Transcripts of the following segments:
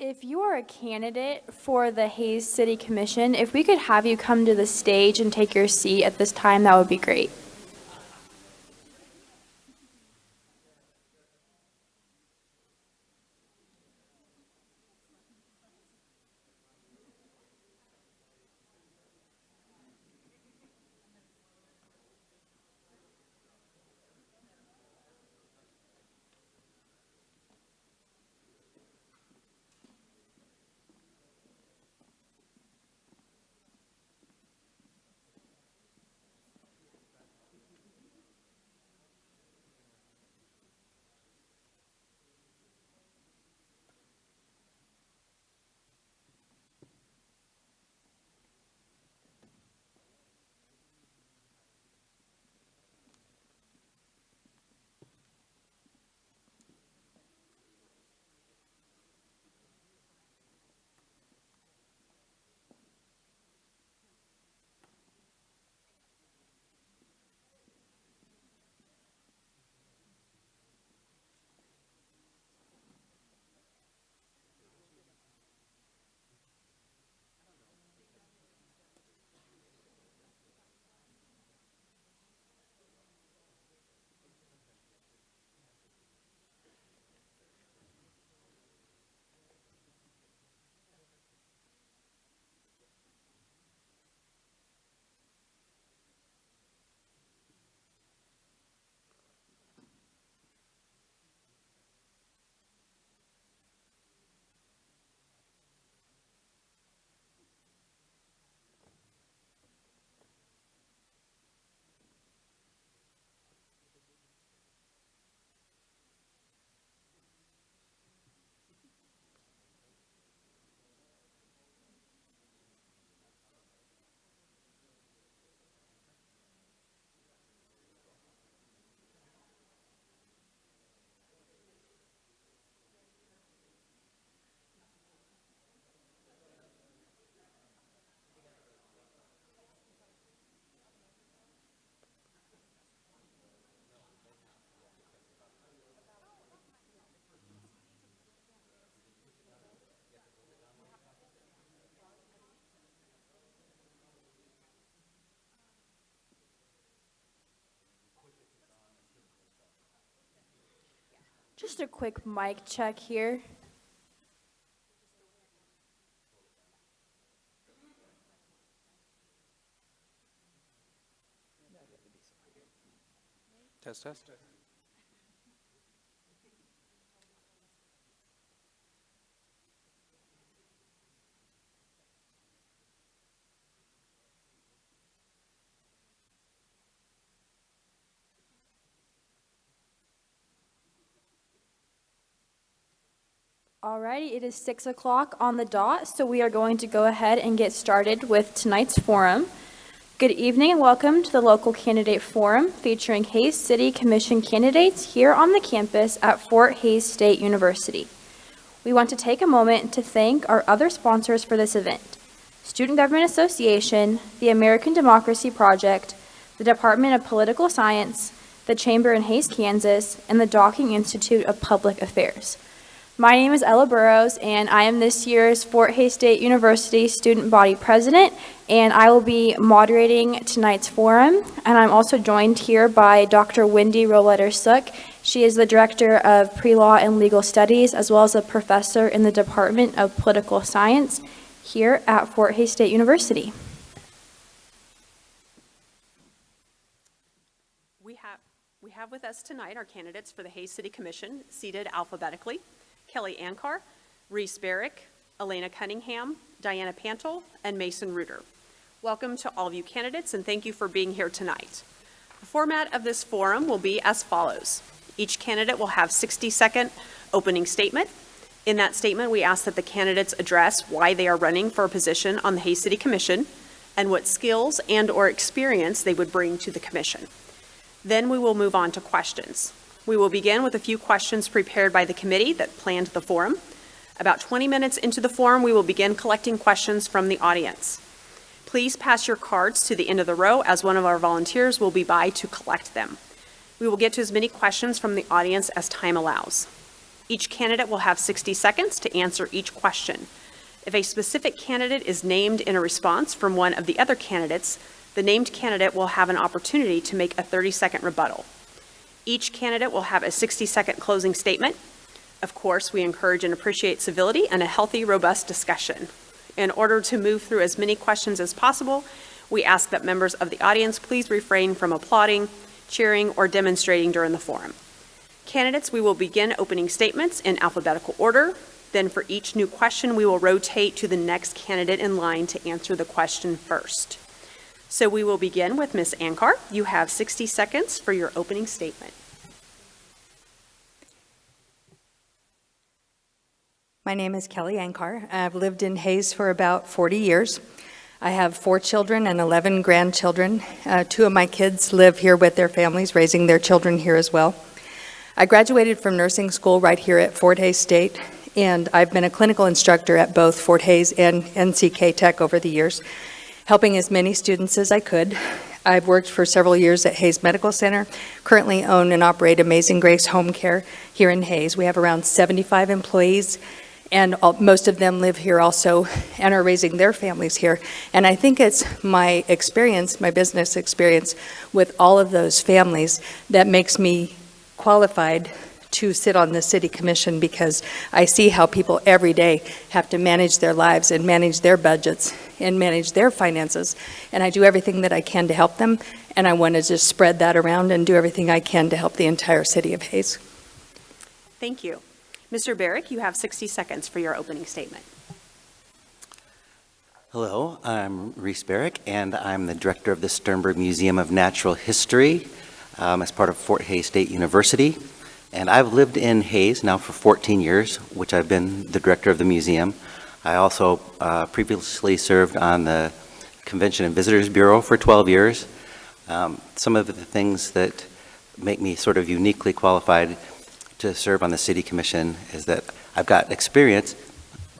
If you are a candidate for the Hayes City Commission, if we could have you come to the stage and take your seat at this time, that would be great. Just a quick mic check here. Test, test. Alrighty, it is 6 o'clock on the dot, so we are going to go ahead and get started with tonight's forum. Good evening and welcome to the Local Candidate Forum featuring Hayes City Commission candidates here on the campus at Fort Hays State University. We want to take a moment to thank our other sponsors for this event: Student Government Association, the American Democracy Project, the Department of Political Science, the Chamber in Hays, Kansas, and the Docking Institute of Public Affairs. My name is Ella Burrows, and I am this year's Fort Hays State University Student Body President, and I will be moderating tonight's forum. And I'm also joined here by Dr. Wendy Roletter-Sook. She is the Director of Pre-Law and Legal Studies, as well as a professor in the Department of Political Science here at Fort Hays State University. We have with us tonight our candidates for the Hays City Commission, seated alphabetically: Kelly Ankar, Reese Barrick, Elena Cunningham, Diana Pantel, and Mason Reuter. Welcome to all of you candidates, and thank you for being here tonight. The format of this forum will be as follows. Each candidate will have a 60-second opening statement. In that statement, we ask that the candidates address why they are running for a position on the Hays City Commission and what skills and/or experience they would bring to the commission. Then we will move on to questions. We will begin with a few questions prepared by the committee that planned the forum. About 20 minutes into the forum, we will begin collecting questions from the audience. Please pass your cards to the end of the row, as one of our volunteers will be by to collect them. We will get to as many questions from the audience as time allows. Each candidate will have 60 seconds to answer each question. If a specific candidate is named in a response from one of the other candidates, the named candidate will have an opportunity to make a 30-second rebuttal. Each candidate will have a 60-second closing statement. Of course, we encourage and appreciate civility and a healthy, robust discussion. In order to move through as many questions as possible, we ask that members of the audience please refrain from applauding, cheering, or demonstrating during the forum. Candidates, we will begin opening statements in alphabetical order. Then for each new question, we will rotate to the next candidate in line to answer the question first. So we will begin with Ms. Ankar. You have 60 seconds for your opening statement. My name is Kelly Ankar. I've lived in Hayes for about 40 years. I have 4 children and 11 grandchildren. 2 of my kids live here with their families, raising their children here as well. I graduated from nursing school right here at Fort Hays State, and I've been a clinical instructor at both Fort Hays and NCK Tech over the years, helping as many students as I could. I've worked for several years at Hayes Medical Center, currently own and operate Amazing Grace Home Care here in Hayes. We have around 75 employees, and most of them live here also and are raising their families here. And I think it's my experience, my business experience with all of those families that makes me qualified to sit on the city commission, because I see how people every day have to manage their lives and manage their budgets and manage their finances. And I do everything that I can to help them, and I want to just spread that around and do everything I can to help the entire city of Hayes. Thank you. Mr. Barrick, you have 60 seconds for your opening statement. Hello, I'm Reese Barrick, and I'm the director of the Sternberg Museum of Natural History as part of Fort Hays State University. And I've lived in Hayes now for 14 years, which I've been the director of the museum. I also previously served on the Convention and Visitors Bureau for 12 years. Some of the things that make me sort of uniquely qualified to serve on the City Commission is that I've got experience.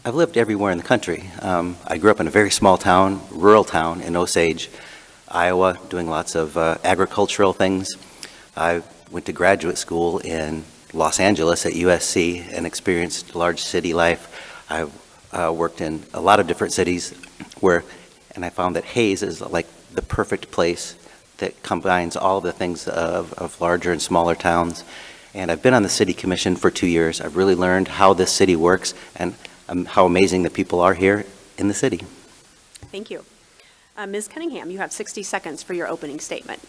I've lived everywhere in the country. I grew up in a very small town, rural town in Osage, Iowa, doing lots of agricultural things. I went to graduate school in Los Angeles at USC and experienced large city life. I worked in a lot of different cities and I found that Hayes is like the perfect place that combines all the things of larger and smaller towns. And I've been on the City Commission for 2 years. I've really learned how this city works and how amazing the people are here in the city. Thank you. Ms. Cunningham, you have 60 seconds for your opening statement.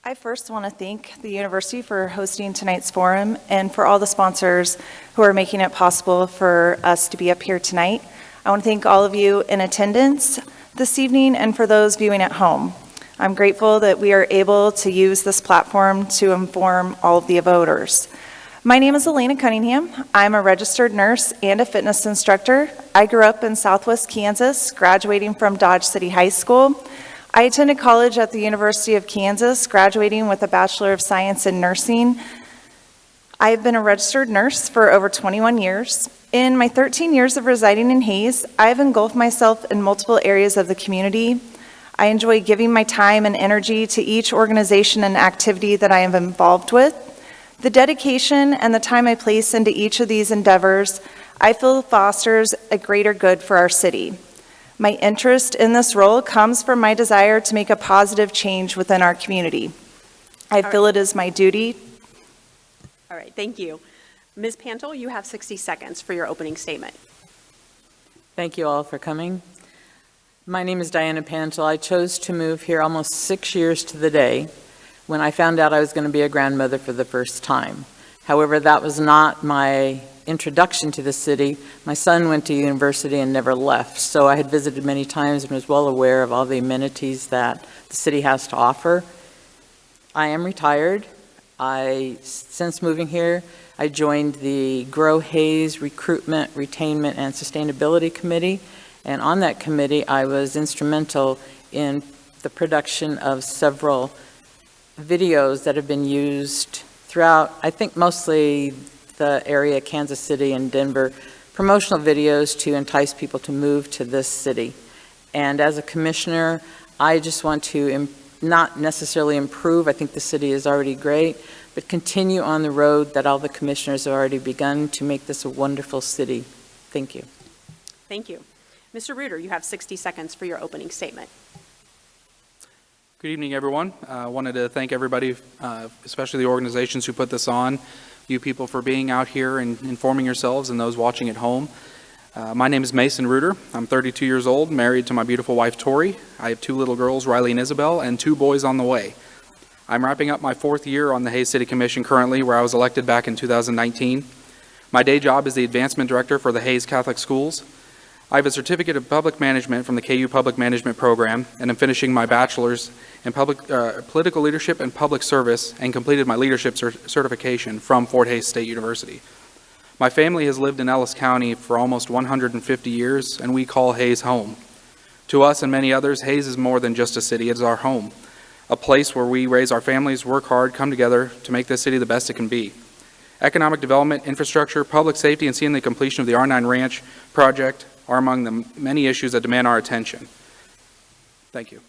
I first want to thank the university for hosting tonight's forum and for all the sponsors who are making it possible for us to be up here tonight. I want to thank all of you in attendance this evening and for those viewing at home. I'm grateful that we are able to use this platform to inform all of the voters. My name is Elena Cunningham. I'm a registered nurse and a fitness instructor. I grew up in Southwest Kansas, graduating from Dodge City High School. I attended college at the University of Kansas, graduating with a Bachelor of Science in Nursing. I have been a registered nurse for over 21 years. In my 13 years of residing in Hayes, I have engulfed myself in multiple areas of the community. I enjoy giving my time and energy to each organization and activity that I am involved with. The dedication and the time I place into each of these endeavors, I feel fosters a greater good for our city. My interest in this role comes from my desire to make a positive change within our community. I feel it is my duty. All right, thank you. Ms. Pantel, you have 60 seconds for your opening statement. Thank you all for coming. My name is Diana Pantel. I chose to move here almost 6 years to the day when I found out I was going to be a grandmother for the first time. However, that was not my introduction to the city. My son went to university and never left, so I had visited many times and was well aware of all the amenities that the city has to offer. I am retired. Since moving here, I joined the Grow Hayes Recruitment, Retainment, and Sustainability Committee, and on that committee, I was instrumental in the production of several videos that have been used throughout, I think mostly the area, Kansas City and Denver, promotional videos to entice people to move to this city. And as a commissioner, I just want to not necessarily improve. I think the city is already great, but continue on the road that all the commissioners have already begun to make this a wonderful city. Thank you. Thank you. Mr. Reuter, you have 60 seconds for your opening statement. Good evening, everyone. I wanted to thank everybody, especially the organizations who put this on, you people for being out here and informing yourselves, and those watching at home. My name is Mason Reuter. I'm 32 years old, married to my beautiful wife, Tori. I have 2 little girls, Riley and Isabel, and 2 boys on the way. I'm wrapping up my 4th year on the Hays City Commission currently, where I was elected back in 2019. My day job is the Advancement Director for the Hays Catholic Schools. I have a certificate of public management from the KU Public Management Program, and I'm finishing my bachelor's in political leadership and public service, and completed my leadership certification from Fort Hays State University. My family has lived in Ellis County for almost 150 years, and we call Hays home. To us and many others, Hays is more than just a city. It is our home, a place where we raise our families, work hard, come together to make this city the best it can be. Economic development, infrastructure, public safety, and seeing the completion of the R9 Ranch project are among the many issues that demand our attention. Thank you.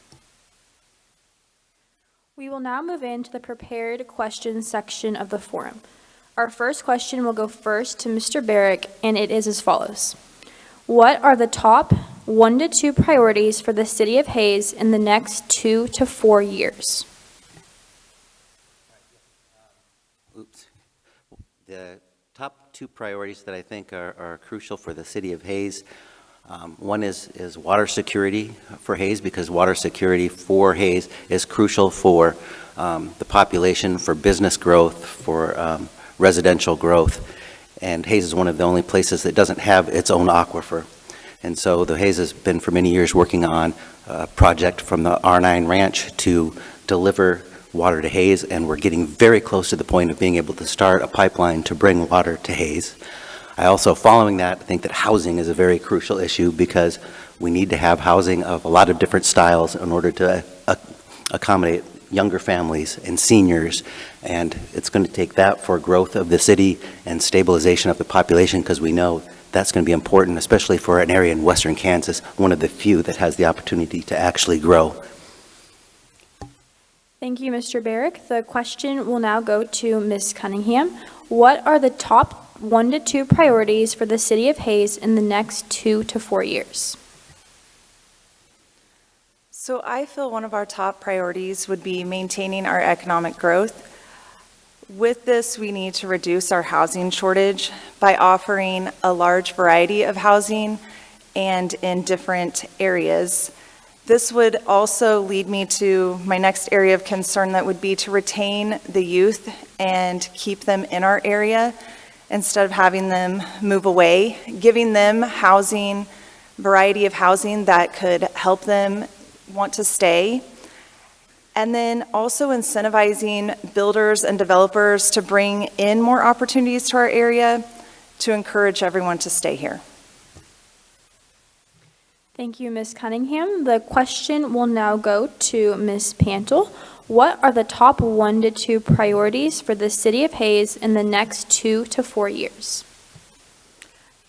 We will now move into the prepared questions section of the forum. Our first question will go first to Mr. Barrick, and it is as follows. What are the top 1 to 2 priorities for the city of Hays in the next 2 to 4 years? The top 2 priorities that I think are crucial for the city of Hays, one is water security for Hays, because water security for Hays is crucial for the population, for business growth, for residential growth. And Hays is one of the only places that doesn't have its own aquifer. And so the Hays has been for many years working on a project from the R9 Ranch to deliver water to Hays, and we're getting very close to the point of being able to start a pipeline to bring water to Hays. I also, following that, think that housing is a very crucial issue, because we need to have housing of a lot of different styles in order to accommodate younger families and seniors, and it's going to take that for growth of the city and stabilization of the population, because we know that's going to be important, especially for an area in western Kansas, one of the few that has the opportunity to actually grow. Thank you, Mr. Barrick. The question will now go to Ms. Cunningham. What are the top 1 to 2 priorities for the city of Hays in the next 2 to 4 years? So I feel one of our top priorities would be maintaining our economic growth. With this, we need to reduce our housing shortage by offering a large variety of housing and in different areas. This would also lead me to my next area of concern, that would be to retain the youth and keep them in our area instead of having them move away, giving them housing, variety of housing that could help them want to stay. And then also incentivizing builders and developers to bring in more opportunities to our area to encourage everyone to stay here. Thank you, Ms. Cunningham. The question will now go to Ms. Pantel. What are the top 1 to 2 priorities for the city of Hays in the next 2 to 4 years?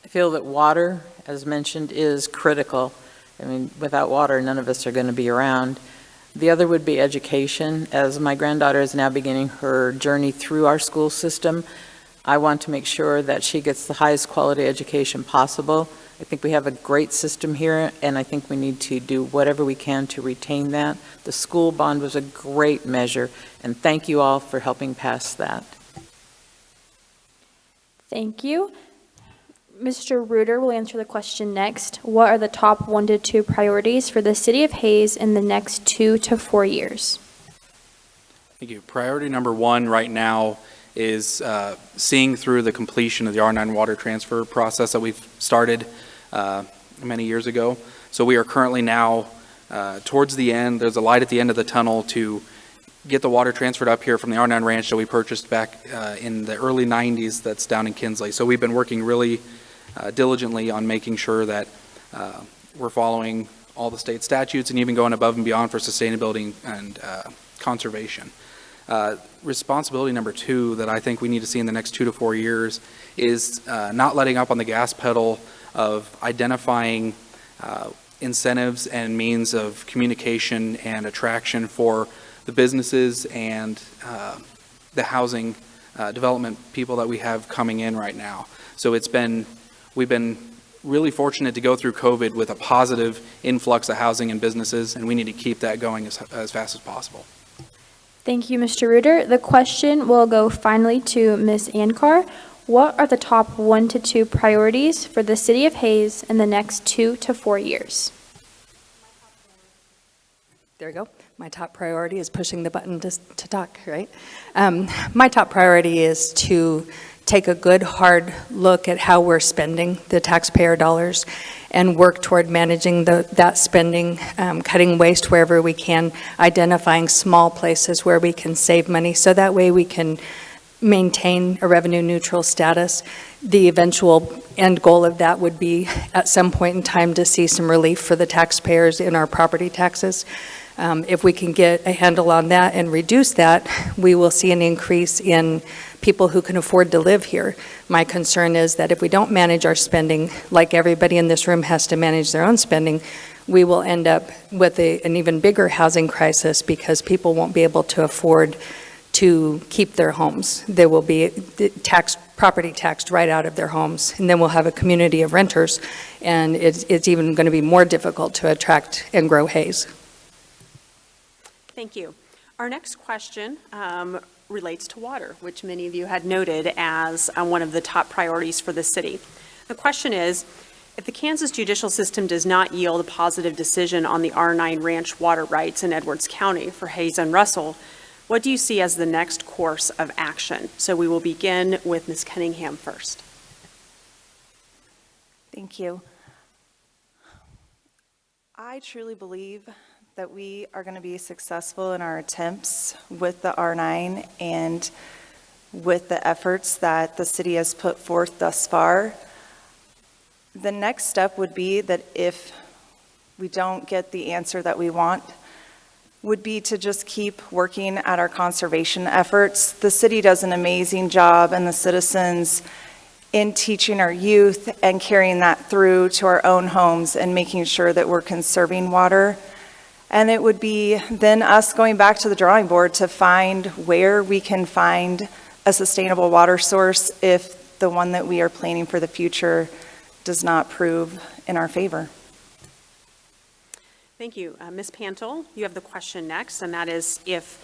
I feel that water, as mentioned, is critical. I mean, without water, none of us are going to be around. The other would be education. As my granddaughter is now beginning her journey through our school system, I want to make sure that she gets the highest quality education possible. I think we have a great system here, and I think we need to do whatever we can to retain that. The school bond was a great measure, and thank you all for helping pass that. Thank you. Mr. Reuter will answer the question next. What are the top 1 to 2 priorities for the city of Hays in the next 2 to 4 years? Thank you. Priority number 1 right now is seeing through the completion of the R9 water transfer process that we've started many years ago. So we are currently now towards the end. There's a light at the end of the tunnel to get the water transferred up here from the R9 Ranch that we purchased back in the early 90s that's down in Kinsley. So we've been working really diligently on making sure that we're following all the state statutes and even going above and beyond for sustainability and conservation. Responsibility number 2 that I think we need to see in the next 2 to 4 years is not letting up on the gas pedal of identifying incentives and means of communication and attraction for the businesses and the housing development people that we have coming in right now. So we've been really fortunate to go through COVID with a positive influx of housing and businesses, and we need to keep that going as fast as possible. Thank you, Mr. Reuter. The question will go finally to Ms. Ankar. What are the top 1 to 2 priorities for the City of Hayes in the next 2 to 4 years? There we go. My top priority is pushing the button to talk, right? My top priority is to take a good, hard look at how we're spending the taxpayer dollars and work toward managing that spending, cutting waste wherever we can, identifying small places where we can save money, so that way we can maintain a revenue neutral status. The eventual end goal of that would be at some point in time to see some relief for the taxpayers in our property taxes. If we can get a handle on that and reduce that, we will see an increase in people who can afford to live here. My concern is that if we don't manage our spending, like everybody in this room has to manage their own spending, we will end up with an even bigger housing crisis because people won't be able to afford to keep their homes. They will be property taxed right out of their homes, and then we'll have a community of renters, and it's even going to be more difficult to attract and grow Hayes. Thank you. Our next question relates to water, which many of you had noted as one of the top priorities for the city. The question is, if the Kansas judicial system does not yield a positive decision on the R9 ranch water rights in Edwards County for Hayes and Russell, what do you see as the next course of action? So we will begin with Ms. Cunningham first. Thank you. I truly believe that we are going to be successful in our attempts with the R9 and with the efforts that the city has put forth thus far. The next step would be that if we don't get the answer that we want, would be to just keep working at our conservation efforts. The city does an amazing job, and the citizens, in teaching our youth and carrying that through to our own homes and making sure that we're conserving water. And it would be then us going back to the drawing board to find where we can find a sustainable water source if the one that we are planning for the future does not prove in our favor. Thank you. Ms. Pantel, you have the question next, and that is if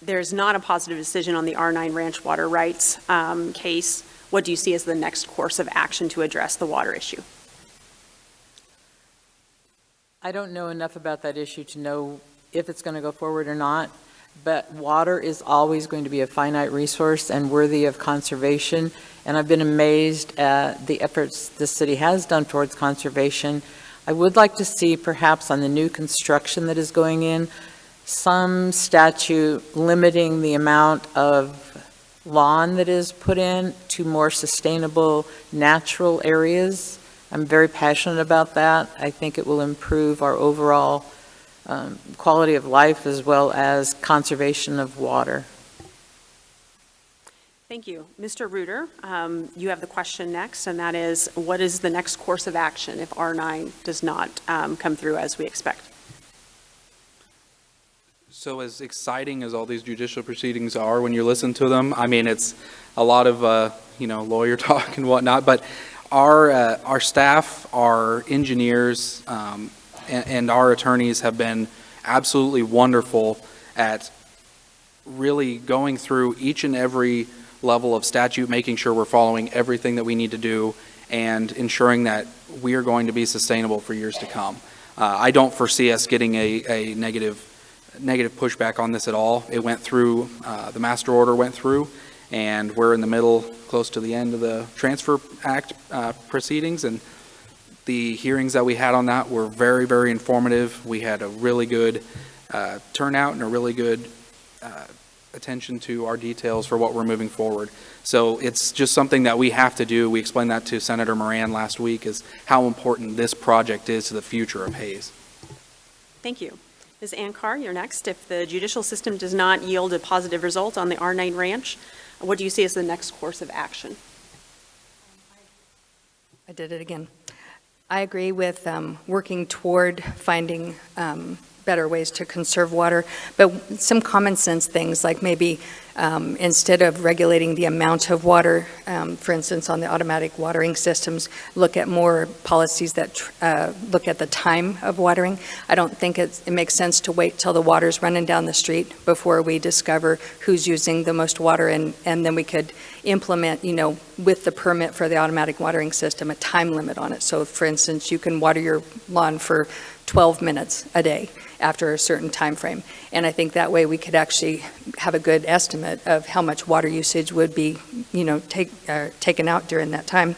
there's not a positive decision on the R9 ranch water rights case, what do you see as the next course of action to address the water issue? I don't know enough about that issue to know if it's going to go forward or not, but water is always going to be a finite resource and worthy of conservation, and I've been amazed at the efforts the city has done towards conservation. I would like to see perhaps on the new construction that is going in, some statute limiting the amount of lawn that is put in to more sustainable natural areas. I'm very passionate about that. I think it will improve our overall quality of life as well as conservation of water. Thank you. Mr. Reuter, you have the question next, and that is, what is the next course of action if R9 does not come through as we expect? So as exciting as all these judicial proceedings are when you listen to them, I mean, it's a lot of, lawyer talk and whatnot, but our staff, our engineers, and our attorneys have been absolutely wonderful at really going through each and every level of statute, making sure we're following everything that we need to do, and ensuring that we are going to be sustainable for years to come. I don't foresee us getting a negative pushback on this at all. It went through, the master order went through, and we're in the middle, close to the end of the Transfer Act proceedings, and the hearings that we had on that were very, very informative. We had a really good turnout and a really good attention to our details for what we're moving forward. So it's just something that we have to do. We explained that to Senator Moran last week, is how important this project is to the future of Hayes. Thank you. Ms. Ankar, you're next. If the judicial system does not yield a positive result on the R9 ranch, what do you see as the next course of action? I did it again. I agree with working toward finding better ways to conserve water, but some common sense things like maybe instead of regulating the amount of water, for instance, on the automatic watering systems, look at more policies that look at the time of watering. I don't think it makes sense to wait till the water's running down the street before we discover who's using the most water, and then we could implement, with the permit for the automatic watering system, a time limit on it. So, for instance, you can water your lawn for 12 minutes a day after a certain time frame. And I think that way we could actually have a good estimate of how much water usage would be, taken out during that time.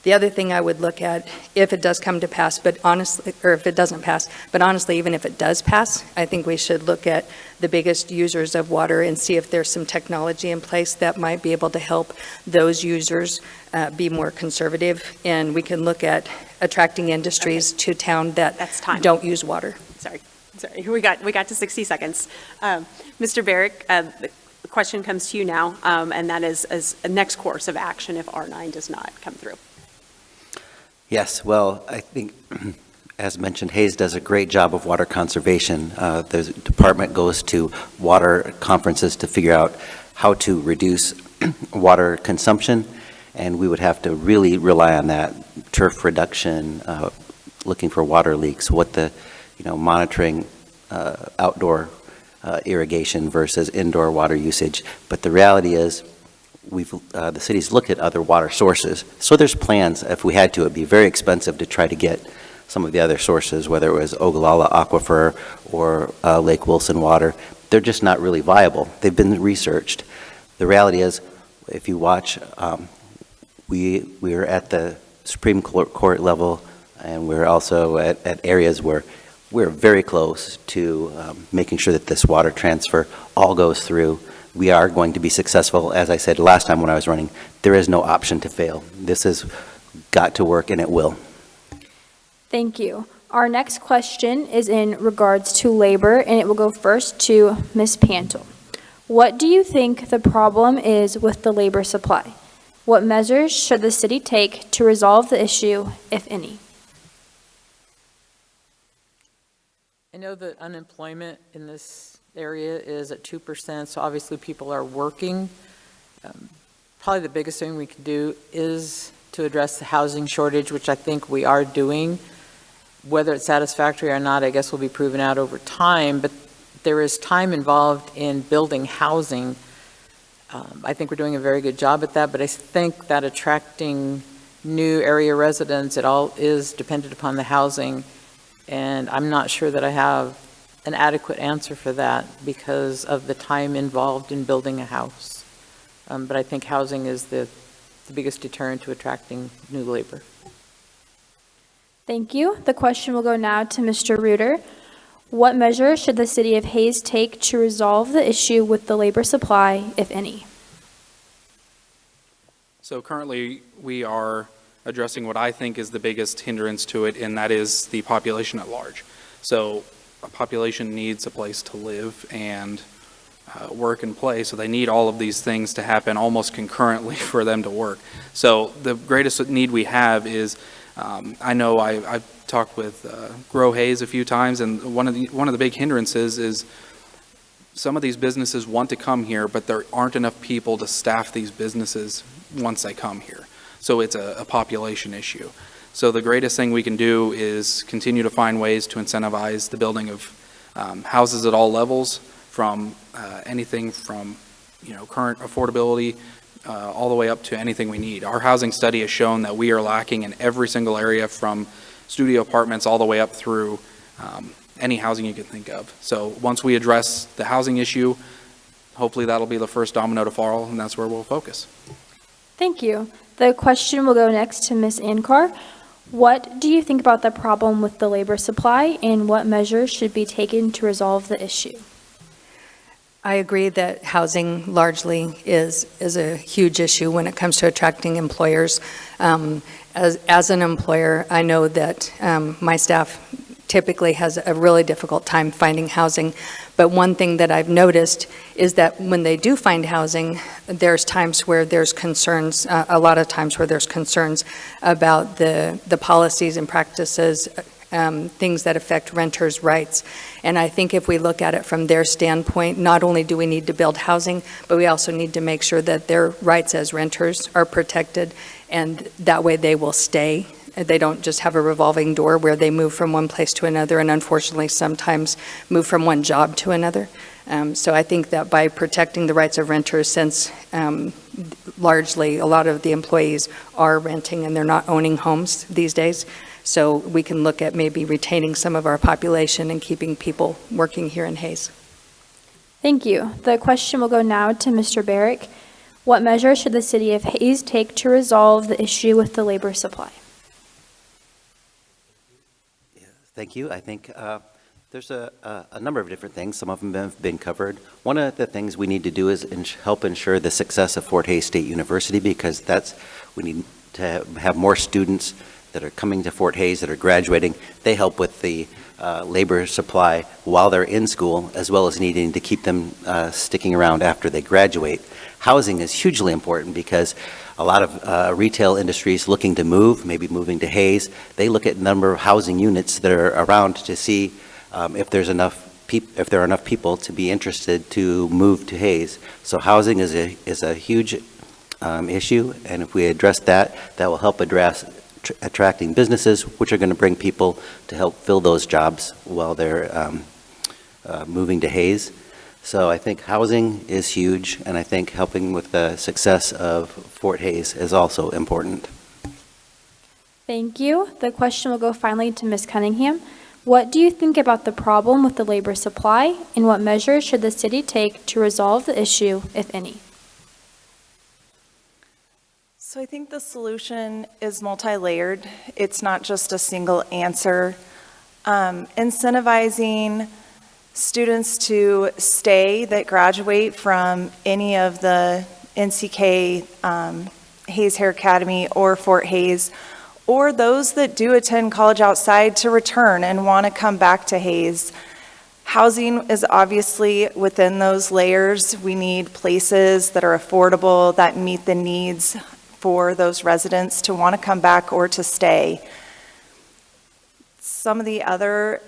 The other thing I would look at, if it does come to pass, or if it doesn't pass, but honestly, even if it does pass, I think we should look at the biggest users of water and see if there's some technology in place that might be able to help those users be more conservative. And we can look at attracting industries to town that That's time. don't use water. Sorry, we got to 60 seconds. Mr. Barrick, the question comes to you now, and that is as a next course of action if R9 does not come through. Yes, well, I think, as mentioned, Hayes does a great job of water conservation. The department goes to water conferences to figure out how to reduce water consumption, and we would have to really rely on that turf reduction, looking for water leaks, monitoring outdoor irrigation versus indoor water usage. But the reality is, the city's looked at other water sources. So there's plans, if we had to, it'd be very expensive to try to get some of the other sources, whether it was Ogallala Aquifer or Lake Wilson water. They're just not really viable. They've been researched. The reality is, if you watch, we're at the Supreme Court level, and we're also at areas where we're very close to making sure that this water transfer all goes through. We are going to be successful. As I said last time when I was running, there is no option to fail. This has got to work, and it will. Thank you. Our next question is in regards to labor, and it will go first to Ms. Pantel. What do you think the problem is with the labor supply? What measures should the city take to resolve the issue, if any? I know that unemployment in this area is at 2%, so obviously people are working. Probably the biggest thing we can do is to address the housing shortage, which I think we are doing. Whether it's satisfactory or not, I guess will be proven out over time, but there is time involved in building housing. I think we're doing a very good job at that, but I think that attracting new area residents, it all is dependent upon the housing, and I'm not sure that I have an adequate answer for that because of the time involved in building a house. But I think housing is the biggest deterrent to attracting new labor. Thank you. The question will go now to Mr. Reuter. What measures should the city of Hayes take to resolve the issue with the labor supply, if any? So currently, we are addressing what I think is the biggest hindrance to it, and that is the population at large. So a population needs a place to live and work and play, so they need all of these things to happen almost concurrently for them to work. So the greatest need we have is, I know I've talked with Grow Hayes a few times, and one of the big hindrances is some of these businesses want to come here, but there aren't enough people to staff these businesses once they come here. So it's a population issue. So the greatest thing we can do is continue to find ways to incentivize the building of houses at all levels, from anything from current affordability all the way up to anything we need. Our housing study has shown that we are lacking in every single area, from studio apartments all the way up through any housing you can think of. So once we address the housing issue, hopefully that'll be the first domino to fall, and that's where we'll focus. Thank you. The question will go next to Ms. Ankar. What do you think about the problem with the labor supply, and what measures should be taken to resolve the issue? I agree that housing largely is a huge issue when it comes to attracting employers. As an employer, I know that my staff typically has a really difficult time finding housing. But one thing that I've noticed is that when they do find housing, there's times where there's concerns, a lot of times where there's concerns about the policies and practices things that affect renters' rights. And I think if we look at it from their standpoint, not only do we need to build housing, but we also need to make sure that their rights as renters are protected, and that way they will stay. They don't just have a revolving door where they move from one place to another, and unfortunately sometimes move from one job to another. So I think that by protecting the rights of renters, since largely a lot of the employees are renting and they're not owning homes these days, so we can look at maybe retaining some of our population and keeping people working here in Hayes. Thank you. The question will go now to Mr. Barrick. What measures should the city of Hayes take to resolve the issue with the labor supply? Thank you. I think there's a number of different things. Some of them have been covered. One of the things we need to do is help ensure the success of Fort Hays State University, because we need to have more students that are coming to Fort Hays that are graduating. They help with the labor supply while they're in school, as well as needing to keep them sticking around after they graduate. Housing is hugely important because a lot of retail industries looking to move, maybe moving to Hayes, they look at the number of housing units that are around to see if there are enough people to be interested to move to Hayes. So housing is a huge issue, and if we address that, that will help address attracting businesses, which are going to bring people to help fill those jobs while they're moving to Hayes. So I think housing is huge, and I think helping with the success of Fort Hays is also important. Thank you. The question will go finally to Ms. Cunningham. What do you think about the problem with the labor supply, and what measures should the city take to resolve the issue, if any? So I think the solution is multi-layered. It's not just a single answer. Incentivizing students to stay that graduate from any of the NCK, Hayes Hair Academy, or Fort Hays, or those that do attend college outside to return and want to come back to Hayes. Housing is obviously within those layers. We need places that are affordable, that meet the needs for those residents to want to come back or to stay. Some of the other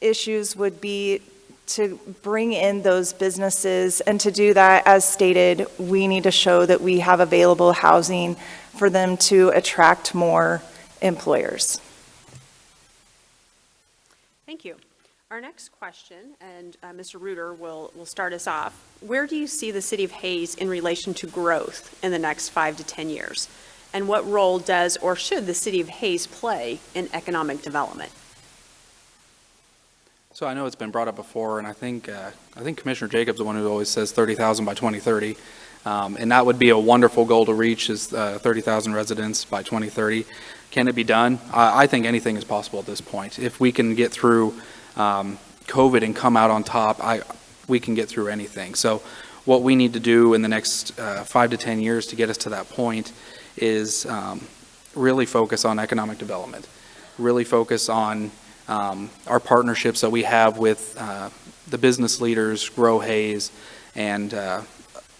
issues would be to bring in those businesses, and to do that, as stated, we need to show that we have available housing for them to attract more employers. Thank you. Our next question, and Mr. Reuter will start us off. Where do you see the city of Hayes in relation to growth in the next 5 to 10 years? And what role does or should the city of Hayes play in economic development? So I know it's been brought up before, and I think Commissioner Jacobs is the one who always says 30,000 by 2030. And that would be a wonderful goal to reach, is 30,000 residents by 2030. Can it be done? I think anything is possible at this point. If we can get through COVID and come out on top, we can get through anything. So what we need to do in the next 5 to 10 years to get us to that point is really focus on economic development, really focus on our partnerships that we have with the business leaders, Grow Hayes, and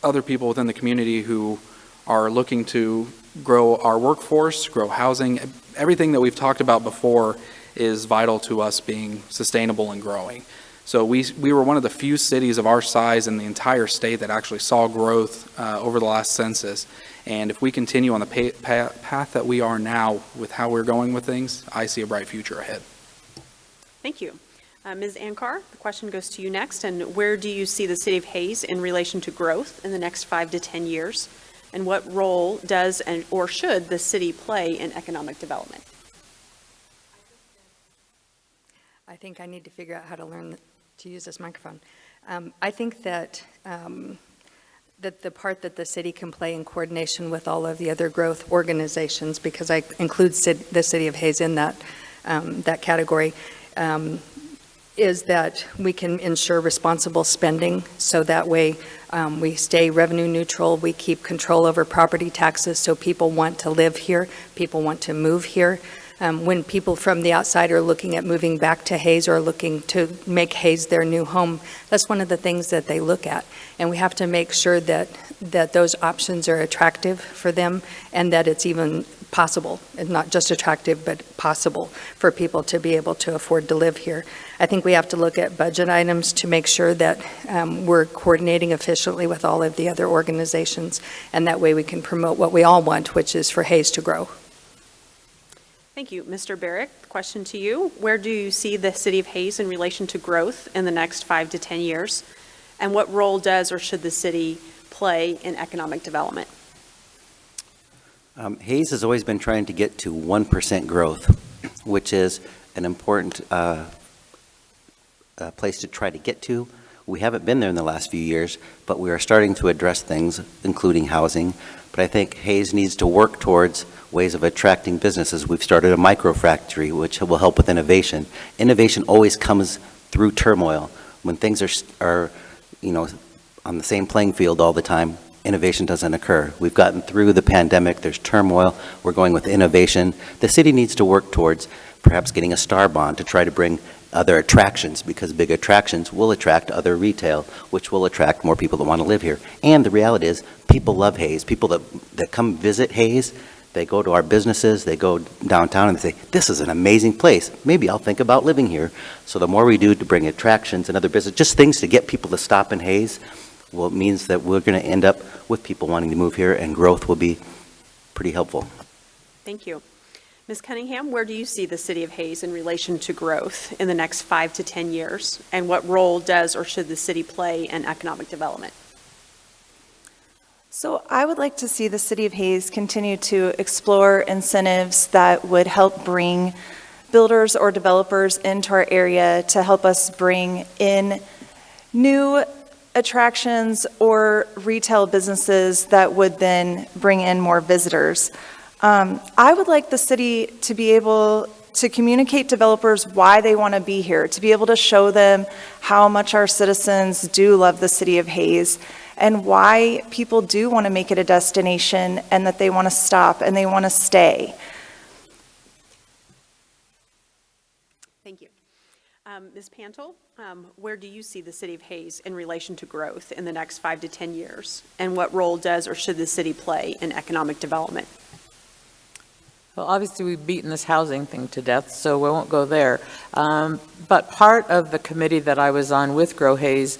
other people within the community who are looking to grow our workforce, grow housing. Everything that we've talked about before is vital to us being sustainable and growing. So we were one of the few cities of our size in the entire state that actually saw growth over the last census. And if we continue on the path that we are now with how we're going with things, I see a bright future ahead. Thank you. Ms. Ankar, the question goes to you next. And where do you see the city of Hayes in relation to growth in the next 5 to 10 years? And what role does or should the city play in economic development? I think I need to figure out how to learn to use this microphone. I think that that the part that the city can play in coordination with all of the other growth organizations, because I include the city of Hayes in that category, is that we can ensure responsible spending, so that way we stay revenue neutral, we keep control over property taxes, so people want to live here, people want to move here. When people from the outside are looking at moving back to Hayes or looking to make Hayes their new home, that's one of the things that they look at. And we have to make sure that those options are attractive for them, and that it's even possible, and not just attractive, but possible for people to be able to afford to live here. I think we have to look at budget items to make sure that we're coordinating efficiently with all of the other organizations, and that way we can promote what we all want, which is for Hayes to grow. Thank you. Mr. Barrick, question to you. Where do you see the city of Hayes in relation to growth in the next 5 to 10 years? And what role does or should the city play in economic development? Hayes has always been trying to get to 1% growth, which is an important place to try to get to. We haven't been there in the last few years, but we are starting to address things, including housing. But I think Hayes needs to work towards ways of attracting businesses. We've started a microfactory, which will help with innovation. Innovation always comes through turmoil. When things are on the same playing field all the time, innovation doesn't occur. We've gotten through the pandemic, there's turmoil, we're going with innovation. The city needs to work towards perhaps getting a star bond to try to bring other attractions, because big attractions will attract other retail, which will attract more people that want to live here. And the reality is, people love Hayes. People that come visit Hayes, they go to our businesses, they go downtown and they say, this is an amazing place. Maybe I'll think about living here. So the more we do to bring attractions and other business, just things to get people to stop in Hayes, well, it means that we're going to end up with people wanting to move here, and growth will be pretty helpful. Thank you. Ms. Cunningham, where do you see the city of Hayes in relation to growth in the next 5 to 10 years? And what role does or should the city play in economic development? So I would like to see the city of Hayes continue to explore incentives that would help bring builders or developers into our area to help us bring in new attractions or retail businesses that would then bring in more visitors. I would like the city to be able to communicate developers why they want to be here, to be able to show them how much our citizens do love the city of Hayes, and why people do want to make it a destination, and that they want to stop and they want to stay. Thank you. Ms. Pantel, where do you see the city of Hayes in relation to growth in the next 5 to 10 years? And what role does or should the city play in economic development? Well, obviously, we've beaten this housing thing to death, so we won't go there. But part of the committee that I was on with Grow Hayes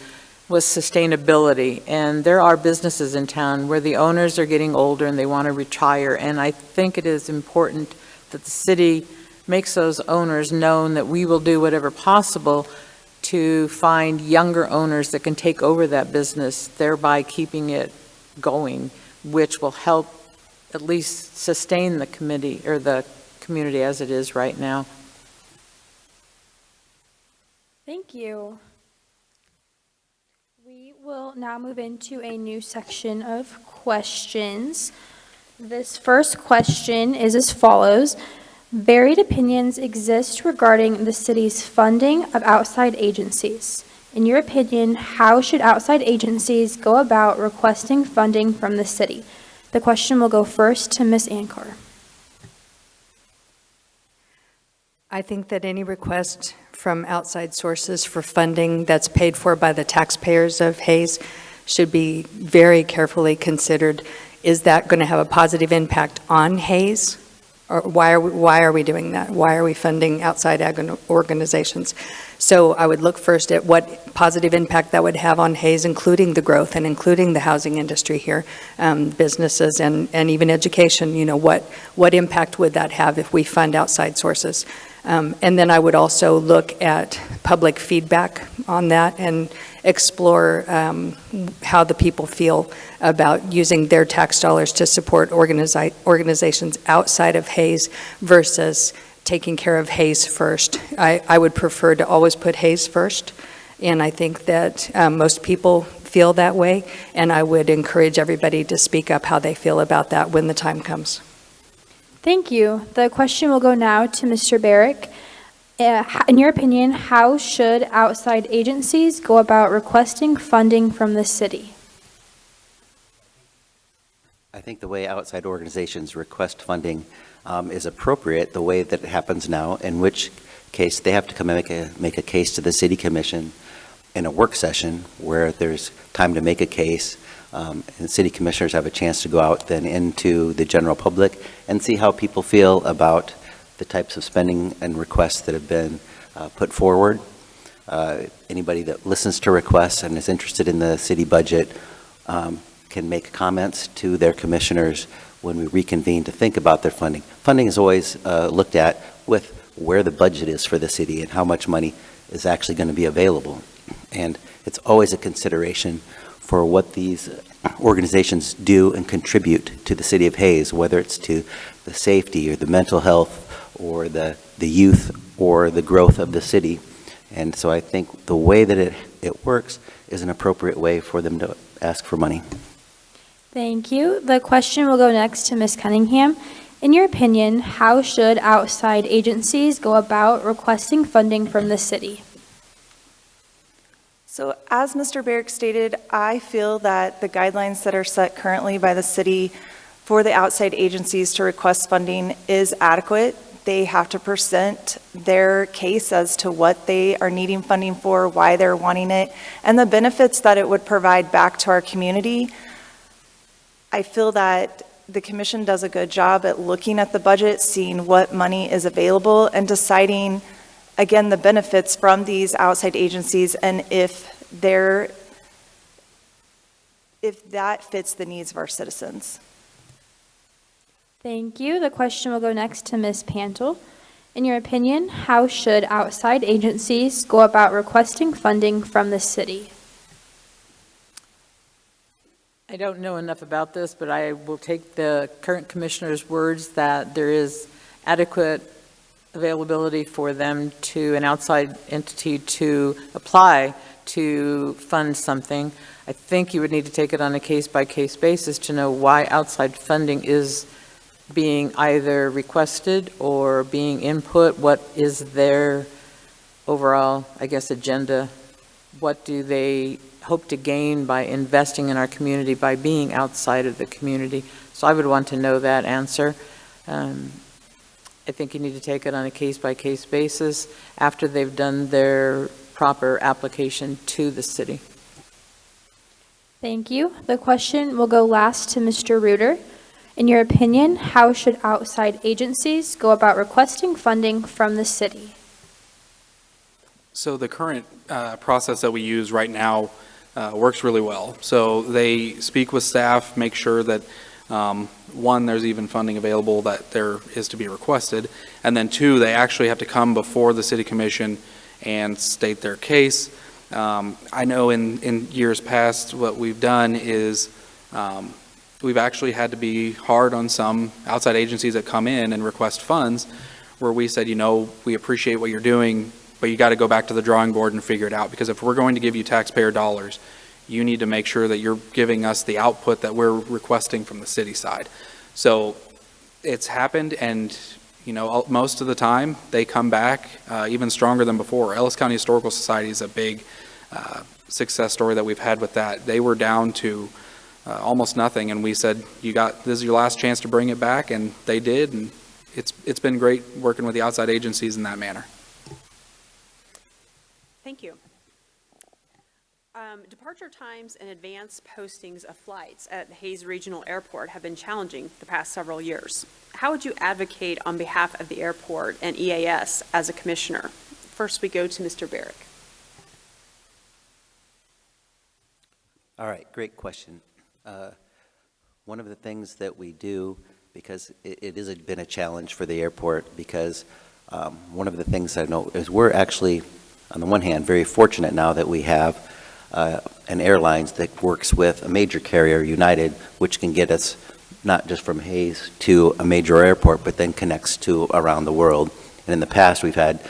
was sustainability. And there are businesses in town where the owners are getting older and they want to retire. And I think it is important that the city makes those owners known that we will do whatever possible to find younger owners that can take over that business, thereby keeping it going, which will help at least sustain the committee or the community as it is right now. Thank you. We will now move into a new section of questions. This first question is as follows. Varied opinions exist regarding the city's funding of outside agencies. In your opinion, how should outside agencies go about requesting funding from the city? The question will go first to Ms. Ankar. I think that any request from outside sources for funding that's paid for by the taxpayers of Hayes should be very carefully considered. Is that going to have a positive impact on Hayes? Or why are we doing that? Why are we funding outside organizations? So I would look first at what positive impact that would have on Hayes, including the growth and including the housing industry here, businesses and even education. You know, what impact would that have if we fund outside sources? And then I would also look at public feedback on that and explore how the people feel about using their tax dollars to support organizations outside of Hayes versus taking care of Hayes first. I would prefer to always put Hayes first, and I think that most people feel that way, and I would encourage everybody to speak up how they feel about that when the time comes. Thank you. The question will go now to Mr. Barrick. In your opinion, how should outside agencies go about requesting funding from the city? I think the way outside organizations request funding is appropriate, the way that it happens now, in which case they have to come and make a case to the city commission in a work session where there's time to make a case. And the city commissioners have a chance to go out then into the general public and see how people feel about the types of spending and requests that have been put forward. Anybody that listens to requests and is interested in the city budget can make comments to their commissioners when we reconvene to think about their funding. Funding is always looked at with where the budget is for the city and how much money is actually going to be available. And it's always a consideration for what these organizations do and contribute to the city of Hayes, whether it's to the safety or the mental health or the youth or the growth of the city. And so I think the way that it works is an appropriate way for them to ask for money. Thank you. The question will go next to Ms. Cunningham. In your opinion, how should outside agencies go about requesting funding from the city? So as Mr. Barrick stated, I feel that the guidelines that are set currently by the city for the outside agencies to request funding is adequate. They have to present their case as to what they are needing funding for, why they're wanting it, and the benefits that it would provide back to our community. I feel that the commission does a good job at looking at the budget, seeing what money is available, and deciding, again, the benefits from these outside agencies and if that fits the needs of our citizens. Thank you. The question will go next to Ms. Pantel. In your opinion, how should outside agencies go about requesting funding from the city? I don't know enough about this, but I will take the current commissioner's words that there is adequate availability for them to, an outside entity to apply to fund something. I think you would need to take it on a case-by-case basis to know why outside funding is being either requested or being input. What is their overall, I guess, agenda? What do they hope to gain by investing in our community, by being outside of the community? So I would want to know that answer. I think you need to take it on a case-by-case basis after they've done their proper application to the city. Thank you. The question will go last to Mr. Reuter. In your opinion, how should outside agencies go about requesting funding from the city? So the current process that we use right now works really well. So they speak with staff, make sure that, one, there's even funding available that there is to be requested, and then two, they actually have to come before the city commission and state their case. I know in years past what we've done is we've actually had to be hard on some outside agencies that come in and request funds where we said, we appreciate what you're doing, but you got to go back to the drawing board and figure it out, because if we're going to give you taxpayer dollars, you need to make sure that you're giving us the output that we're requesting from the city side. So it's happened, and most of the time they come back even stronger than before. Ellis County Historical Society is a big success story that we've had with that. They were down to almost nothing, and we said, this is your last chance to bring it back, and they did, and it's been great working with the outside agencies in that manner. Thank you. Departure times and advance postings of flights at Hayes Regional Airport have been challenging the past several years. How would you advocate on behalf of the airport and EAS as a commissioner? First, we go to Mr. Barrick. All right, great question. One of the things that we do, because it has been a challenge for the airport, because one of the things I know is we're actually, on the one hand, very fortunate now that we have an airlines that works with a major carrier, United, which can get us not just from Hayes to a major airport, but then connects to around the world. And in the past, we've had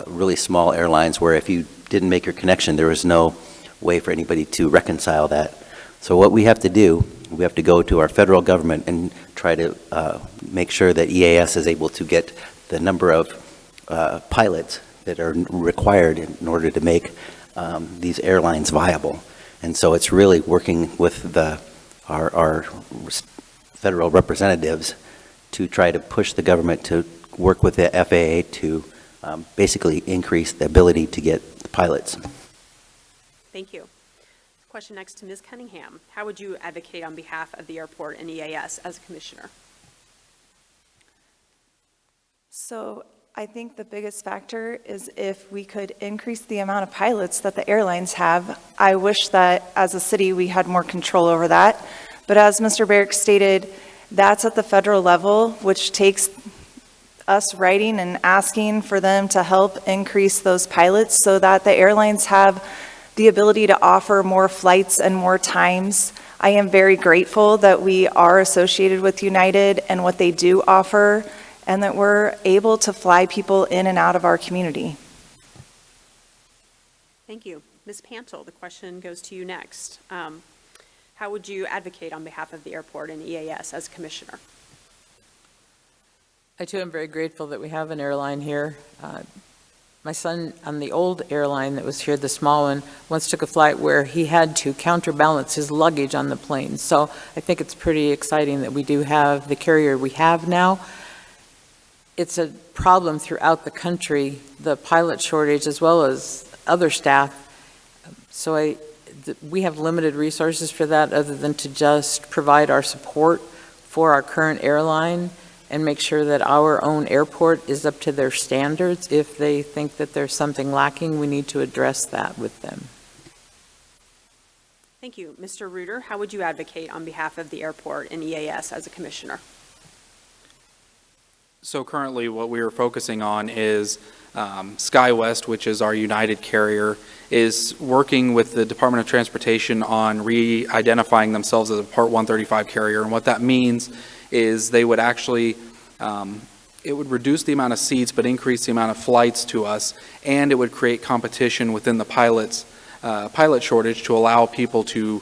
really small airlines where if you didn't make your connection, there was no way for anybody to reconcile that. So what we have to do, we have to go to our federal government and try to make sure that EAS is able to get the number of pilots that are required in order to make these airlines viable. And so it's really working with our federal representatives to try to push the government to work with the FAA to basically increase the ability to get the pilots. Thank you. Question next to Ms. Cunningham. How would you advocate on behalf of the airport and EAS as a commissioner? So I think the biggest factor is if we could increase the amount of pilots that the airlines have. I wish that as a city we had more control over that. But as Mr. Barrick stated, that's at the federal level, which takes us writing and asking for them to help increase those pilots so that the airlines have the ability to offer more flights and more times. I am very grateful that we are associated with United and what they do offer, and that we're able to fly people in and out of our community. Thank you. Ms. Pantel, the question goes to you next. How would you advocate on behalf of the airport and EAS as commissioner? I too am very grateful that we have an airline here. My son on the old airline that was here, the small one, once took a flight where he had to counterbalance his luggage on the plane. So I think it's pretty exciting that we do have the carrier we have now. It's a problem throughout the country, the pilot shortage as well as other staff. So we have limited resources for that other than to just provide our support for our current airline and make sure that our own airport is up to their standards. If they think that there's something lacking, we need to address that with them. Thank you. Mr. Reuter, how would you advocate on behalf of the airport and EAS as a commissioner? So currently, what we are focusing on is SkyWest, which is our United carrier, is working with the Department of Transportation on re-identifying themselves as a Part 135 carrier. And what that means is they would actually, it would reduce the amount of seats but increase the amount of flights to us, and it would create competition within the pilot shortage to allow people to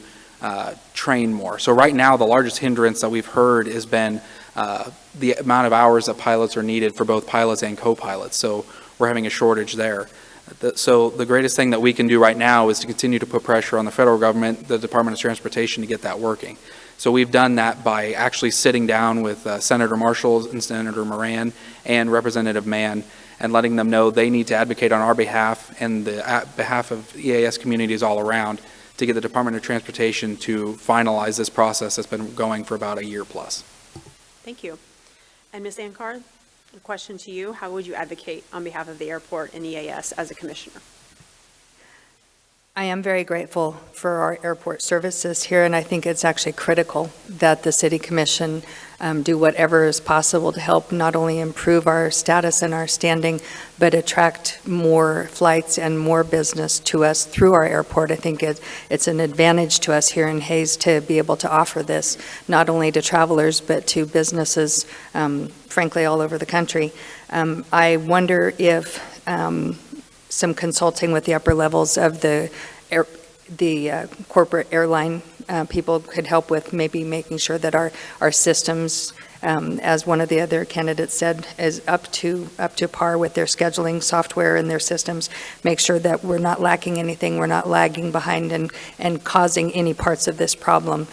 train more. So right now, the largest hindrance that we've heard has been the amount of hours that pilots are needed for both pilots and co-pilots. So we're having a shortage there. So the greatest thing that we can do right now is to continue to put pressure on the federal government, the Department of Transportation, to get that working. So we've done that by actually sitting down with Senator Marshall and Senator Moran and Representative Mann and letting them know they need to advocate on our behalf and the behalf of EAS communities all around to get the Department of Transportation to finalize this process that's been going for about a year plus. Thank you. And Ms. Ankar, a question to you. How would you advocate on behalf of the airport and EAS as a commissioner? I am very grateful for our airport services here, and I think it's actually critical that the City Commission do whatever is possible to help not only improve our status and our standing, but attract more flights and more business to us through our airport. I think it's an advantage to us here in Hayes to be able to offer this, not only to travelers, but to businesses, frankly, all over the country. I wonder if some consulting with the upper levels of the corporate airline people could help with maybe making sure that our systems, as one of the other candidates said, is up to par with their scheduling software and their systems. Make sure that we're not lacking anything, we're not lagging behind and causing any parts of this problem.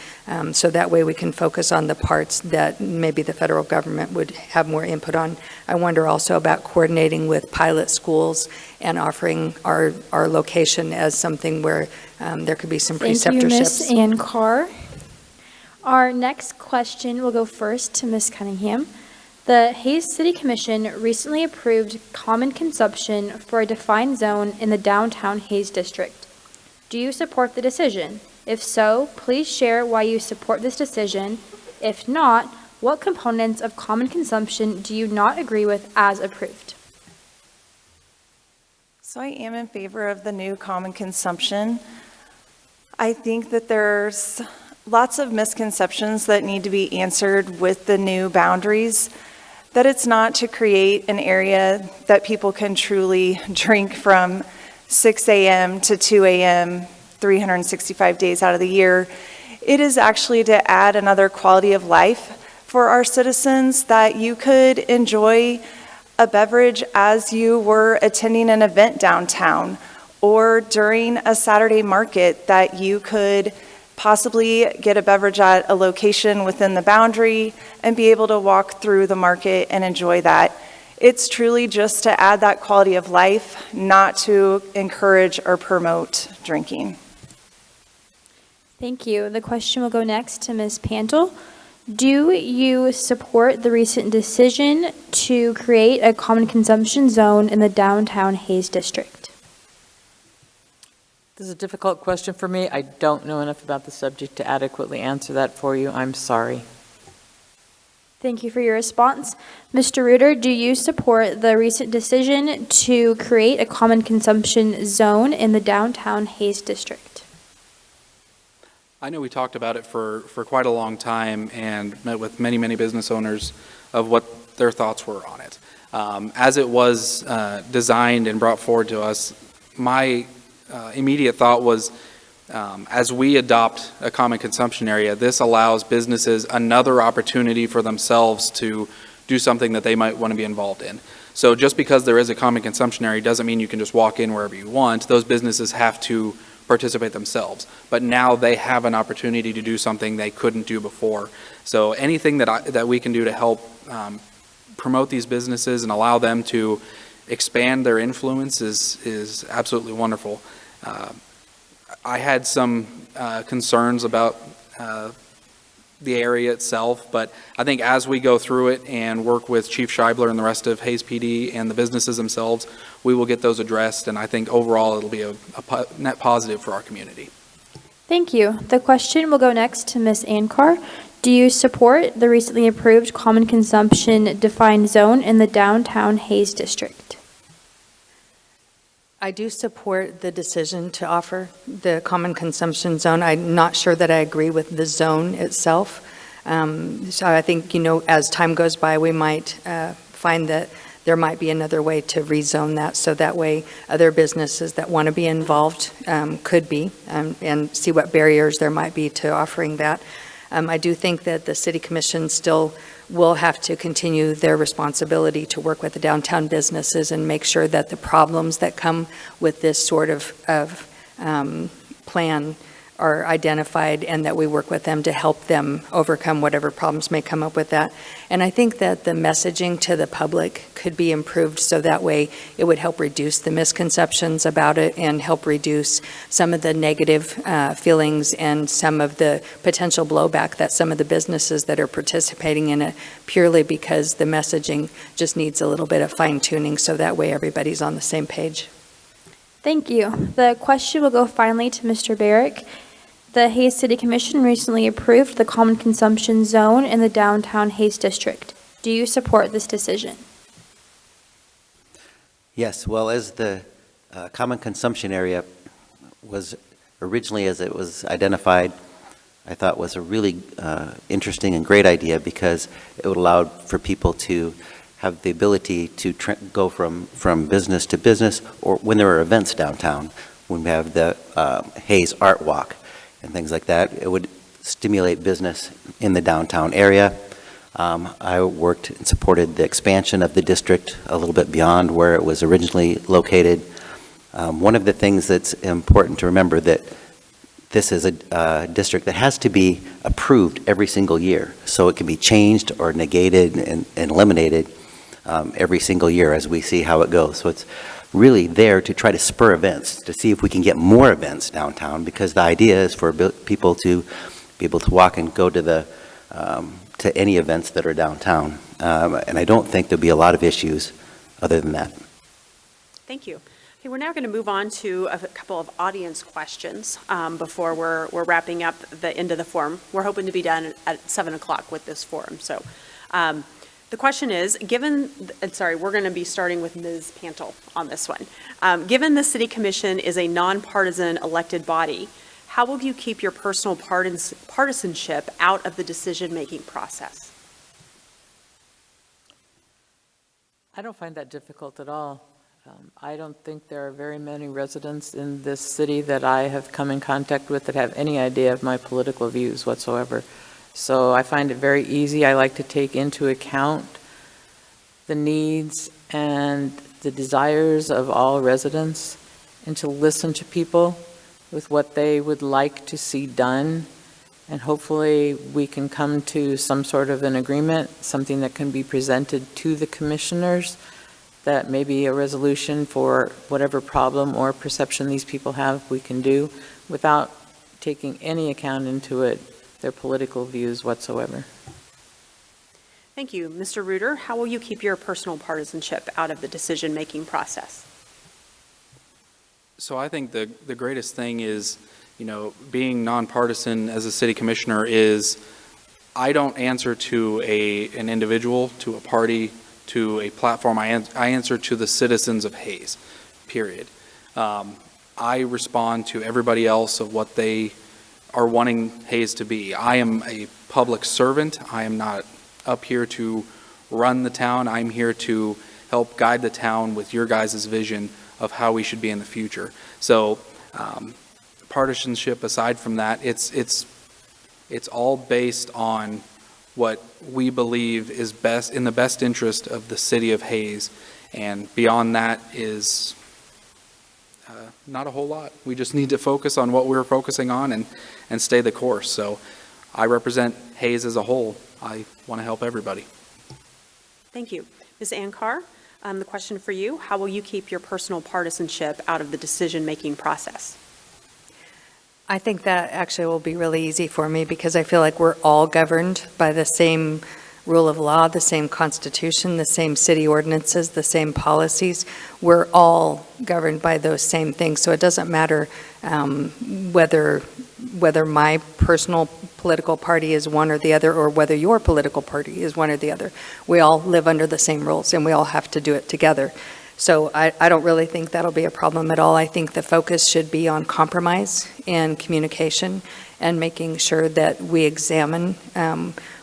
So that way we can focus on the parts that maybe the federal government would have more input on. I wonder also about coordinating with pilot schools and offering our location as something where there could be some preceptorships. Thank you, Ms. Ankar. Our next question will go first to Ms. Cunningham. The Hayes City Commission recently approved common consumption for a defined zone in the downtown Hayes district. Do you support the decision? If so, please share why you support this decision. If not, what components of common consumption do you not agree with as approved? So I am in favor of the new common consumption. I think that there's lots of misconceptions that need to be answered with the new boundaries, that it's not to create an area that people can truly drink from 6 a.m. to 2 a.m. 365 days out of the year. It is actually to add another quality of life for our citizens, that you could enjoy a beverage as you were attending an event downtown or during a Saturday market, that you could possibly get a beverage at a location within the boundary and be able to walk through the market and enjoy that. It's truly just to add that quality of life, not to encourage or promote drinking. Thank you. The question will go next to Ms. Pantel. Do you support the recent decision to create a common consumption zone in the downtown Hayes district? This is a difficult question for me. I don't know enough about the subject to adequately answer that for you. I'm sorry. Thank you for your response. Mr. Reuter, do you support the recent decision to create a common consumption zone in the downtown Hayes district? I know we talked about it for quite a long time and met with many, many business owners of what their thoughts were on it. As it was designed and brought forward to us, my immediate thought was, as we adopt a common consumption area, this allows businesses another opportunity for themselves to do something that they might want to be involved in. So just because there is a common consumption area doesn't mean you can just walk in wherever you want. Those businesses have to participate themselves. But now they have an opportunity to do something they couldn't do before. So anything that we can do to help promote these businesses and allow them to expand their influence is absolutely wonderful. I had some concerns about the area itself, but I think as we go through it and work with Chief Scheibler and the rest of Hayes PD and the businesses themselves, we will get those addressed, and I think overall it'll be a net positive for our community. Thank you. The question will go next to Ms. Ankar. Do you support the recently approved common consumption defined zone in the downtown Hayes district? I do support the decision to offer the common consumption zone. I'm not sure that I agree with the zone itself. So I think, as time goes by, we might find that there might be another way to rezone that, so that way other businesses that want to be involved could be, and see what barriers there might be to offering that. I do think that the City Commission still will have to continue their responsibility to work with the downtown businesses and make sure that the problems that come with this sort of plan are identified, and that we work with them to help them overcome whatever problems may come up with that. And I think that the messaging to the public could be improved, so that way it would help reduce the misconceptions about it and help reduce some of the negative feelings and some of the potential blowback that some of the businesses that are participating in it, purely because the messaging just needs a little bit of fine tuning, so that way everybody's on the same page. Thank you. The question will go finally to Mr. Barrick. The Hayes City Commission recently approved the common consumption zone in the downtown Hayes district. Do you support this decision? Yes, well, as the common consumption area was originally, as it was identified, I thought was a really interesting and great idea, because it would allow for people to have the ability to go from business to business, or when there are events downtown, when we have the Hayes Art Walk and things like that, it would stimulate business in the downtown area. I worked and supported the expansion of the district a little bit beyond where it was originally located. One of the things that's important to remember, that this is a district that has to be approved every single year, so it can be changed or negated and eliminated every single year as we see how it goes. So it's really there to try to spur events, to see if we can get more events downtown, because the idea is for people to be able to walk and go to to any events that are downtown. And I don't think there'll be a lot of issues other than that. Thank you. Okay, we're now going to move on to a couple of audience questions before we're wrapping up the end of the forum. We're hoping to be done at 7 o'clock with this forum. So the question is, we're going to be starting with Ms. Pantel on this one. Given the City Commission is a nonpartisan elected body, how will you keep your personal partisanship out of the decision-making process? I don't find that difficult at all. I don't think there are very many residents in this city that I have come in contact with that have any idea of my political views whatsoever. So I find it very easy. I like to take into account the needs and the desires of all residents, and to listen to people with what they would like to see done. And hopefully we can come to some sort of an agreement, something that can be presented to the commissioners, that maybe a resolution for whatever problem or perception these people have we can do, without taking any account into it, their political views whatsoever. Thank you. Mr. Reuter, how will you keep your personal partisanship out of the decision-making process? So I think the greatest thing is, being nonpartisan as a city commissioner is I don't answer to an individual, to a party, to a platform. I answer to the citizens of Hayes, period. I respond to everybody else of what they are wanting Hayes to be. I am a public servant. I am not up here to run the town. I'm here to help guide the town with your guys' vision of how we should be in the future. So partisanship aside from that, it's all based on what we believe is best in the best interest of the city of Hayes, and beyond that is not a whole lot. We just need to focus on what we're focusing on and stay the course. So I represent Hayes as a whole. I want to help everybody. Thank you. Ms. Ankar, the question for you, how will you keep your personal partisanship out of the decision-making process? I think that actually will be really easy for me because I feel like we're all governed by the same rule of law, the same constitution, the same city ordinances, the same policies. We're all governed by those same things. So it doesn't matter whether my personal political party is one or the other, or whether your political party is one or the other. We all live under the same rules, and we all have to do it together. So I don't really think that'll be a problem at all. I think the focus should be on compromise and communication and making sure that we examine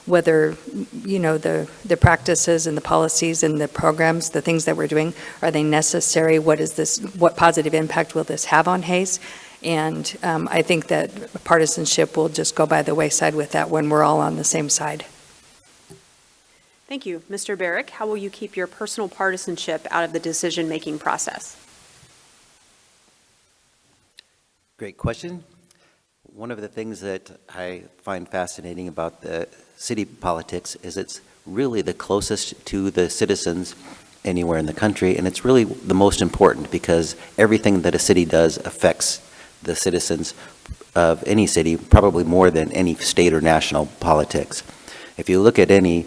whether, the practices and the policies and the programs, the things that we're doing, are they necessary? What positive impact will this have on Hayes? And I think that partisanship will just go by the wayside with that when we're all on the same side. Thank you. Mr. Barrick, how will you keep your personal partisanship out of the decision-making process? Great question. One of the things that I find fascinating about the city politics is it's really the closest to the citizens anywhere in the country, and it's really the most important because everything that a city does affects the citizens of any city, probably more than any state or national politics. If you look at any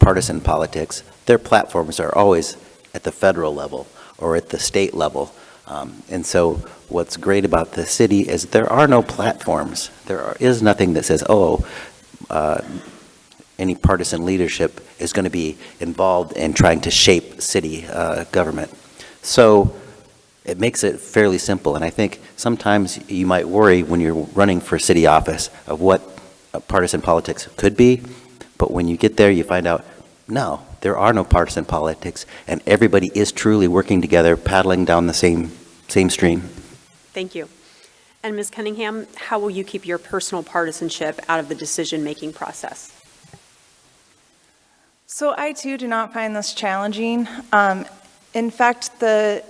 partisan politics, their platforms are always at the federal level or at the state level. And so what's great about the city is there are no platforms. There is nothing that says, any partisan leadership is going to be involved in trying to shape city government. So it makes it fairly simple. And I think sometimes you might worry when you're running for city office of what partisan politics could be. But when you get there, you find out, no, there are no partisan politics, and everybody is truly working together, paddling down the same stream. Thank you. And Ms. Cunningham, how will you keep your personal partisanship out of the decision-making process? So I too do not find this challenging. In fact, the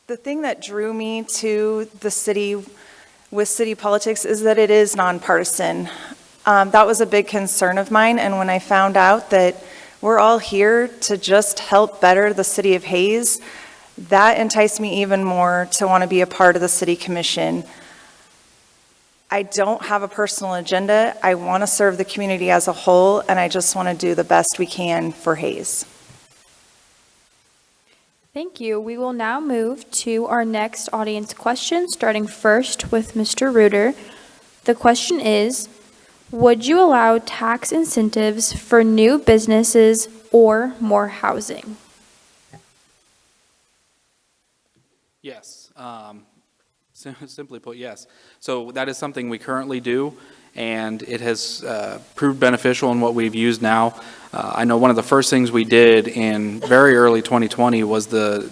thing that drew me to the city with city politics is that it is nonpartisan. That was a big concern of mine, and when I found out that we're all here to just help better the city of Hayes, that enticed me even more to want to be a part of the city commission. I don't have a personal agenda. I want to serve the community as a whole, and I just want to do the best we can for Hayes. Thank you. We will now move to our next audience question, starting first with Mr. Reuter. The question is, would you allow tax incentives for new businesses or more housing? Yes. Simply put, yes. So that is something we currently do, and it has proved beneficial in what we've used now. I know one of the first things we did in very early 2020 was the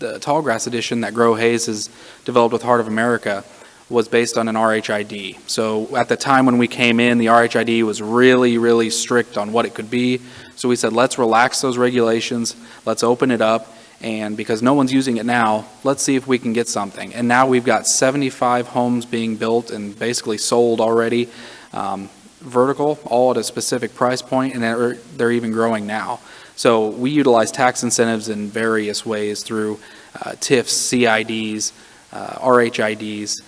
Tallgrass edition that Grow Hayes has developed with Heart of America was based on an RHID. So at the time when we came in, the RHID was really, really strict on what it could be. So we said, let's relax those regulations, let's open it up, and because no one's using it now, let's see if we can get something. And now we've got 75 homes being built and basically sold already, vertical, all at a specific price point, and they're even growing now. So we utilize tax incentives in various ways through TIFs, CIDs, RHIDs,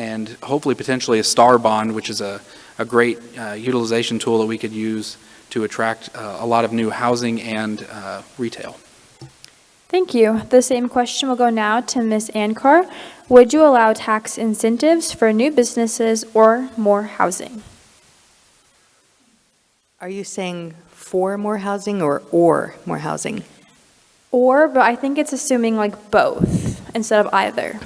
and hopefully potentially a star bond, which is a great utilization tool that we could use to attract a lot of new housing and retail. Thank you. The same question will go now to Ms. Ankar. Would you allow tax incentives for new businesses or more housing? Are you saying for more housing or more housing? Or, but I think it's assuming like both instead of either.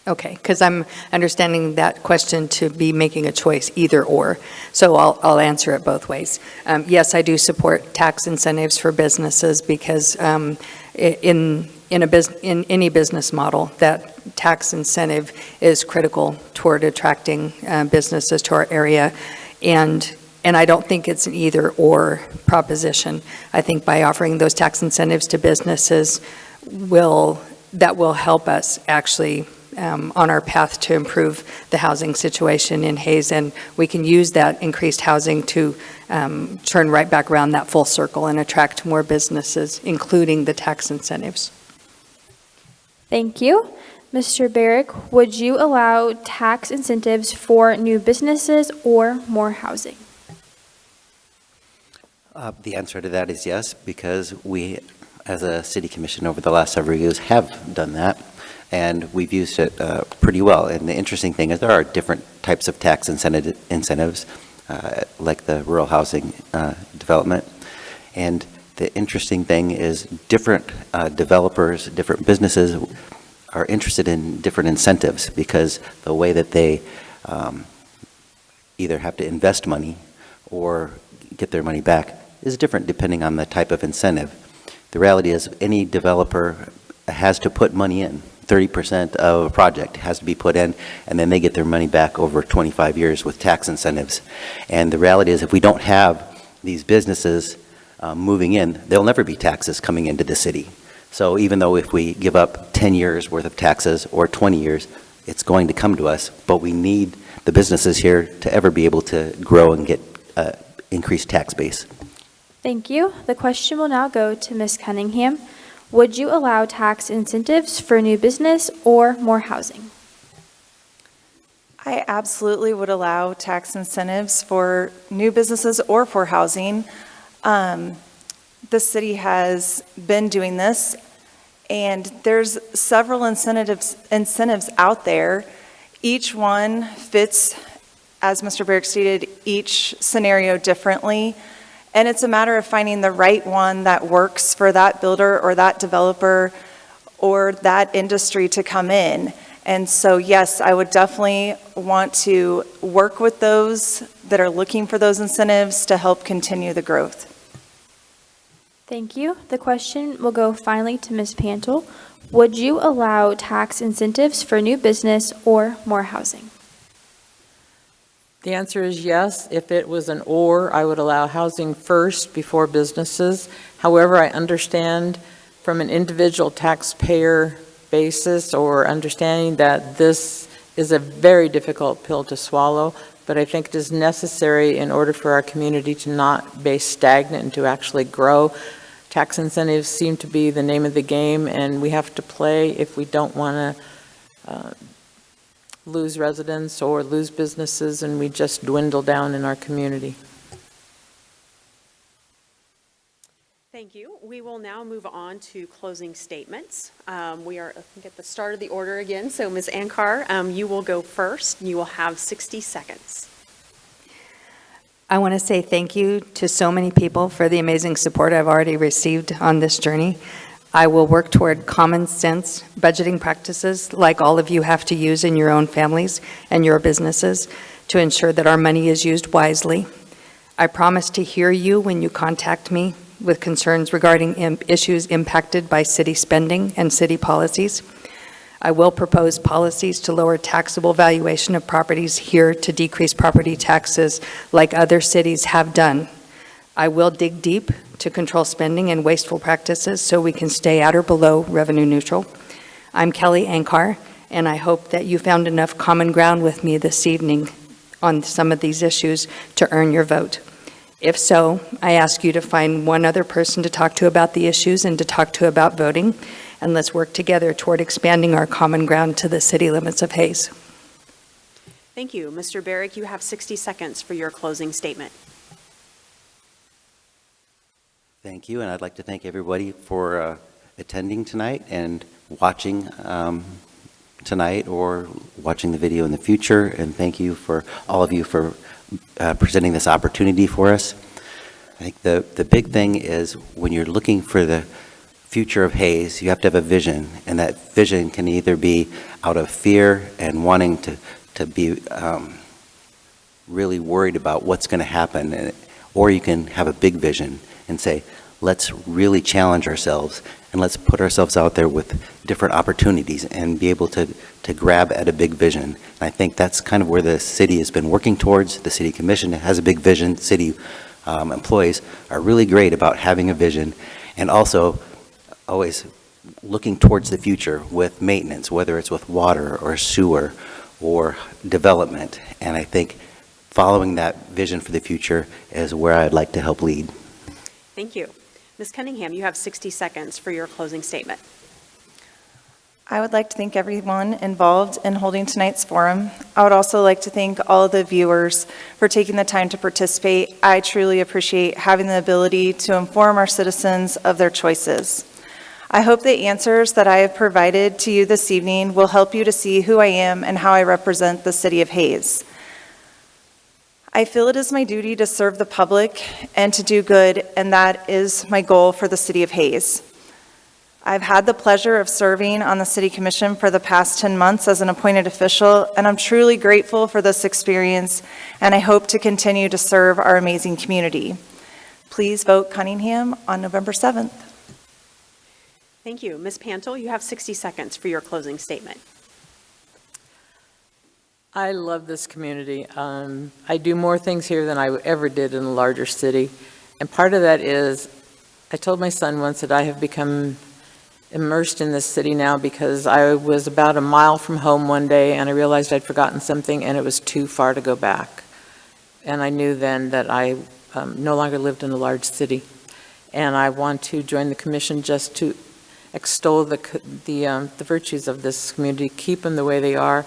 Okay, because I'm understanding that question to be making a choice, either or. So I'll answer it both ways. Yes, I do support tax incentives for businesses because in any business model, that tax incentive is critical toward attracting businesses to our area. And I don't think it's an either or proposition. I think by offering those tax incentives to businesses that will help us actually on our path to improve the housing situation in Hayes, and we can use that increased housing to turn right back around that full circle and attract more businesses, including the tax incentives. Thank you. Mr. Barrick, would you allow tax incentives for new businesses or more housing? The answer to that is yes, because we, as a city commission over the last several years, have done that. And we've used it pretty well. And the interesting thing is there are different types of tax incentives, like the rural housing development. And the interesting thing is different developers, different businesses are interested in different incentives because the way that they either have to invest money or get their money back is different depending on the type of incentive. The reality is any developer has to put money in. 30% of a project has to be put in, and then they get their money back over 25 years with tax incentives. And the reality is if we don't have these businesses moving in, there'll never be taxes coming into the city. So even though if we give up 10 years worth of taxes or 20 years, it's going to come to us, but we need the businesses here to ever be able to grow and get increased tax base. Thank you. The question will now go to Ms. Cunningham. Would you allow tax incentives for new business or more housing? I absolutely would allow tax incentives for new businesses or for housing. The city has been doing this, and there's several incentives out there. Each one fits, as Mr. Barrick stated, each scenario differently. And it's a matter of finding the right one that works for that builder or that developer or that industry to come in. And so, yes, I would definitely want to work with those that are looking for those incentives to help continue the growth. Thank you. The question will go finally to Ms. Pantel. Would you allow tax incentives for new business or more housing? The answer is yes. If it was an or, I would allow housing first before businesses. However, I understand from an individual taxpayer basis or understanding that this is a very difficult pill to swallow, but I think it is necessary in order for our community to not be stagnant and to actually grow. Tax incentives seem to be the name of the game, and we have to play if we don't want to lose residents or lose businesses, and we just dwindle down in our community. Thank you. We will now move on to closing statements. We are, I think, at the start of the order again. So Ms. Ankar, you will go first. You will have 60 seconds. I want to say thank you to so many people for the amazing support I've already received on this journey. I will work toward common sense budgeting practices like all of you have to use in your own families and your businesses to ensure that our money is used wisely. I promise to hear you when you contact me with concerns regarding issues impacted by city spending and city policies. I will propose policies to lower taxable valuation of properties here to decrease property taxes like other cities have done. I will dig deep to control spending and wasteful practices so we can stay at or below revenue neutral. I'm Kelly Ankar, and I hope that you found enough common ground with me this evening on some of these issues to earn your vote. If so, I ask you to find one other person to talk to about the issues and to talk to about voting, and let's work together toward expanding our common ground to the city limits of Hayes. Thank you. Mr. Barrick, you have 60 seconds for your closing statement. Thank you, and I'd like to thank everybody for attending tonight and watching tonight or watching the video in the future, and thank you for all of you for presenting this opportunity for us. I think the big thing is when you're looking for the future of Hayes, you have to have a vision, and that vision can either be out of fear and wanting to be really worried about what's going to happen, or you can have a big vision and say, let's really challenge ourselves and let's put ourselves out there with different opportunities and be able to grab at a big vision. And I think that's kind of where the city has been working towards. The city commission has a big vision. City employees are really great about having a vision and also always looking towards the future with maintenance, whether it's with water or sewer or development. And I think following that vision for the future is where I'd like to help lead. Thank you. Ms. Cunningham, you have 60 seconds for your closing statement. I would like to thank everyone involved in holding tonight's forum. I would also like to thank all of the viewers for taking the time to participate. I truly appreciate having the ability to inform our citizens of their choices. I hope the answers that I have provided to you this evening will help you to see who I am and how I represent the city of Hayes. I feel it is my duty to serve the public and to do good, and that is my goal for the city of Hayes. I've had the pleasure of serving on the city commission for the past 10 months as an appointed official, and I'm truly grateful for this experience, and I hope to continue to serve our amazing community. Please vote Cunningham on November 7th. Thank you. Ms. Pantel, you have 60 seconds for your closing statement. I love this community. I do more things here than I ever did in a larger city. And part of that is, I told my son once that I have become immersed in this city now because I was about a mile from home one day and I realized I'd forgotten something and it was too far to go back. And I knew then that I no longer lived in a large city. And I want to join the commission just to extol the virtues of this community, keep them the way they are,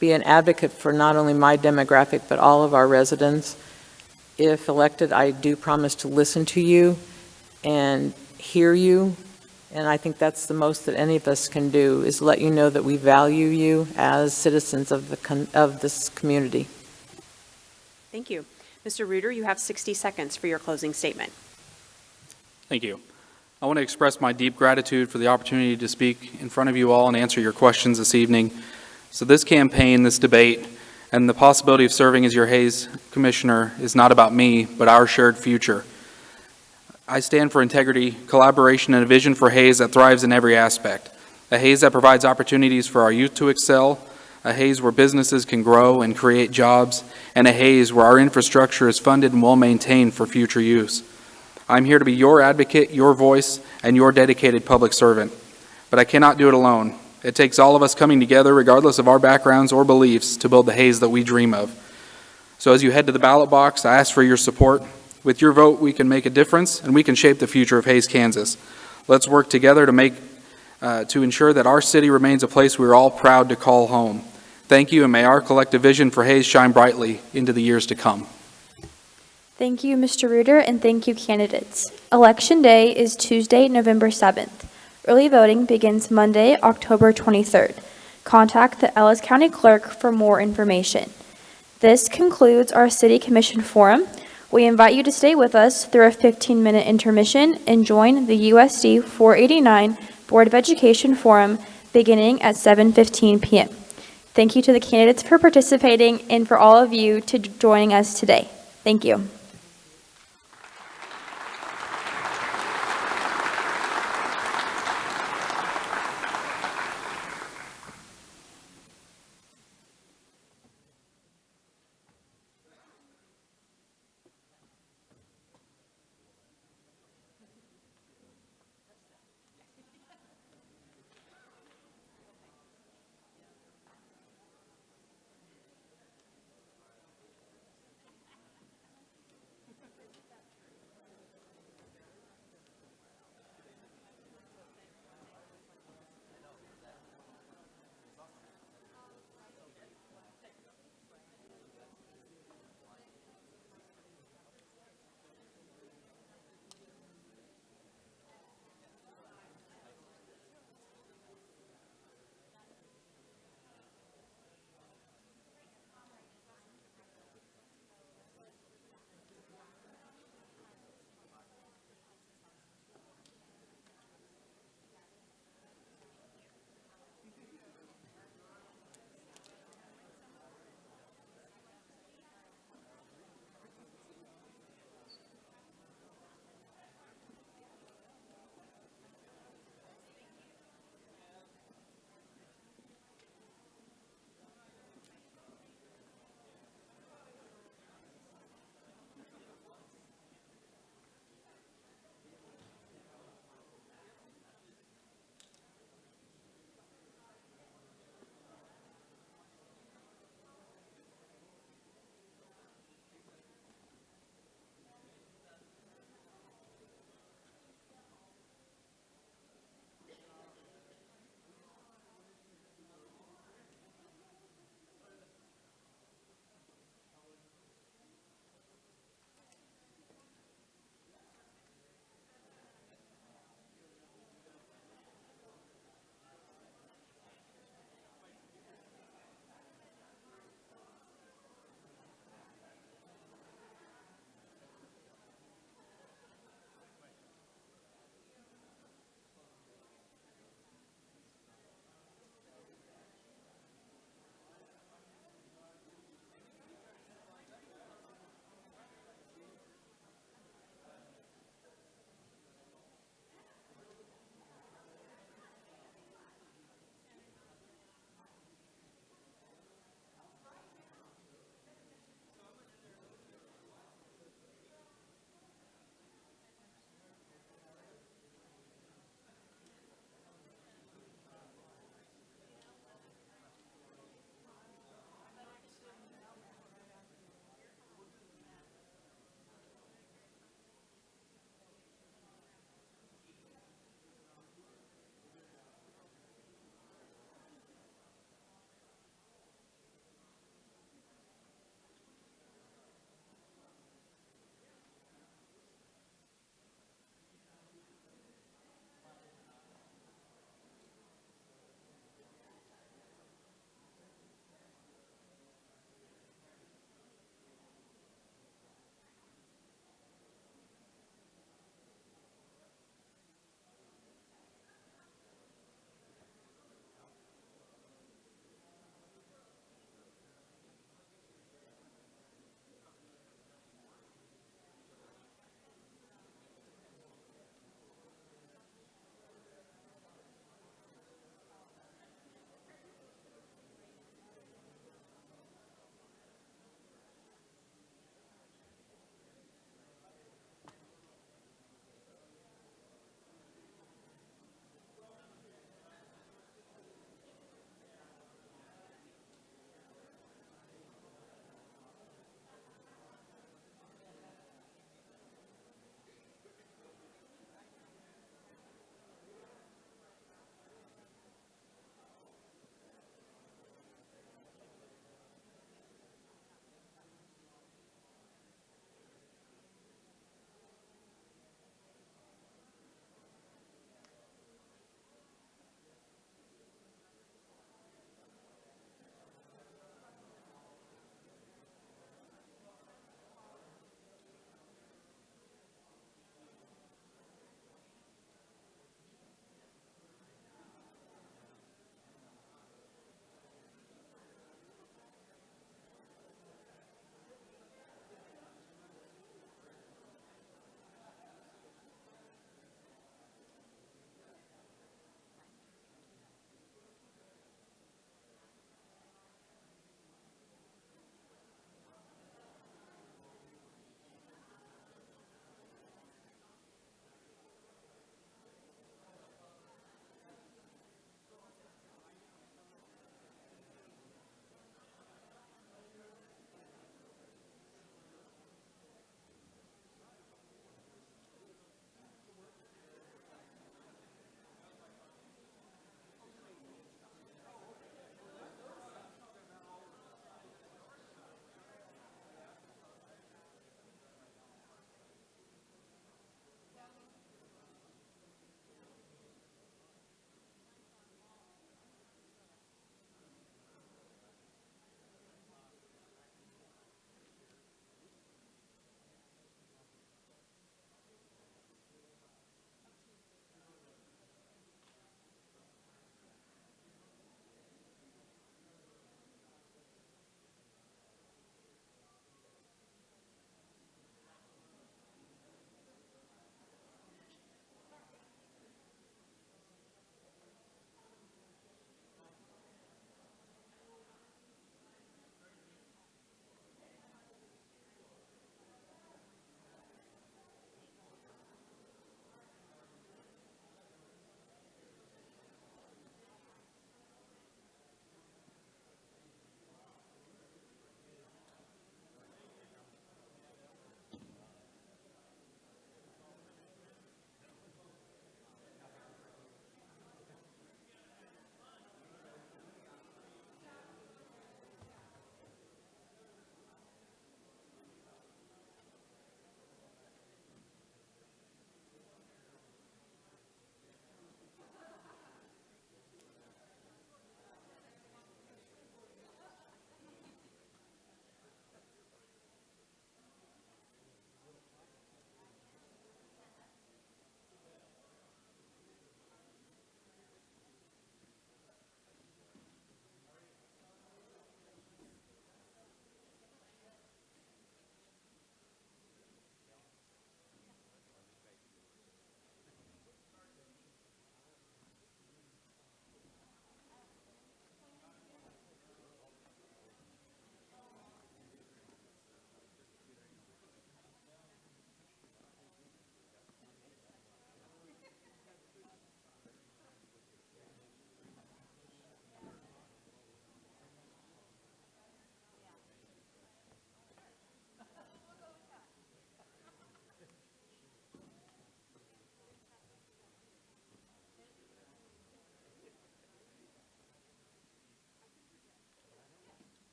be an advocate for not only my demographic, but all of our residents. If elected, I do promise to listen to you and hear you, and I think that's the most that any of us can do, is let you know that we value you as citizens of this community. Thank you. Mr. Reuter, you have 60 seconds for your closing statement. Thank you. I want to express my deep gratitude for the opportunity to speak in front of you all and answer your questions this evening. So this campaign, this debate, and the possibility of serving as your Hayes Commissioner is not about me, but our shared future. I stand for integrity, collaboration, and a vision for Hayes that thrives in every aspect. A Hayes that provides opportunities for our youth to excel, a Hayes where businesses can grow and create jobs, and a Hayes where our infrastructure is funded and well maintained for future use. I'm here to be your advocate, your voice, and your dedicated public servant. But I cannot do it alone. It takes all of us coming together, regardless of our backgrounds or beliefs, to build the Hayes that we dream of. So as you head to the ballot box, I ask for your support. With your vote, we can make a difference, and we can shape the future of Hayes, Kansas. Let's work together to ensure that our city remains a place we are all proud to call home. Thank you, and may our collective vision for Hayes shine brightly into the years to come. Thank you, Mr. Reuter, and thank you, candidates. Election Day is Tuesday, November 7th. Early voting begins Monday, October 23rd. Contact the Ellis County Clerk for more information. This concludes our City Commission Forum. We invite you to stay with us through a 15-minute intermission and join the USD 489 Board of Education Forum beginning at 7:15 p.m. Thank you to the candidates for participating and for all of you to joining us today. Thank you.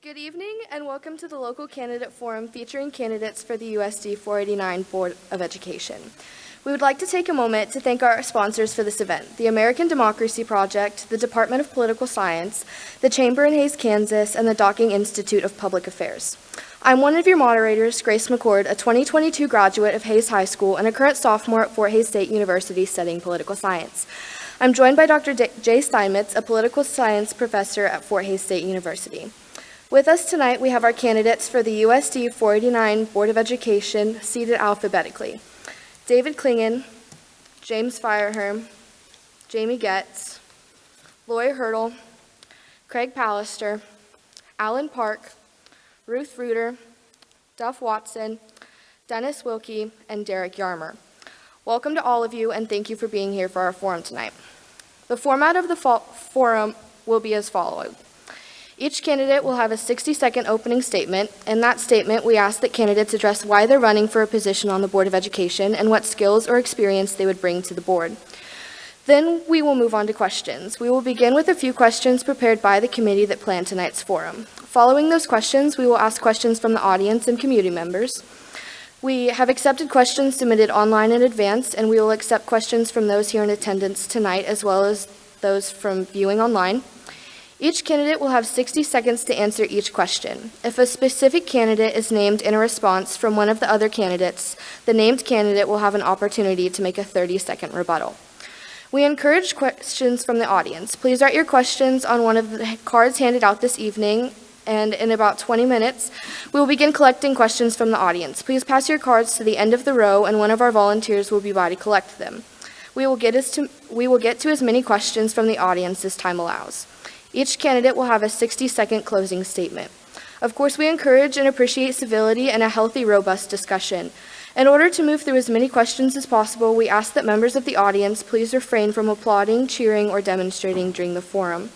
Good evening and welcome to the local candidate forum featuring candidates for the USD 489 Board of Education. We would like to take a moment to thank our sponsors for this event, the American Democracy Project, the Department of Political Science, the Chamber in Hays, Kansas, and the Docking Institute of Public Affairs. I'm one of your moderators, Grace McCord, a 2022 graduate of Hays High School and a current sophomore at Fort Hays State University studying political science. I'm joined by Dr. Jay Steinmetz, a political science professor at Fort Hays State University. With us tonight, we have our candidates for the USD 489 Board of Education seated alphabetically. David Klingen, James Fireherm, Jamie Getz, Lori Hurdle, Craig Pallister, Alan Park, Ruth Reuter, Duff Watson, Dennis Wilkie, and Derek Yarmer. Welcome to all of you, and thank you for being here for our forum tonight. The format of the forum will be as follows. Each candidate will have a 60-second opening statement. In that statement, we ask that candidates address why they're running for a position on the Board of Education and what skills or experience they would bring to the board. Then we will move on to questions. We will begin with a few questions prepared by the committee that planned tonight's forum. Following those questions, we will ask questions from the audience and community members. We have accepted questions submitted online in advance, and we will accept questions from those here in attendance tonight as well as those from viewing online. Each candidate will have 60 seconds to answer each question. If a specific candidate is named in a response from one of the other candidates, the named candidate will have an opportunity to make a 30-second rebuttal. We encourage questions from the audience. Please write your questions on one of the cards handed out this evening, and in about 20 minutes, we will begin collecting questions from the audience. Please pass your cards to the end of the row, and one of our volunteers will be by to collect them. We will get to as many questions from the audience as time allows. Each candidate will have a 60-second closing statement. Of course, we encourage and appreciate civility and a healthy, robust discussion. In order to move through as many questions as possible, we ask that members of the audience please refrain from applauding, cheering, or demonstrating during the forum.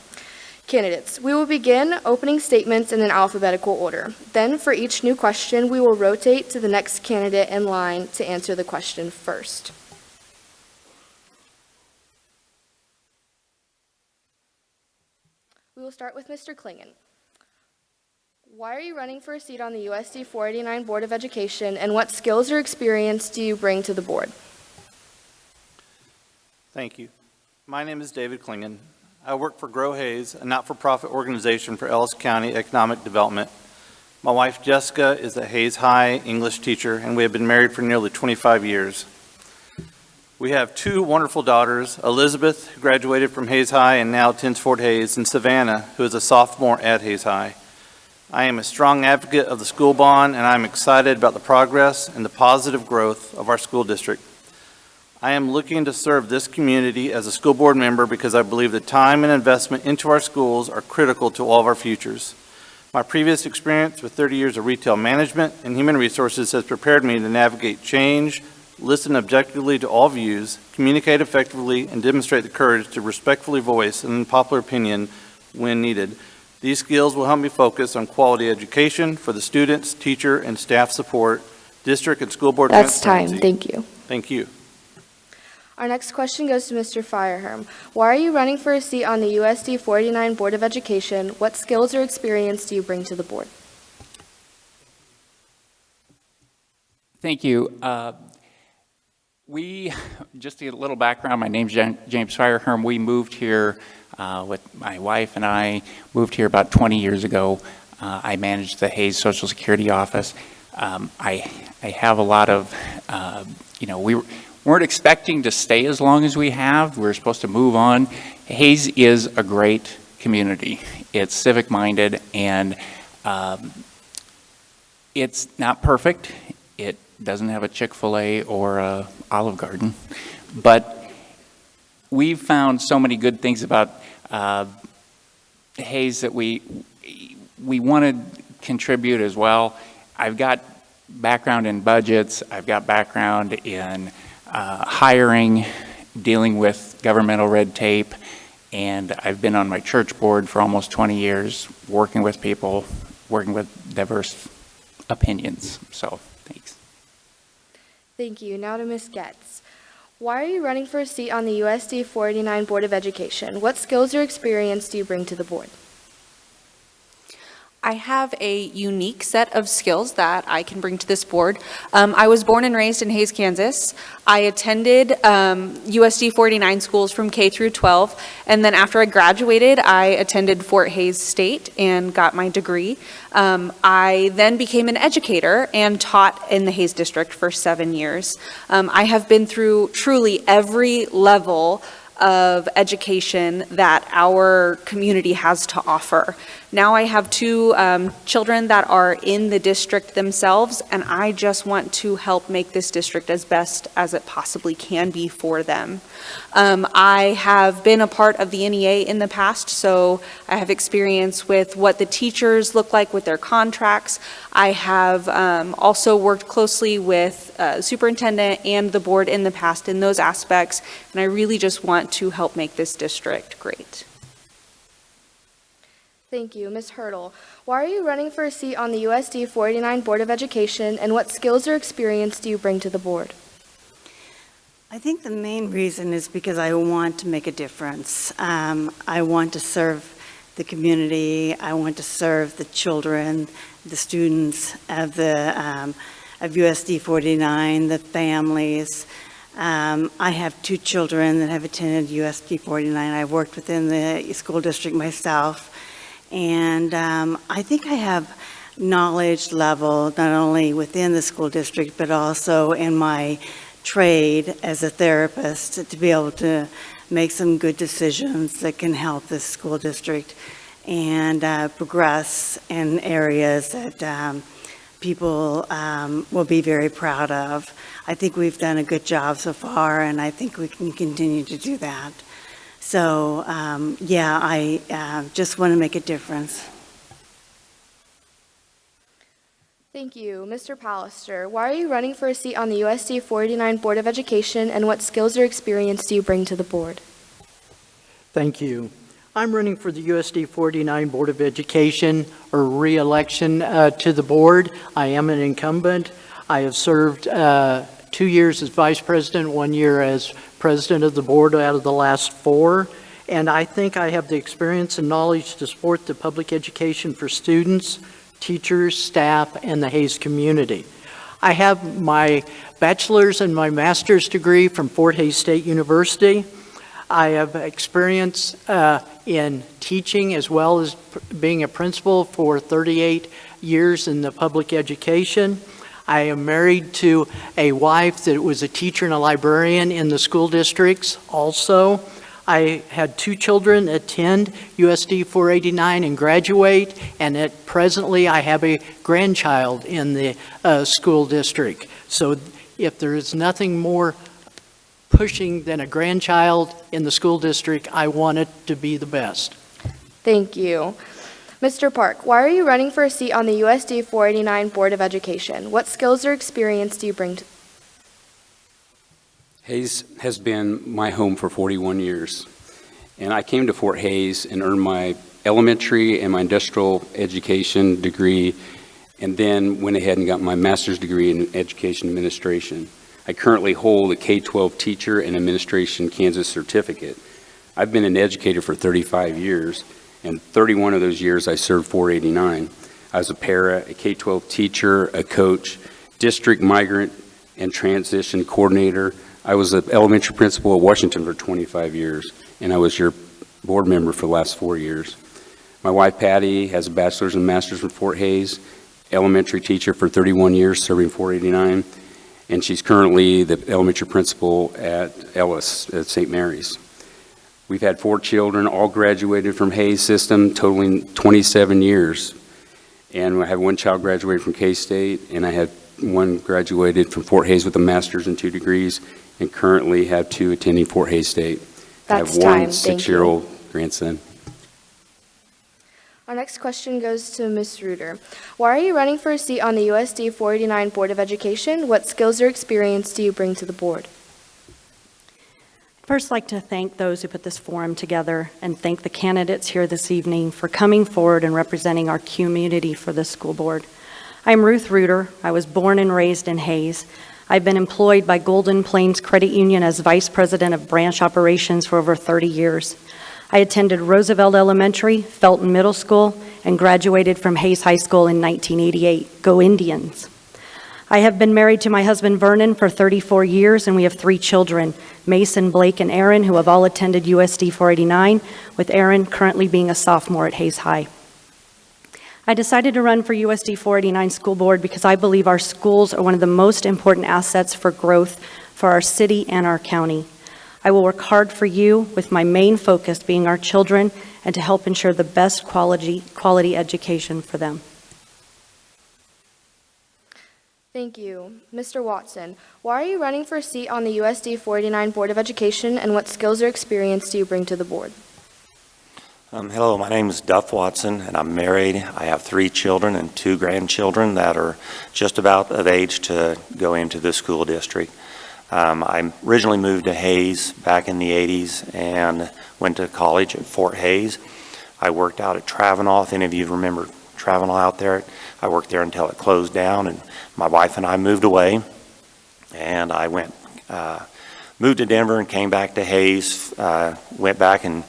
Candidates, we will begin opening statements in an alphabetical order. Then, for each new question, we will rotate to the next candidate in line to answer the question first. We will start with Mr. Klingen. Why are you running for a seat on the USD 489 Board of Education, and what skills or experience do you bring to the board? Thank you. My name is David Klingen. I work for Grow Hays, a not-for-profit organization for Ellis County economic development. My wife Jessica is a Hays High English teacher, and we have been married for nearly 25 years. We have two wonderful daughters, Elizabeth, who graduated from Hays High and now attends Fort Hays, and Savannah, who is a sophomore at Hays High. I am a strong advocate of the school bond, and I'm excited about the progress and the positive growth of our school district. I am looking to serve this community as a school board member because I believe the time and investment into our schools are critical to all of our futures. My previous experience with 30 years of retail management and human resources has prepared me to navigate change, listen objectively to all views, communicate effectively, and demonstrate the courage to respectfully voice an unpopular opinion when needed. These skills will help me focus on quality education for the students, teacher, and staff support, district and school board That's transparency. time. Thank you. Thank you. Our next question goes to Mr. Fireherm. Why are you running for a seat on the USD 489 Board of Education? What skills or experience do you bring to the board? Thank you. Just to get a little background, my name's James Fireherm. We moved here with my wife and I moved here about 20 years ago. I managed the Hays Social Security office. I have a lot of, we weren't expecting to stay as long as we have. We were supposed to move on. Hays is a great community. It's civic-minded, and it's not perfect. It doesn't have a Chick-fil-A or a Olive Garden, but we've found so many good things about Hays that we want to contribute as well. I've got background in budgets. I've got background in hiring, dealing with governmental red tape, and I've been on my church board for almost 20 years, working with people, working with diverse opinions. So, thanks. Thank you. Now to Ms. Getz. Why are you running for a seat on the USD 489 Board of Education? What skills or experience do you bring to the board? I have a unique set of skills that I can bring to this board. I was born and raised in Hays, Kansas. I attended USD 49 schools from K through 12, and then after I graduated, I attended Fort Hays State and got my degree. I then became an educator and taught in the Hays District for 7 years. I have been through truly every level of education that our community has to offer. Now I have two children that are in the district themselves, and I just want to help make this district as best as it possibly can be for them. I have been a part of the NEA in the past, so I have experience with what the teachers look like with their contracts. I have also worked closely with superintendent and the board in the past in those aspects, and I really just want to help make this district great. Thank you. Ms. Hurdle, why are you running for a seat on the USD 489 Board of Education, and what skills or experience do you bring to the board? I think the main reason is because I want to make a difference. I want to serve the community. I want to serve the children, the students of USD 49, the families. I have two children that have attended USD 49. I've worked within the school district myself. And I think I have knowledge level not only within the school district, but also in my trade as a therapist to be able to make some good decisions that can help this school district and progress in areas that people will be very proud of. I think we've done a good job so far, and I think we can continue to do that. So, yeah, I just want to make a difference. Thank you. Mr. Pallister, why are you running for a seat on the USD 489 Board of Education, and what skills or experience do you bring to the board? Thank you. I'm running for the USD 49 Board of Education, or re-election to the board. I am an incumbent. I have served 2 years as vice president, 1 year as president of the board out of the last 4. And I think I have the experience and knowledge to support the public education for students, teachers, staff, and the Hays community. I have my bachelor's and my master's degree from Fort Hays State University. I have experience in teaching as well as being a principal for 38 years in the public education. I am married to a wife that was a teacher and a librarian in the school districts also. I had 2 children attend USD 489 and graduate, and presently I have a grandchild in the school district. So if there is nothing more pushing than a grandchild in the school district, I want it to be the best. Thank you. Mr. Park, why are you running for a seat on the USD 489 Board of Education? What skills or experience do you bring to Hays has been my home for 41 years, and I came to Fort Hays and earned my elementary and my industrial education degree, and then went ahead and got my master's degree in education administration. I currently hold a K-12 teacher and administration Kansas certificate. I've been an educator for 35 years, and 31 of those years I served 489. I was a para, a K-12 teacher, a coach, district migrant and transition coordinator. I was an elementary principal at Washington for 25 years, and I was your board member for the last 4 years. My wife, Patty, has a bachelor's and master's from Fort Hays, elementary teacher for 31 years, serving 489, and she's currently the elementary principal at Ellis at St. Mary's. We've had 4 children, all graduated from Hays system, totaling 27 years. And I have 1 child graduated from K-State, and I had 1 graduated from Fort Hays with a master's and 2 degrees, and currently have 2 attending Fort Hays State. I have 1 6-year-old grandson. Our next question goes to Ms. Reuter. Why are you running for a seat on the USD 489 Board of Education? What skills or experience do you bring to the board? I'd first like to thank those who put this forum together and thank the candidates here this evening for coming forward and representing our community for this school board. I'm Ruth Reuter. I was born and raised in Hays. I've been employed by Golden Plains Credit Union as Vice President of Branch Operations for over 30 years. I attended Roosevelt Elementary, Felton Middle School, and graduated from Hayes High School in 1988. Go Indians! I have been married to my husband Vernon for 34 years, and we have 3 children, Mason, Blake, and Aaron, who have all attended USD 489, with Aaron currently being a sophomore at Hayes High. I decided to run for USD 489 School Board because I believe our schools are one of the most important assets for growth for our city and our county. I will work hard for you, with my main focus being our children and to help ensure the best quality education for them. Thank you. Mr. Watson, why are you running for a seat on the USD 489 Board of Education, and what skills or experience do you bring to the board? Hello, my name is Duff Watson, and I'm married. I have 3 children and 2 grandchildren that are just about of age to go into the school district. I originally moved to Hayes back in the 80s and went to college at Fort Hayes. I worked out at Travenall. If any of you remember Travenall out there, I worked there until it closed down, and my wife and I moved away, and I moved to Denver and came back to Hayes, went back and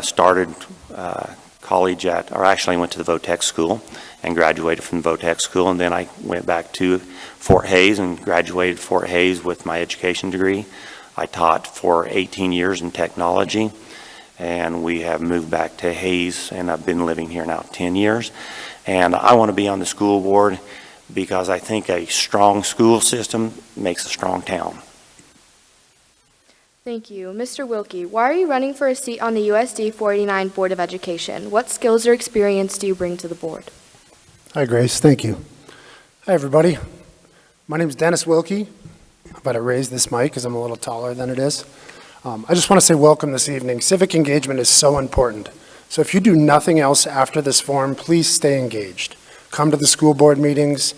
started college or actually went to the VOTEC school and graduated from the VOTEC school, and then I went back to Fort Hayes and graduated Fort Hayes with my education degree. I taught for 18 years in technology, and we have moved back to Hayes, and I've been living here now 10 years. And I want to be on the school board because I think a strong school system makes a strong town. Thank you. Mr. Wilkie, why are you running for a seat on the USD 489 Board of Education? What skills or experience do you bring to the board? Hi, Grace. Thank you. Hi, everybody. My name is Dennis Wilkie. I better raise this mic because I'm a little taller than it is. I just want to say welcome this evening. Civic engagement is so important. So if you do nothing else after this forum, please stay engaged. Come to the school board meetings.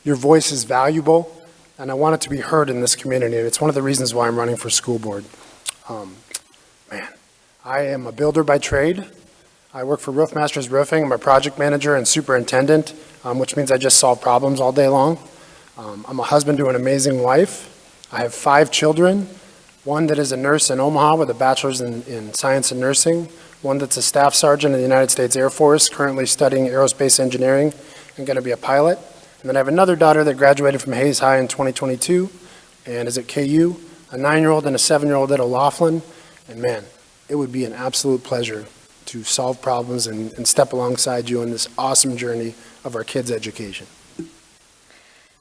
Your voice is valuable, and I want it to be heard in this community. It's one of the reasons why I'm running for school board. I am a builder by trade. I work for Roof Masters Roofing. I'm a project manager and superintendent, which means I just solve problems all day long. I'm a husband to an amazing wife. I have 5 children, one that is a nurse in Omaha with a bachelor's in science and nursing, one that's a staff sergeant in the United States Air Force, currently studying aerospace engineering and going to be a pilot. And then I have another daughter that graduated from Hayes High in 2022 and is at KU, a 9-year-old and a 7-year-old at O'Laughlin. And man, it would be an absolute pleasure to solve problems and step alongside you on this awesome journey of our kids' education.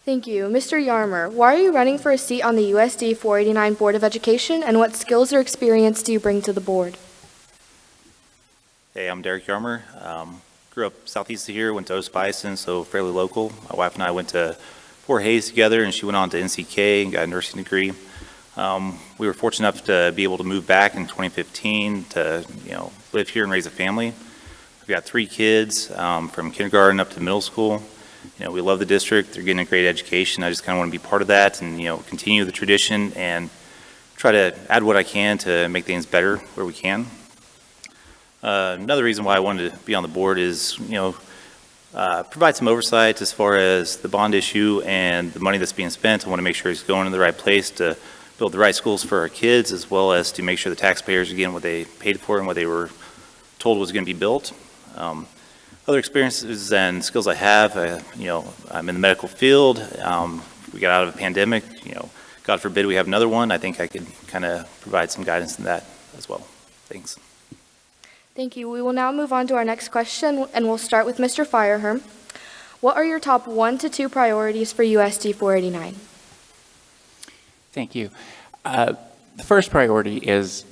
Thank you. Mr. Yarmer, why are you running for a seat on the USD 489 Board of Education, and what skills or experience do you bring to the board? Hey, I'm Derek Yarmer. Grew up southeast of here, went to Oast-Bison, so fairly local. My wife and I went to Fort Hayes together, and she went on to NCK and got a nursing degree. We were fortunate enough to be able to move back in 2015 to, live here and raise a family. We've got 3 kids from kindergarten up to middle school. We love the district. They're getting a great education. I just kind of want to be part of that and, continue the tradition and try to add what I can to make things better where we can. Another reason why I wanted to be on the board is, provide some oversight as far as the bond issue and the money that's being spent. I want to make sure it's going in the right place to build the right schools for our kids, as well as to make sure the taxpayers are getting what they paid for and what they were told was going to be built. Other experiences and skills I have, I'm in the medical field. We got out of a pandemic. God forbid we have another one. I think I could kind of provide some guidance in that as well. Thanks. Thank you. We will now move on to our next question, and we'll start with Mr. Fireherm. What are your top 1 to 2 priorities for USD 489? Thank you. The first priority is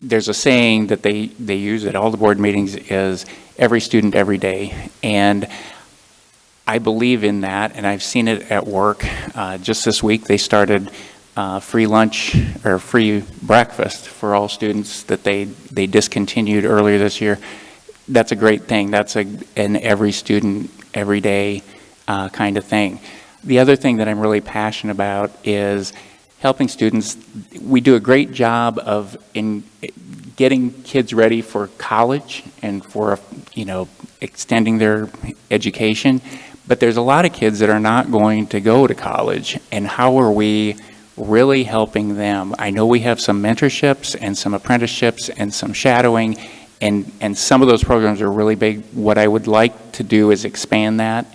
there's a saying that they use at all the board meetings is every student every day. And I believe in that, and I've seen it at work. Just this week they started free lunch or free breakfast for all students that they discontinued earlier this year. That's a great thing. That's an every student, every day kind of thing. The other thing that I'm really passionate about is helping students. We do a great job of getting kids ready for college and for extending their education, but there's a lot of kids that are not going to go to college, and how are we really helping them. I know we have some mentorships and some apprenticeships and some shadowing, and some of those programs are really big. What I would like to do is expand that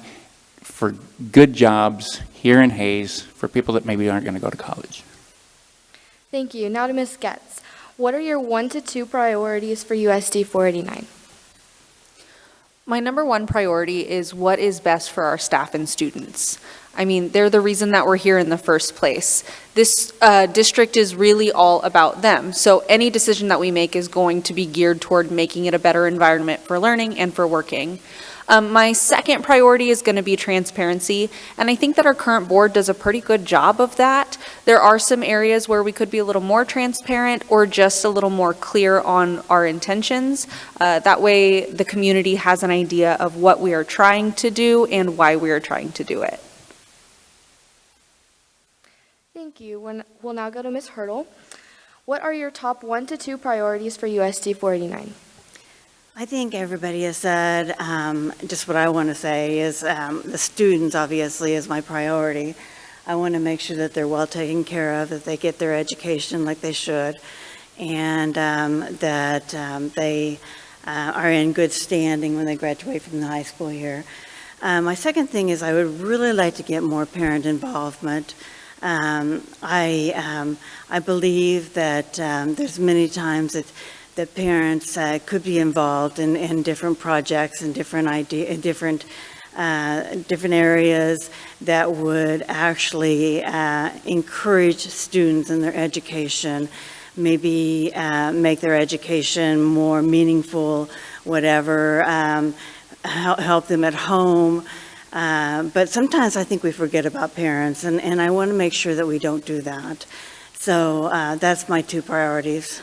for good jobs here in Hayes for people that maybe aren't going to go to college. Thank you. Now to Ms. Getz. What are your 1 to 2 priorities for USD 489? My number one priority is what is best for our staff and students. I mean, they're the reason that we're here in the first place. This district is really all about them. So any decision that we make is going to be geared toward making it a better environment for learning and for working. My second priority is going to be transparency, and I think that our current board does a pretty good job of that. There are some areas where we could be a little more transparent or just a little more clear on our intentions. That way the community has an idea of what we are trying to do and why we are trying to do it. Thank you. We'll now go to Ms. Hurdle. What are your top 1 to 2 priorities for USD 489? I think everybody has said, just what I want to say is the students obviously is my priority. I want to make sure that they're well taken care of, that they get their education like they should, and that they are in good standing when they graduate from the high school here. My second thing is I would really like to get more parent involvement. I believe that there's many times that parents could be involved in different projects and different areas that would actually encourage students in their education, maybe make their education more meaningful, whatever, help them at home. But sometimes I think we forget about parents, and I want to make sure that we don't do that. So that's my 2 priorities.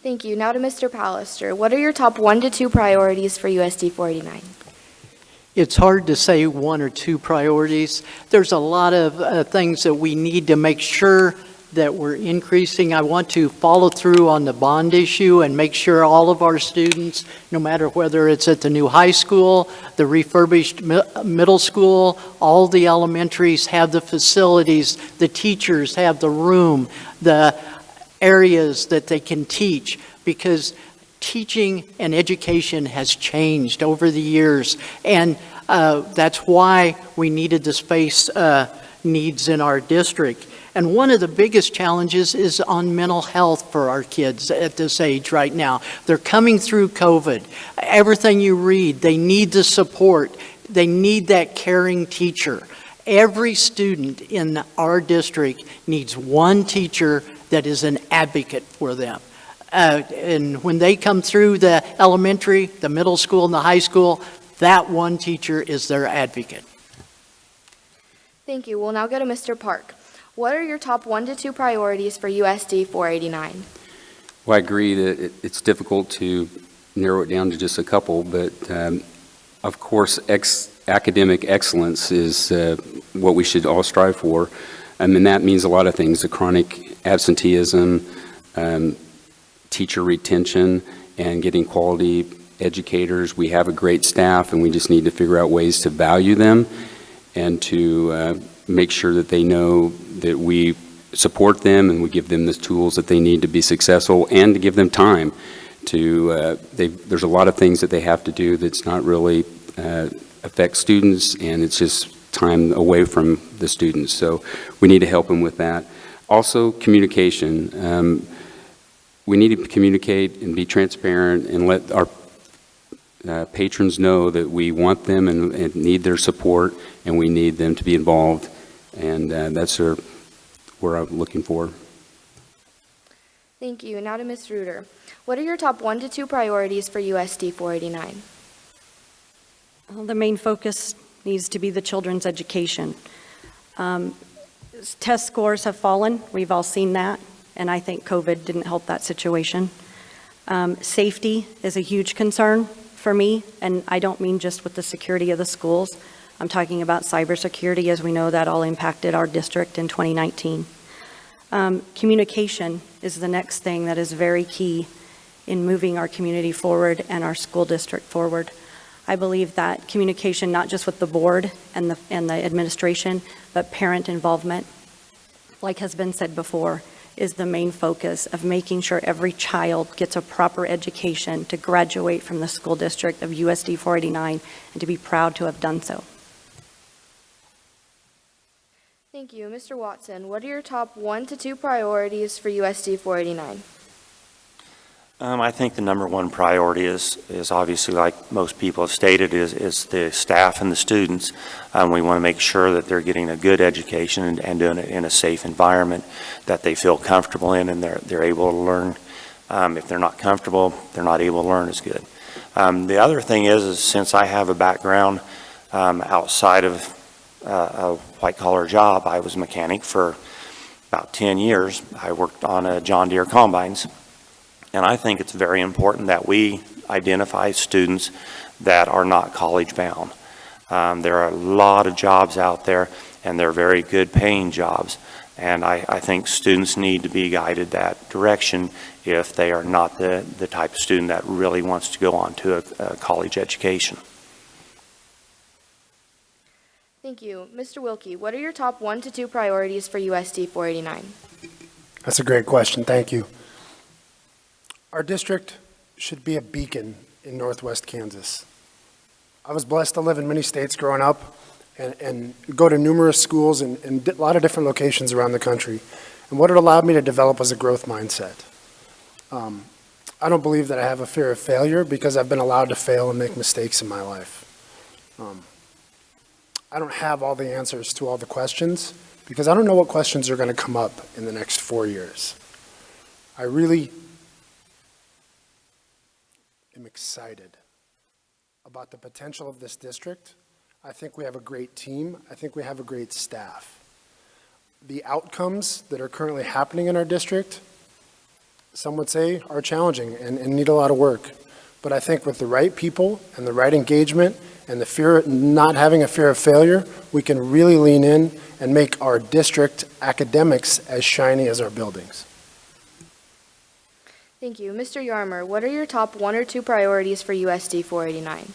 Thank you. Now to Mr. Pallister. What are your top 1 to 2 priorities for USD 489? It's hard to say 1 or 2 priorities. There's a lot of things that we need to make sure that we're increasing. I want to follow through on the bond issue and make sure all of our students, no matter whether it's at the new high school, the refurbished middle school, all the elementaries have the facilities, the teachers have the room, the areas that they can teach, because teaching and education has changed over the years, and that's why we needed the space needs in our district. And one of the biggest challenges is on mental health for our kids at this age right now. They're coming through COVID. Everything you read, they need the support. They need that caring teacher. Every student in our district needs one teacher that is an advocate for them. And when they come through the elementary, the middle school, and the high school, that one teacher is their advocate. Thank you. We'll now go to Mr. Park. What are your top 1 to 2 priorities for USD 489? Well, I agree that it's difficult to narrow it down to just a couple, but of course, academic excellence is what we should all strive for. And that means a lot of things: the chronic absenteeism, teacher retention, and getting quality educators. We have a great staff, and we just need to figure out ways to value them and to make sure that they know that we support them and we give them the tools that they need to be successful, and to give them time to, there's a lot of things that they have to do that's not really affect students, and it's just time away from the students. So we need to help them with that. Also, communication. We need to communicate and be transparent and let our patrons know that we want them and need their support, and we need them to be involved. And that's where I'm looking for. Thank you. Now to Ms. Reuter. What are your top 1 to 2 priorities for USD 489? Well, the main focus needs to be the children's education. Test scores have fallen. We've all seen that, and I think COVID didn't help that situation. Safety is a huge concern for me, and I don't mean just with the security of the schools. I'm talking about cybersecurity, as we know that all impacted our district in 2019. Communication is the next thing that is very key in moving our community forward and our school district forward. I believe that communication, not just with the board and the administration, but parent involvement. like has been said before, is the main focus of making sure every child gets a proper education to graduate from the school district of USD 489 and to be proud to have done so. Thank you. Mr. Watson, what are your top 1 to 2 priorities for USD 489? I think the number one priority is obviously, like most people have stated, is the staff and the students. We want to make sure that they're getting a good education and doing it in a safe environment that they feel comfortable in and they're able to learn. If they're not comfortable, they're not able to learn as good. The other thing is since I have a background outside of a white-collar job, I was a mechanic for about 10 years. I worked on John Deere combines. And I think it's very important that we identify students that are not college bound. There are a lot of jobs out there, and they're very good paying jobs. And I think students need to be guided that direction if they are not the type of student that really wants to go on to a college education. Thank you. Mr. Wilkie, what are your top 1 to 2 priorities for USD 489? That's a great question. Thank you. Our district should be a beacon in Northwest Kansas. I was blessed to live in many states growing up and go to numerous schools in a lot of different locations around the country. And what it allowed me to develop was a growth mindset. I don't believe that I have a fear of failure because I've been allowed to fail and make mistakes in my life. I don't have all the answers to all the questions because I don't know what questions are going to come up in the next 4 years. I really am excited about the potential of this district. I think we have a great team. I think we have a great staff. The outcomes that are currently happening in our district, some would say, are challenging and need a lot of work. But I think with the right people and the right engagement and the fear, not having a fear of failure, we can really lean in and make our district academics as shiny as our buildings. Thank you. Mr. Yarmer, what are your top 1 or 2 priorities for USD 489?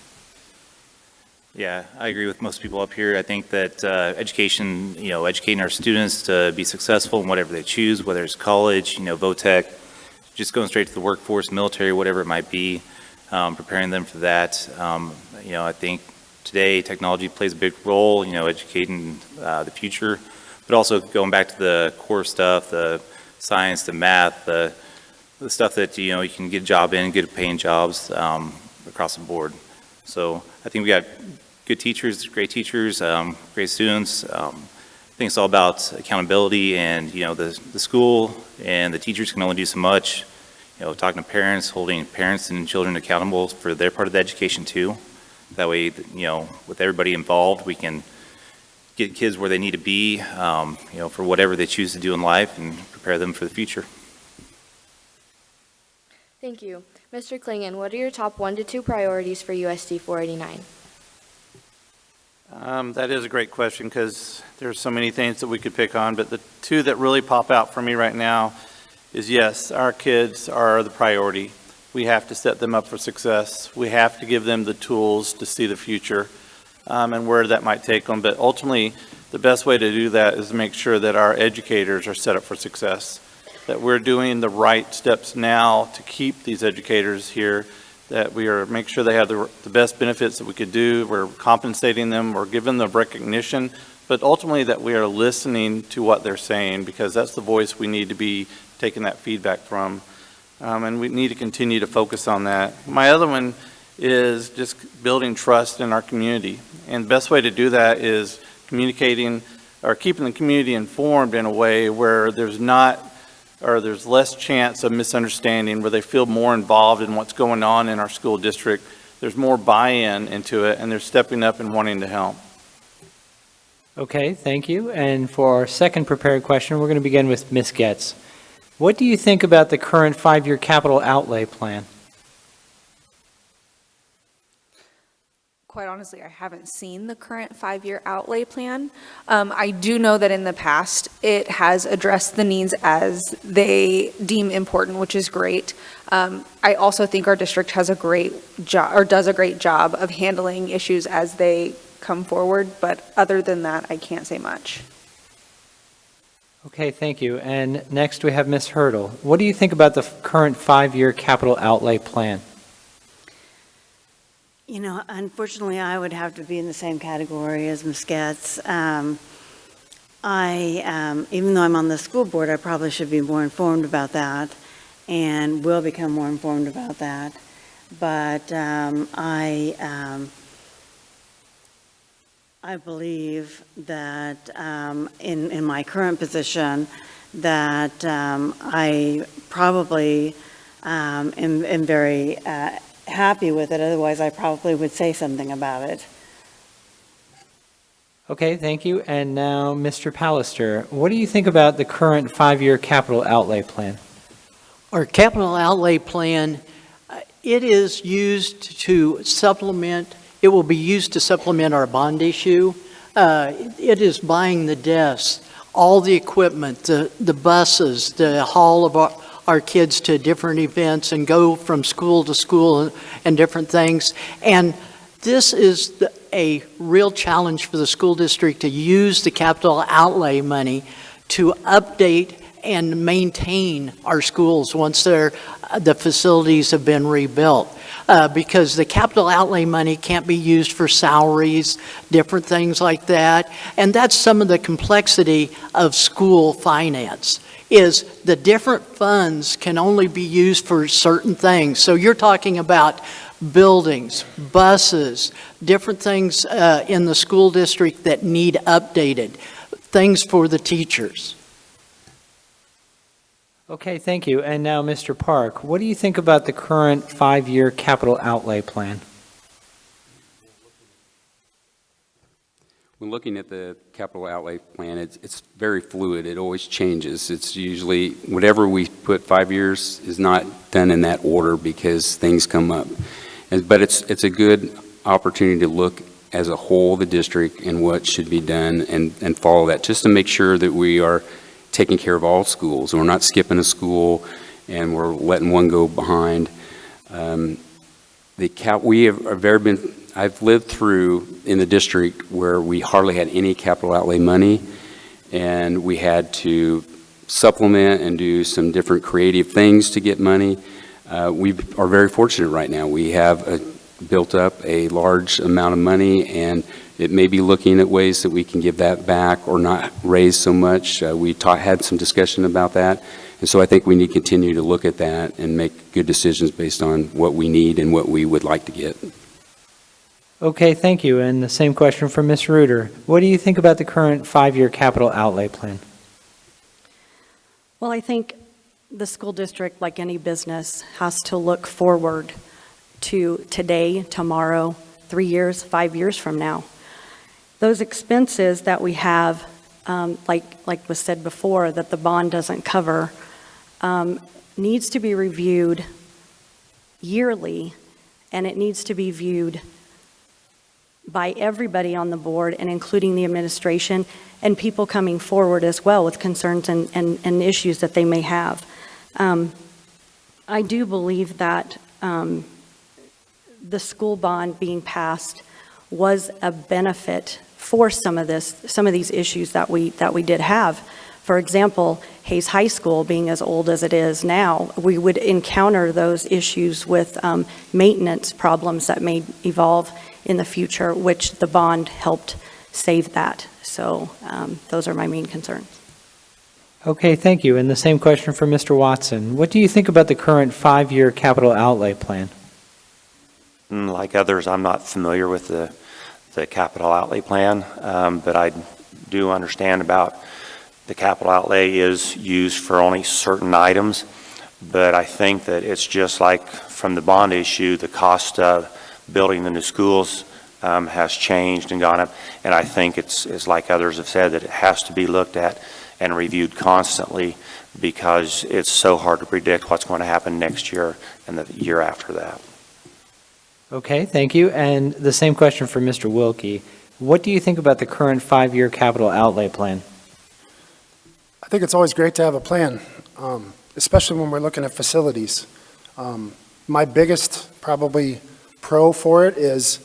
Yeah, I agree with most people up here. I think that education, educating our students to be successful in whatever they choose, whether it's college, VOTEC, just going straight to the workforce, military, whatever it might be, preparing them for that. I think today technology plays a big role, educating the future, but also going back to the core stuff, the science, the math, the stuff that, you can get a job in, good paying jobs across the board. So I think we got good teachers, great students. I think it's all about accountability and, the school and the teachers can only do so much. Talking to parents, holding parents and children accountable for their part of the education too. That way, with everybody involved, we can get kids where they need to be, for whatever they choose to do in life and prepare them for the future. Thank you. Mr. Klingon, what are your top 1 to 2 priorities for USD 489? That is a great question because there's so many things that we could pick on, but the 2 that really pop out for me right now is, yes, our kids are the priority. We have to set them up for success. We have to give them the tools to see the future and where that might take them. But ultimately, the best way to do that is to make sure that our educators are set up for success, that we're doing the right steps now to keep these educators here, that we are make sure they have the best benefits that we could do. We're compensating them, we're giving them recognition, but ultimately that we are listening to what they're saying because that's the voice we need to be taking that feedback from. And we need to continue to focus on that. My other one is just building trust in our community. And the best way to do that is communicating or keeping the community informed in a way where there's less chance of misunderstanding, where they feel more involved in what's going on in our school district. There's more buy-in into it, and they're stepping up and wanting to help. Okay, thank you. And for our second prepared question, we're going to begin with Ms. Getz. What do you think about the current 5-year capital outlay plan? Quite honestly, I haven't seen the current 5-year outlay plan. I do know that in the past, it has addressed the needs as they deem important, which is great. I also think our district has a great job, or does a great job of handling issues as they come forward, but other than that, I can't say much. Okay, thank you. And next we have Ms. Hurdle. What do you think about the current 5-year capital outlay plan? You know, unfortunately, I would have to be in the same category as Ms. Getz. Even though I'm on the school board, I probably should be more informed about that and will become more informed about that. But I believe that in my current position that I probably am very happy with it. Otherwise, I probably would say something about it. Okay, thank you. And now, Mr. Pallister, what do you think about the current 5-year capital outlay plan? Our capital outlay plan, it is used to supplement, it will be used to supplement our bond issue. It is buying the desks, all the equipment, the buses, the haul of our kids to different events and go from school to school and different things. And this is a real challenge for the school district to use the capital outlay money to update and maintain our schools once the facilities have been rebuilt. Because the capital outlay money can't be used for salaries, different things like that. And that's some of the complexity of school finance, is the different funds can only be used for certain things. So you're talking about buildings, buses, different things in the school district that need updated, things for the teachers. Okay, thank you. And now, Mr. Park, what do you think about the current 5-year capital outlay plan? When looking at the capital outlay plan, it's very fluid. It always changes. It's usually whatever we put 5 years is not done in that order because things come up. But it's a good opportunity to look as a whole, the district, and what should be done and follow that, just to make sure that we are taking care of all schools. We're not skipping a school and we're letting one go behind. I've lived through in the district where we hardly had any capital outlay money, and we had to supplement and do some different creative things to get money. We are very fortunate right now. We have built up a large amount of money, and it may be looking at ways that we can give that back or not raise so much. We had some discussion about that, and so I think we need to continue to look at that and make good decisions based on what we need and what we would like to get. Okay, thank you. And the same question for Ms. Reuter. What do you think about the current 5-year capital outlay plan? Well, I think the school district, like any business, has to look forward to today, tomorrow, 3 years, 5 years from now. Those expenses that we have, like was said before, that the bond doesn't cover, needs to be reviewed yearly, and it needs to be viewed by everybody on the board, and including the administration and people coming forward as well with concerns and issues that they may have. I do believe that the school bond being passed was a benefit for some of these issues that we did have. For example, Hayes High School being as old as it is now, we would encounter those issues with maintenance problems that may evolve in the future, which the bond helped save that. So those are my main concerns. Okay, thank you. And the same question for Mr. Watson. What do you think about the current 5-year capital outlay plan? Like others, I'm not familiar with the capital outlay plan, but I do understand about the capital outlay is used for only certain items. But I think that it's just like from the bond issue, the cost of building the new schools has changed and gone up. And I think it's like others have said, that it has to be looked at and reviewed constantly, because it's so hard to predict what's going to happen next year and the year after that. Okay, thank you. And the same question for Mr. Wilkie. What do you think about the current 5-year capital outlay plan? I think it's always great to have a plan, especially when we're looking at facilities. My biggest probably pro for it is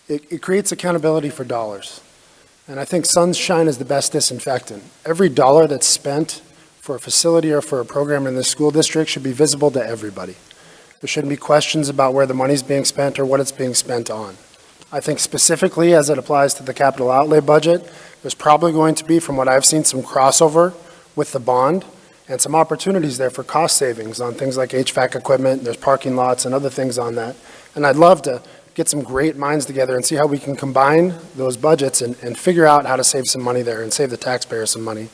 it creates accountability for dollars. And I think sunshine is the best disinfectant. Every dollar that's spent for a facility or for a program in the school district should be visible to everybody. There shouldn't be questions about where the money's being spent or what it's being spent on. I think specifically as it applies to the capital outlay budget, there's probably going to be, from what I've seen, some crossover with the bond and some opportunities there for cost savings on things like HVAC equipment, there's parking lots and other things on that. And I'd love to get some great minds together and see how we can combine those budgets and figure out how to save some money there and save the taxpayer some money,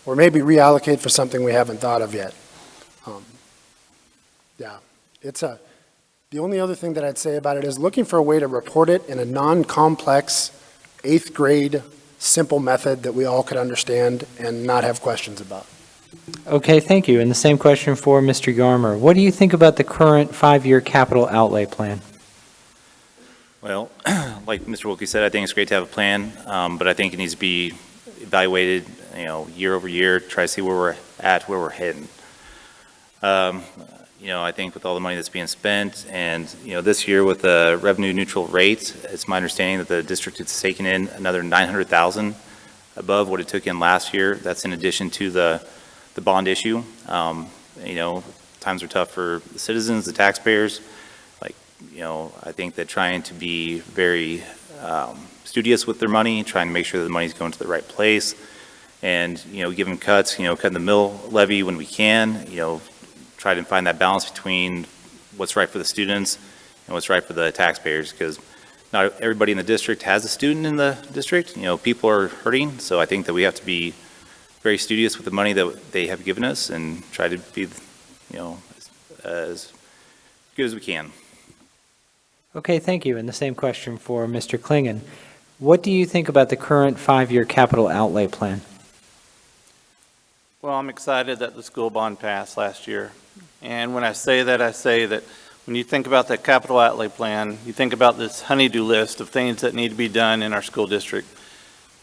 or maybe reallocate for something we haven't thought of yet. The only other thing that I'd say about it is looking for a way to report it in a non-complex, 8th grade, simple method that we all could understand and not have questions about. Okay, thank you. And the same question for Mr. Yarmer. What do you think about the current 5-year capital outlay plan? Well, like Mr. Wilkie said, I think it's great to have a plan, but I think it needs to be evaluated, year over year, try to see where we're at, where we're heading. I think with all the money that's being spent and, this year with the revenue neutral rates, it's my understanding that the district has taken in another $900,000 above what it took in last year. That's in addition to the bond issue. Times are tough for the citizens, the taxpayers. I think that trying to be very studious with their money, trying to make sure that the money's going to the right place, and, giving cuts, cutting the mill levy when we can, try to find that balance between what's right for the students and what's right for the taxpayers, because not everybody in the district has a student in the district. People are hurting, so I think that we have to be very studious with the money that they have given us and try to be, as good as we can. Okay, thank you. And the same question for Mr. Klingon. What do you think about the current 5-year capital outlay plan? Well, I'm excited that the school bond passed last year. And when I say that when you think about that capital outlay plan, you think about this honey-do list of things that need to be done in our school district.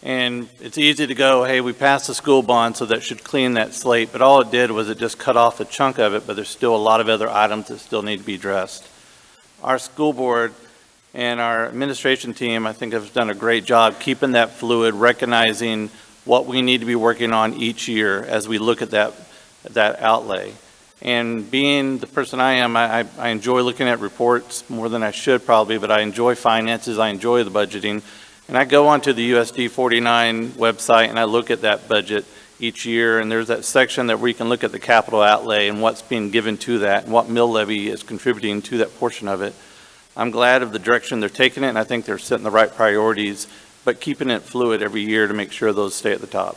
And it's easy to go, hey, we passed the school bond, so that should clean that slate. But all it did was it just cut off a chunk of it, but there's still a lot of other items that still need to be addressed. Our school board and our administration team, I think, have done a great job keeping that fluid, recognizing what we need to be working on each year as we look at that outlay. And being the person I am, I enjoy looking at reports more than I should probably, but I enjoy finances, I enjoy the budgeting. And I go onto the USD 49 website and I look at that budget each year, and there's that section that where you can look at the capital outlay and what's being given to that and what mill levy is contributing to that portion of it. I'm glad of the direction they're taking it, and I think they're setting the right priorities, but keeping it fluid every year to make sure those stay at the top.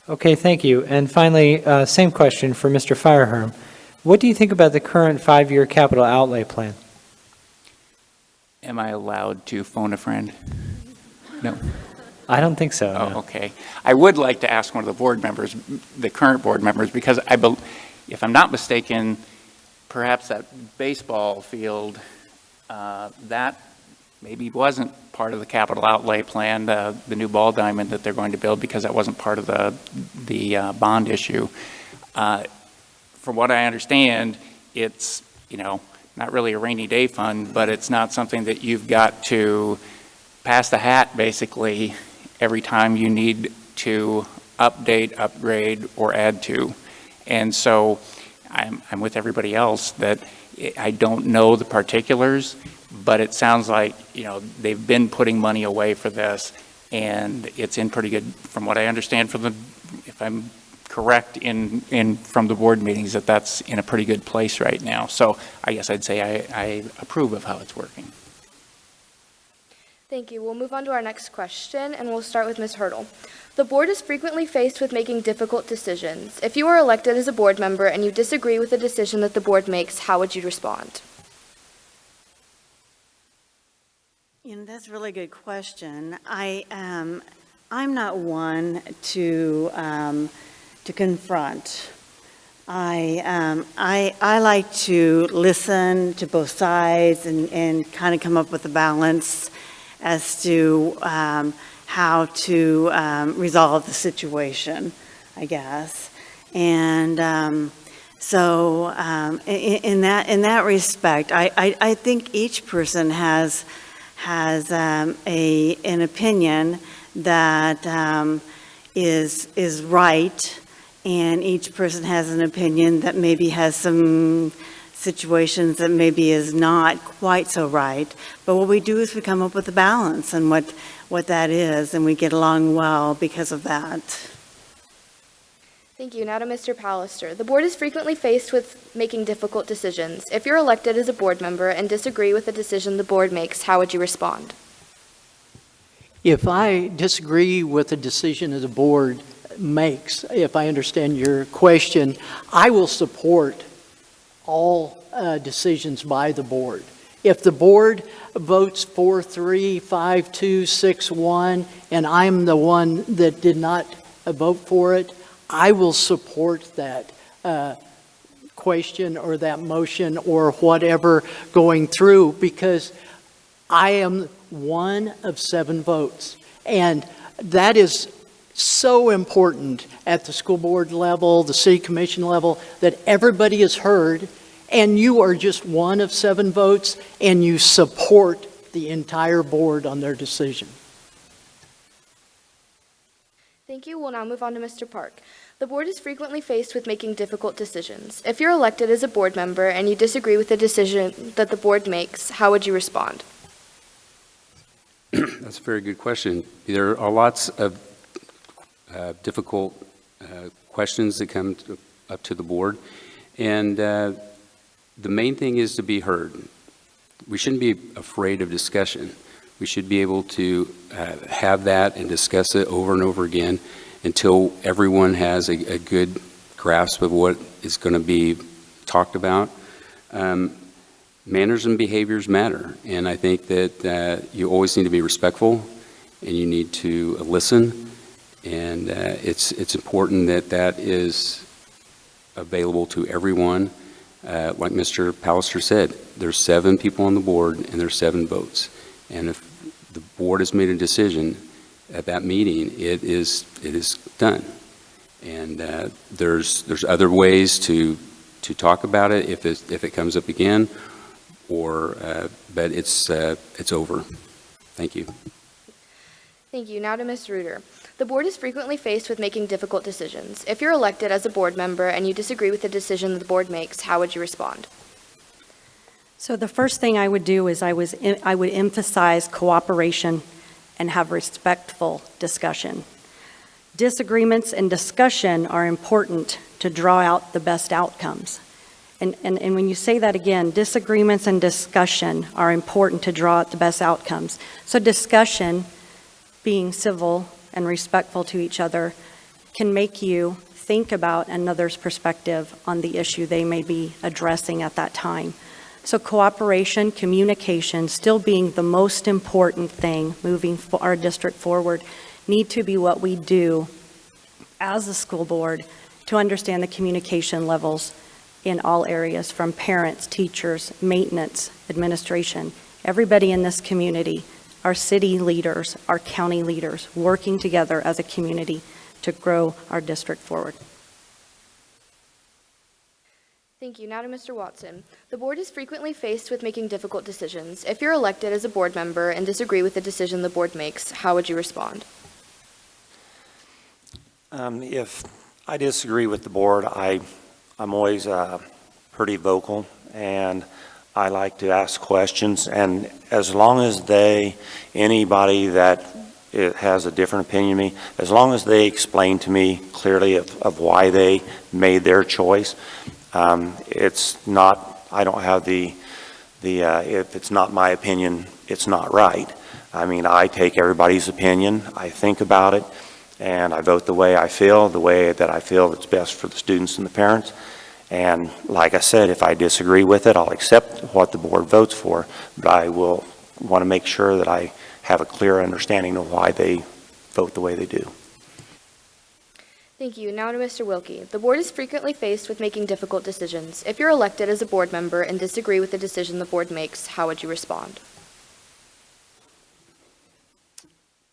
Okay, thank you. And finally, same question for Mr. Fireherm. What do you think about the current 5-year capital outlay plan? Am I allowed to phone a friend? No. I don't think so. Oh, no. okay. I would like to ask one of the board members, the current board members, because if I'm not mistaken, perhaps that baseball field, that maybe wasn't part of the capital outlay plan, the new ball diamond that they're going to build, because that wasn't part of the bond issue. From what I understand, it's, not really a rainy day fund, but it's not something that you've got to pass the hat, basically, every time you need to update, upgrade, or add to. And so I'm with everybody else that I don't know the particulars, but it sounds like, they've been putting money away for this, and it's in pretty good, from what I understand from if I'm correct from the board meetings, that's in a pretty good place right now. So I guess I'd say I approve of how it's working. Thank you. We'll move on to our next question, and we'll start with Ms. Hurdle. The board is frequently faced with making difficult decisions. If you are elected as a board member and you disagree with the decision that the board makes, how would you respond? That's a really good question. I'm not one to confront. I like to listen to both sides and kind of come up with a balance as to how to resolve the situation, I guess. And so in that respect, I think each person has an opinion that is right, and each person has an opinion that maybe has some situations that maybe is not quite so right. But what we do is we come up with a balance and what that is, and we get along well because of that. Thank you. Now to Mr. Pallister. The board is frequently faced with making difficult decisions. If you're elected as a board member and disagree with the decision the board makes, how would you respond? If I disagree with the decision that the board makes, if I understand your question, I will support all decisions by the board. If the board votes 4-3, 5-2, 6-1, and I'm the one that did not vote for it, I will support that question or that motion or whatever going through, because I am one of 7 votes. And that is so important at the school board level, the city commission level, that everybody is heard, and you are just one of 7 votes, and you support the entire board on their decision. Thank you. We'll now move on to Mr. Park. The board is frequently faced with making difficult decisions. If you're elected as a board member and you disagree with the decision that the board makes, how would you respond? That's a very good question. There are lots of difficult questions that come up to the board, and the main thing is to be heard. We shouldn't be afraid of discussion. We should be able to have that and discuss it over and over again until everyone has a good grasp of what is going to be talked about. Manners and behaviors matter, and I think that you always need to be respectful, and you need to listen, and it's important that that is available to everyone. Like Mr. Pallister said, there's 7 people on the board, and there's 7 votes, and if the board has made a decision at that meeting, it is done. And there's other ways to talk about it if it comes up again, or but it's over. Thank you. Thank you. Now to Ms. Reuter. The board is frequently faced with making difficult decisions. If you're elected as a board member and you disagree with the decision the board makes, how would you respond? So the first thing I would do is I would emphasize cooperation and have respectful discussion. Disagreements and discussion are important to draw out the best outcomes. And when you say that again, disagreements and discussion are important to draw out the best outcomes. So discussion, being civil and respectful to each other, can make you think about another's perspective on the issue they may be addressing at that time. So cooperation, communication, still being the most important thing moving our district forward, need to be what we do as a school board to understand the communication levels in all areas, from parents, teachers, maintenance, administration, everybody in this community, our city leaders, our county leaders, working together as a community to grow our district forward. Thank you. Now to Mr. Watson. The board is frequently faced with making difficult decisions. If you're elected as a board member and disagree with the decision the board makes, how would you respond? If I disagree with the board, I'm always pretty vocal, and I like to ask questions, and as long as anybody that has a different opinion than me, as long as they explain to me clearly of why they made their choice, it's not, I don't have if it's not my opinion, it's not right. I mean, I take everybody's opinion, I think about it, and I vote the way I feel, the way that I feel that's best for the students and the parents. And like I said, if I disagree with it, I'll accept what the board votes for, but I will want to make sure that I have a clear understanding of why they vote the way they do. Thank you. Now to Mr. Wilkie. The board is frequently faced with making difficult decisions. If you're elected as a board member and disagree with the decision the board makes, how would you respond?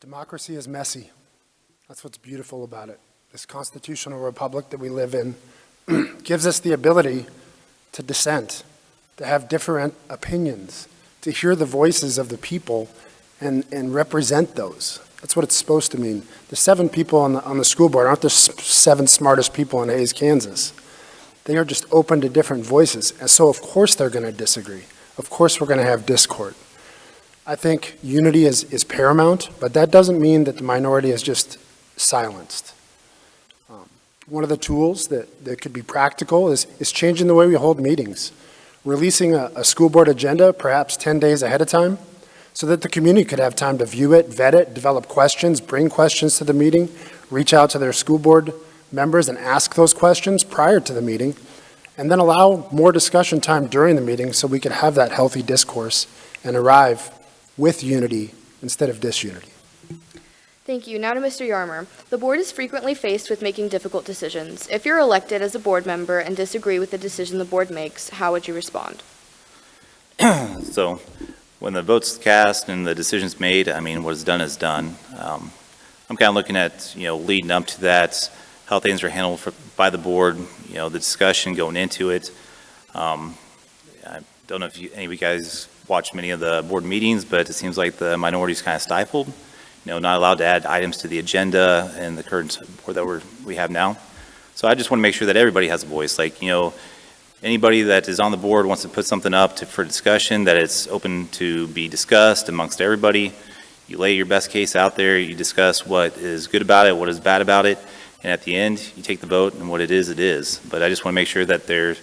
Democracy is messy. That's what's beautiful about it. This constitutional republic that we live in gives us the ability to dissent, to have different opinions, to hear the voices of the people and represent those. That's what it's supposed to mean. The 7 people on the school board aren't the 7 smartest people in Hays, Kansas. They are just open to different voices, and so of course they're going to disagree. Of course we're going to have discord. I think unity is paramount, but that doesn't mean that the minority is just silenced. One of the tools that could be practical is changing the way we hold meetings. Releasing a school board agenda perhaps 10 days ahead of time so that the community could have time to view it, vet it, develop questions, bring questions to the meeting, reach out to their school board members and ask those questions prior to the meeting, and then allow more discussion time during the meeting so we could have that healthy discourse and arrive with unity instead of disunity. Thank you. Now to Mr. Yarmer. The board is frequently faced with making difficult decisions. If you're elected as a board member and disagree with the decision the board makes, how would you respond? So when the vote's cast and the decision's made, I mean, what's done is done. I'm kind of looking at, leading up to that, how things are handled by the board, the discussion going into it. I don't know if any of you guys watch many of the board meetings, but it seems like the minority's kind of stifled. Not allowed to add items to the agenda and the current board that we have now. So I just want to make sure that everybody has a voice. Like, anybody that is on the board wants to put something up for discussion, that it's open to be discussed amongst everybody. You lay your best case out there, you discuss what is good about it, what is bad about it, and at the end, you take the vote, and what it is. But I just want to make sure that there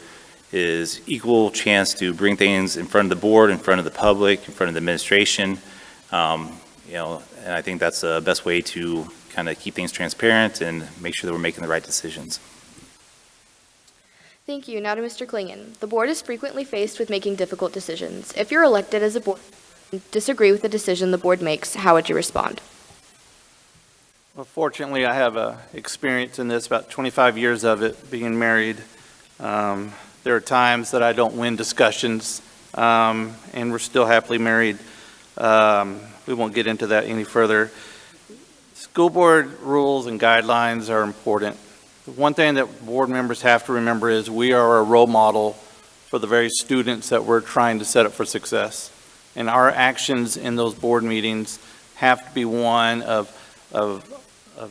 is equal chance to bring things in front of the board, in front of the public, in front of the administration. And I think that's the best way to kind of keep things transparent and make sure that we're making the right decisions. Thank you. Now to Mr. Klingon. The board is frequently faced with making difficult decisions. If you're elected as a board and disagree with the decision the board makes, how would you respond? Well, fortunately, I have experience in this, about 25 years of it, being married. There are times that I don't win discussions, and we're still happily married. We won't get into that any further. School board rules and guidelines are important. The one thing that board members have to remember is we are a role model for the very students that we're trying to set up for success. And our actions in those board meetings have to be one of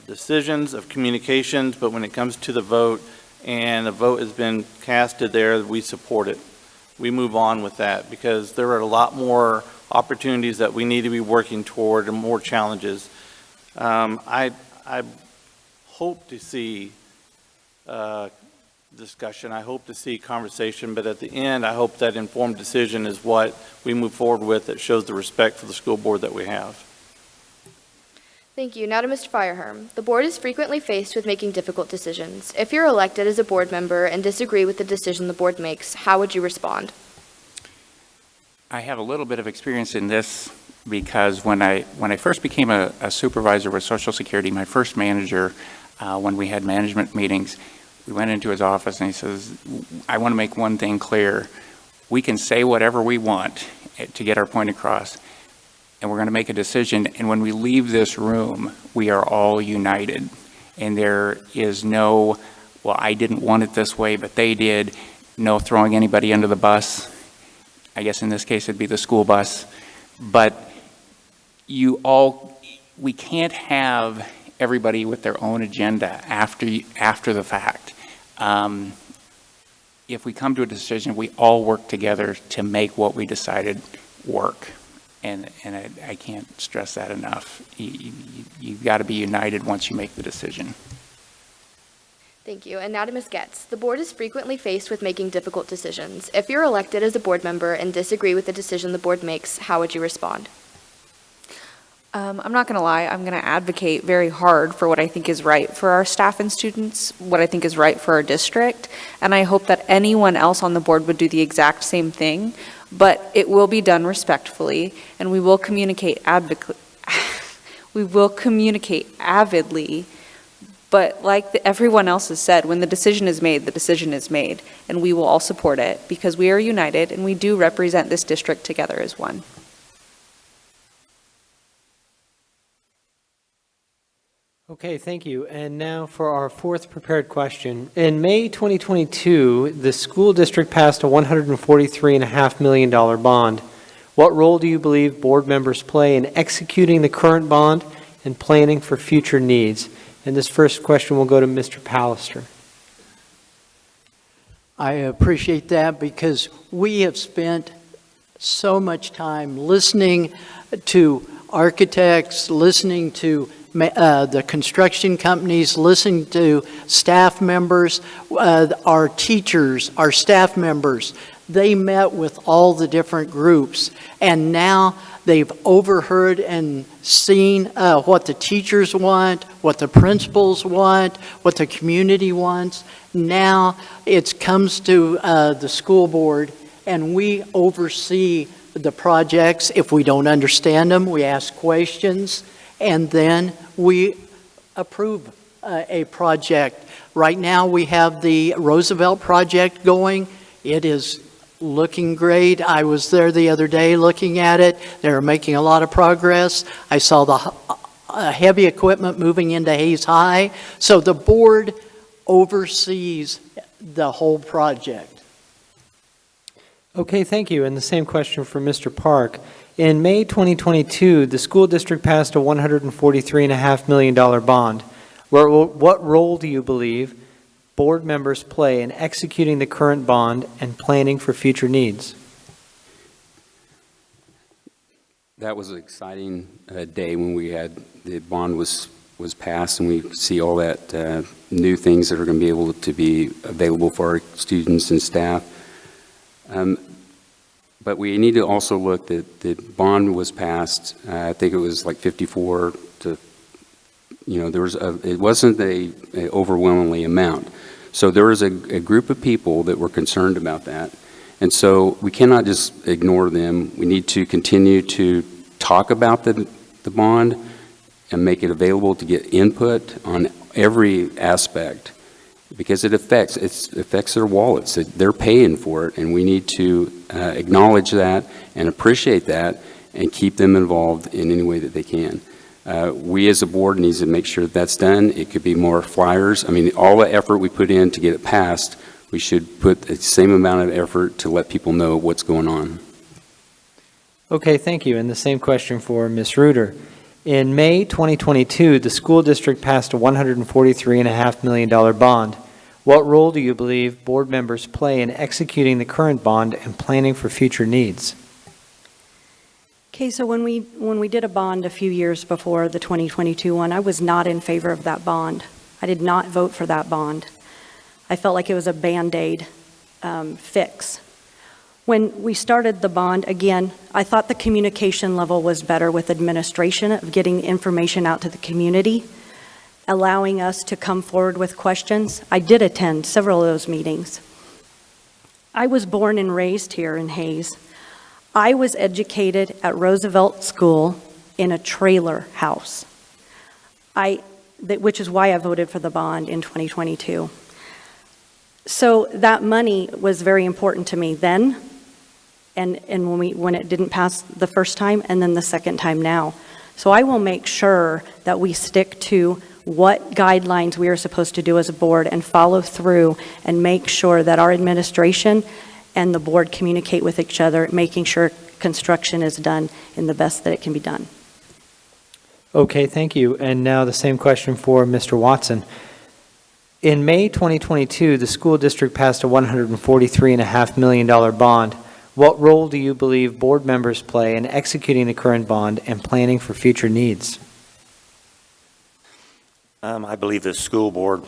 decisions, of communications, but when it comes to the vote and the vote has been casted there, we support it. We move on with that because there are a lot more opportunities that we need to be working toward and more challenges. I hope to see discussion. I hope to see conversation, but at the end, I hope that informed decision is what we move forward with that shows the respect for the school board that we have. Thank you. Now to Mr. Fireherm. The board is frequently faced with making difficult decisions. If you're elected as a board member and disagree with the decision the board makes, how would you respond? I have a little bit of experience in this because when I first became a supervisor with Social Security, my first manager, when we had management meetings, we went into his office and he says, I want to make one thing clear. We can say whatever we want to get our point across, and we're going to make a decision, and when we leave this room, we are all united. And there is no, well, I didn't want it this way, but they did, no throwing anybody under the bus. I guess in this case it'd be the school bus. But we can't have everybody with their own agenda after the fact. If we come to a decision, we all work together to make what we decided work. And I can't stress that enough. You've got to be united once you make the decision. Thank you. And now to Ms. Getz. The board is frequently faced with making difficult decisions. If you're elected as a board member and disagree with the decision the board makes, how would you respond? I'm not going to lie. I'm going to advocate very hard for what I think is right for our staff and students, what I think is right for our district, and I hope that anyone else on the board would do the exact same thing, but it will be done respectfully, and we will communicate avidly, but like everyone else has said, when the decision is made, and we will all support it because we are united and we do represent this district together as one. Okay, thank you. And now for our fourth prepared question. In May 2022, the school district passed a $143.5 million bond. What role do you believe board members play in executing the current bond, and planning for future needs. And this first question will go to Mr. Pallister. I appreciate that because we have spent so much time listening to architects, listening to the construction companies, listening to staff members, our teachers, our staff members. They met with all the different groups, and now they've overheard and seen what the teachers want, what the principals want, what the community wants. Now it comes to the school board, and we oversee the projects. If we don't understand them, we ask questions, and then we approve a project. Right now, we have the Roosevelt project going. It is looking great. I was there the other day looking at it. They're making a lot of progress. I saw the heavy equipment moving into Hayes High. So the board oversees the whole project. Okay, thank you. And the same question for Mr. Park. In May 2022, the school district passed a $143.5 million bond. What role do you believe board members play in executing the current bond and planning for future needs? That was an exciting day when we had the bond was passed, and we see all that new things that are going to be able to be available for our students and staff. But we need to also look that the bond was passed. I think it was like 54 to, there was it wasn't a overwhelmingly amount. So there was a group of people that were concerned about that. And so we cannot just ignore them. We need to continue to talk about the bond and make it available to get input on every aspect, because it affects their wallets. They're paying for it, and we need to acknowledge that and appreciate that and keep them involved in any way that they can. We as a board need to make sure that's done. It could be more flyers. I mean, all the effort we put in to get it passed, we should put the same amount of effort to let people know what's going on. Okay, thank you. And the same question for Ms. Reuter. In May 2022, the school district passed a $143.5 million bond. What role do you believe board members play in executing the current bond and planning for future needs? Okay, so when we did a bond a few years before the 2022 one, I was not in favor of that bond. I did not vote for that bond. I felt like it was a Band-Aid fix. When we started the bond, again, I thought the communication level was better with administration of getting information out to the community, allowing us to come forward with questions. I did attend several of those meetings. I was born and raised here in Hayes. I was educated at Roosevelt School in a trailer house, which is why I voted for the bond in 2022. So that money was very important to me then, and when it didn't pass the first time, and then the second time now. So I will make sure that we stick to what guidelines we are supposed to do as a board and follow through and make sure that our administration and the board communicate with each other, making sure construction is done in the best that it can be done. Okay, thank you. And now the same question for Mr. Watson. In May 2022, the school district passed a $143.5 million bond. What role do you believe board members play in executing the current bond and planning for future needs? I believe the school board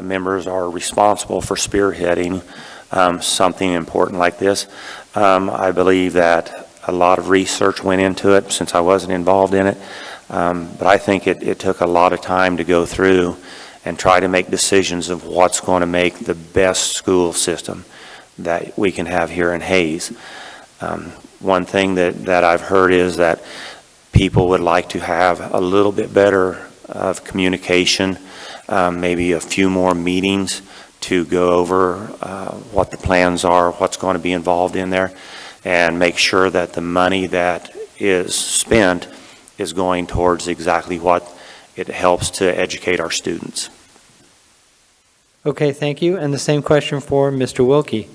members are responsible for spearheading something important like this. I believe that a lot of research went into it since I wasn't involved in it, but I think it took a lot of time to go through and try to make decisions of what's going to make the best school system that we can have here in Hayes. One thing that I've heard is that people would like to have a little bit better of communication, maybe a few more meetings to go over what the plans are, what's going to be involved in there, and make sure that the money that is spent is going towards exactly what it helps to educate our students. Okay, thank you. And the same question for Mr. Wilkie.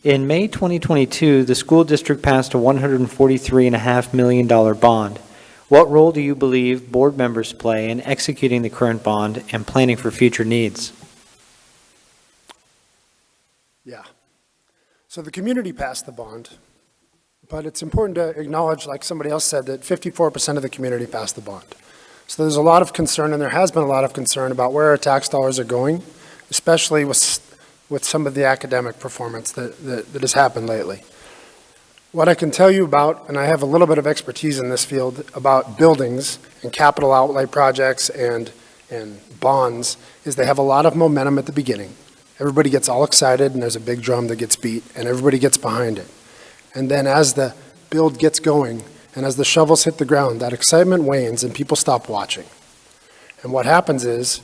In May 2022, the school district passed a $143.5 million bond. What role do you believe board members play in executing the current bond and planning for future needs? Yeah. So the community passed the bond, but it's important to acknowledge, like somebody else said, that 54% of the community passed the bond. So there's a lot of concern, and there has been a lot of concern about where our tax dollars are going, especially with some of the academic performance that has happened lately. What I can tell you about, and I have a little bit of expertise in this field, about buildings and capital outlay projects and bonds, is they have a lot of momentum at the beginning. Everybody gets all excited, and there's a big drum that gets beat, and everybody gets behind it. And then as the build gets going, and as the shovels hit the ground, that excitement wanes and people stop watching. And what happens is,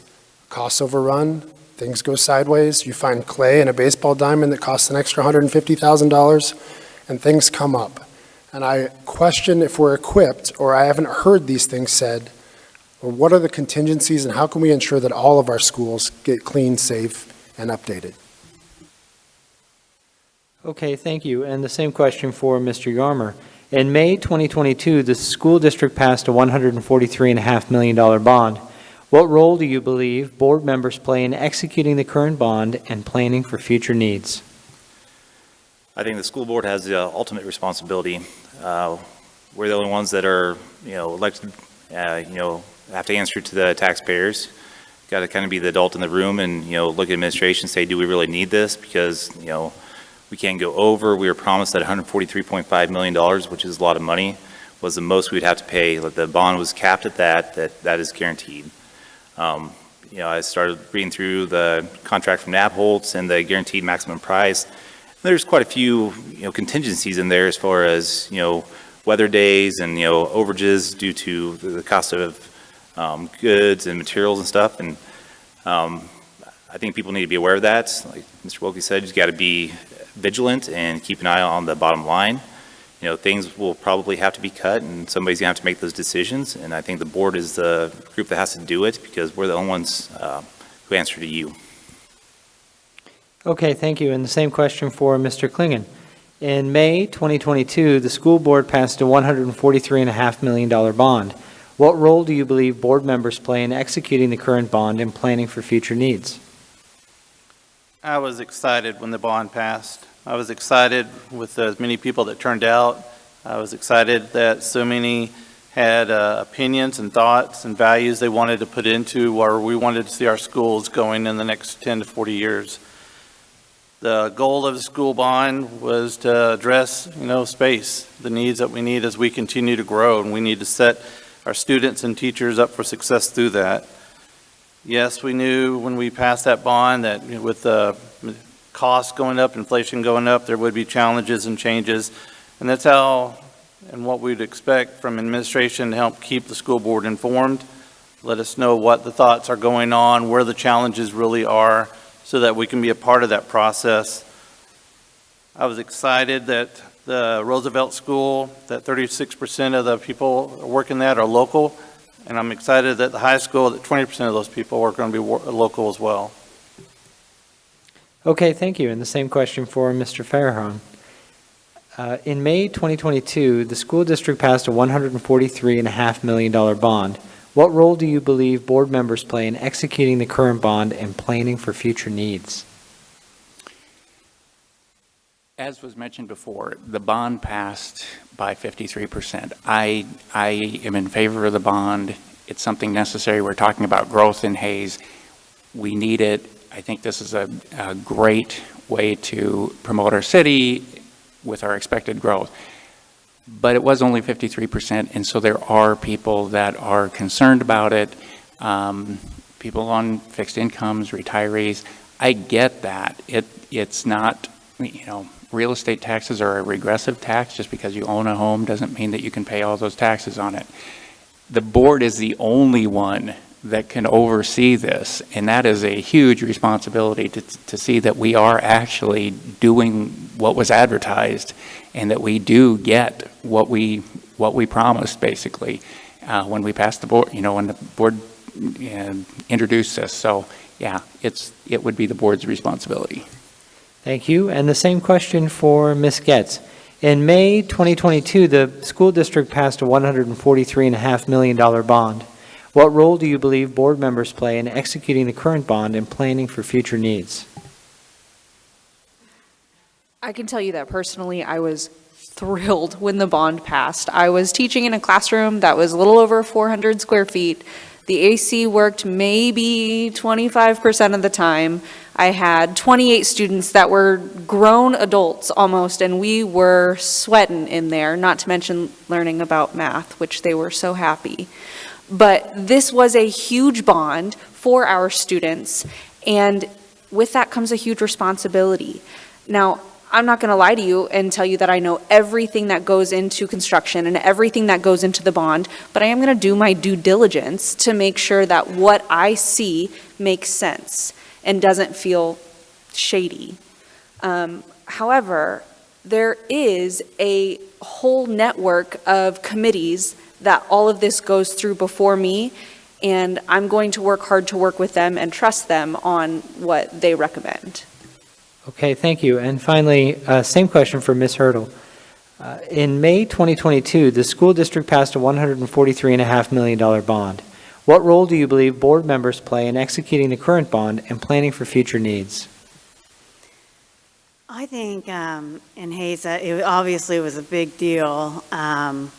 costs overrun, things go sideways, you find clay in a baseball diamond that costs an extra $150,000, and things come up. And I question if we're equipped, or I haven't heard these things said, or what are the contingencies and how can we ensure that all of our schools get clean, safe, and updated? Okay, thank you. And the same question for Mr. Yarmer. In May 2022, the school district passed a $143.5 million bond. What role do you believe board members play in executing the current bond and planning for future needs? I think the school board has the ultimate responsibility. We're the only ones that are, elected, have to answer to the taxpayers. Got to kind of be the adult in the room and, look at administration and say, do we really need this? Because, we can't go over. We were promised that $143.5 million, which is a lot of money, was the most we'd have to pay. The bond was capped at that is guaranteed. I started reading through the contract from Nabholz and the guaranteed maximum price. There's quite a few, contingencies in there as far as, weather days and, overages due to the cost of goods and materials and stuff. And I think people need to be aware of that. Like Mr. Wilkie said, you've got to be vigilant and keep an eye on the bottom line. Things will probably have to be cut and somebody's gonna have to make those decisions. And I think the board is the group that has to do it because we're the only ones who answer to you. Okay, thank you. And the same question for Mr. Klingen. In May 2022, the school board passed a $143.5 million bond. What role do you believe board members play in executing the current bond and planning for future needs? I was excited when the bond passed. I was excited with as many people that turned out. I was excited that so many had opinions and thoughts and values they wanted to put into where we wanted to see our schools going in the next 10 to 40 years. The goal of the school bond was to address, space, the needs that we need as we continue to grow, and we need to set our students and teachers up for success through that. Yes, we knew when we passed that bond that with the costs going up, inflation going up, there would be challenges and changes. And that's how and what we'd expect from administration to help keep the school board informed. Let us know what the thoughts are going on, where the challenges really are, so that we can be a part of that process. I was excited that the Roosevelt School, that 36% of the people working that are local. And I'm excited that the high school, that 20% of those people are going to be local as well. Okay, thank you. And the same question for Mr. Fairhorn. In May 2022, the school district passed a $143.5 million bond. What role do you believe board members play in executing the current bond and planning for future needs? As was mentioned before, the bond passed by 53%. I am in favor of the bond. It's something necessary. We're talking about growth in Hayes. We need it. I think this is a great way to promote our city with our expected growth. But it was only 53%, and so there are people that are concerned about it, people on fixed incomes, retirees. I get that. It's not, real estate taxes are a regressive tax. Just because you own a home doesn't mean that you can pay all those taxes on it. The board is the only one that can oversee this, and that is a huge responsibility to see that we are actually doing what was advertised and that we do get what we promised, basically, when we passed the board, when the board introduced this. So yeah, it would be the board's responsibility. Thank you. And the same question for Ms. Getz. In May 2022, the school district passed a $143.5 million bond. What role do you believe board members play in executing the current bond and planning for future needs? I can tell you that personally, I was thrilled when the bond passed. I was teaching in a classroom that was a little over 400 square feet. The AC worked maybe 25% of the time. I had 28 students that were grown adults almost, and we were sweating in there, not to mention learning about math, which they were so happy. But this was a huge bond for our students, and with that comes a huge responsibility. Now, I'm not going to lie to you and tell you that I know everything that goes into construction and everything that goes into the bond, but I am going to do my due diligence to make sure that what I see makes sense and doesn't feel shady. However, there is a whole network of committees that all of this goes through before me, and I'm going to work hard to work with them and trust them on what they recommend. Okay, thank you. And finally, same question for Ms. Hurdle. In May 2022, the school district passed a $143.5 million bond. What role do you believe board members play in executing the current bond and planning for future needs? I think in Hayes, it obviously was a big deal. I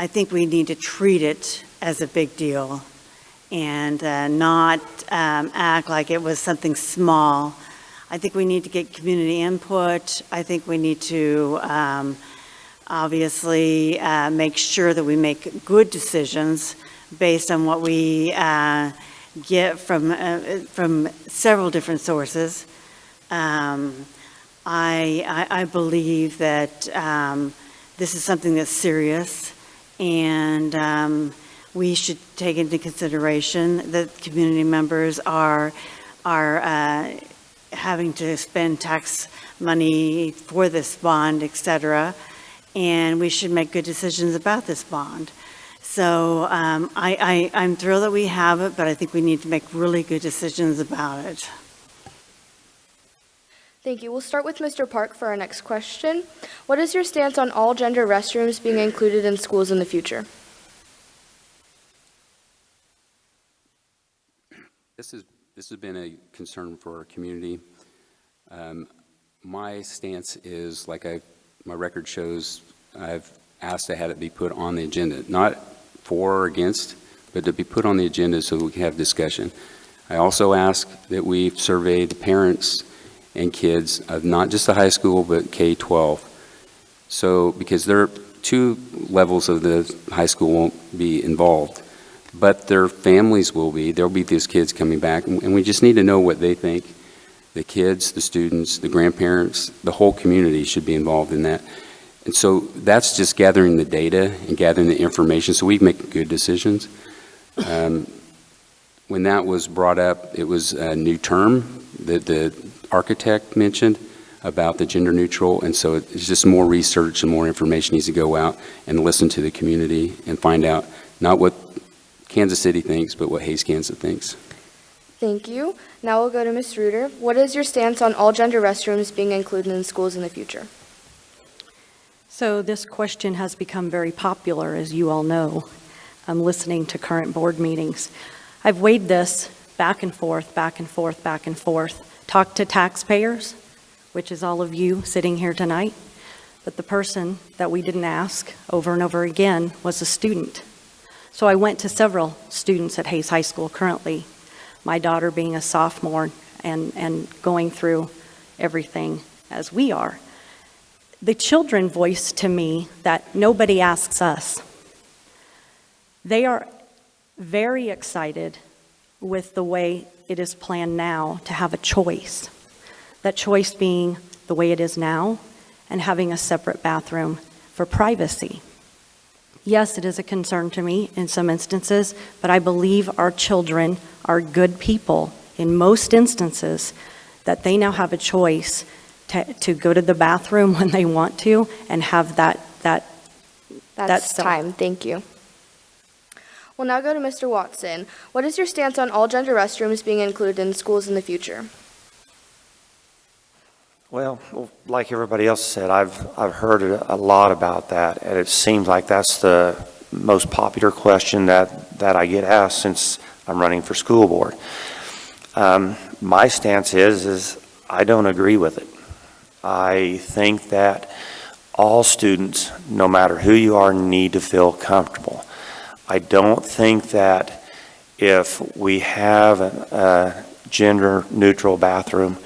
think we need to treat it as a big deal and not act like it was something small. I think we need to get community input. I think we need to obviously make sure that we make good decisions based on what we get from several different sources. I believe that this is something that's serious, and we should take into consideration that community members are having to spend tax money for this bond, et cetera, and we should make good decisions about this bond. So I'm thrilled that we have it, but I think we need to make really good decisions about it. Thank you. We'll start with Mr. Park for our next question. What is your stance on all gender restrooms being included in schools in the future? This has been a concern for our community. My stance is, like my record shows, I've asked to have it be put on the agenda, not for or against, but to be put on the agenda so we can have discussion. I also ask that we survey the parents and kids of not just the high school, but K-12. So, because there are two levels of the high school won't be involved, but their families will be. There'll be these kids coming back, and we just need to know what they think. The kids, the students, the grandparents, the whole community should be involved in that. And so that's just gathering the data and gathering the information so we make good decisions. When that was brought up, it was a new term that the architect mentioned about the gender neutral, and so it's just more research and more information needs to go out and listen to the community and find out not what Kansas City thinks, but what Hays, Kansas thinks. Thank you. Now we'll go to Ms. Reuter. What is your stance on all gender restrooms being included in schools in the future? So this question has become very popular, as you all know. I'm listening to current board meetings. I've weighed this back and forth, back and forth, back and forth. Talked to taxpayers, which is all of you sitting here tonight. But the person that we didn't ask over and over again was a student. So I went to several students at Hays High School currently, my daughter being a sophomore and going through everything as we are. The children voiced to me that nobody asks us. They are very excited with the way it is planned now to have a choice. That choice being the way it is now and having a separate bathroom for privacy. Yes, it is a concern to me in some instances, but I believe our children are good people in most instances, that they now have a choice to go to the bathroom when they want to and have That's time. Thank you. We'll now go to Mr. Watson. What is your stance on all gender restrooms being included in schools in the future? Well, like everybody else said, I've heard a lot about that, and it seems like that's the most popular question that I get asked since I'm running for school board. My stance is I don't agree with it. I think that all students, no matter who you are, need to feel comfortable. I don't think that if we have a gender-neutral bathroom,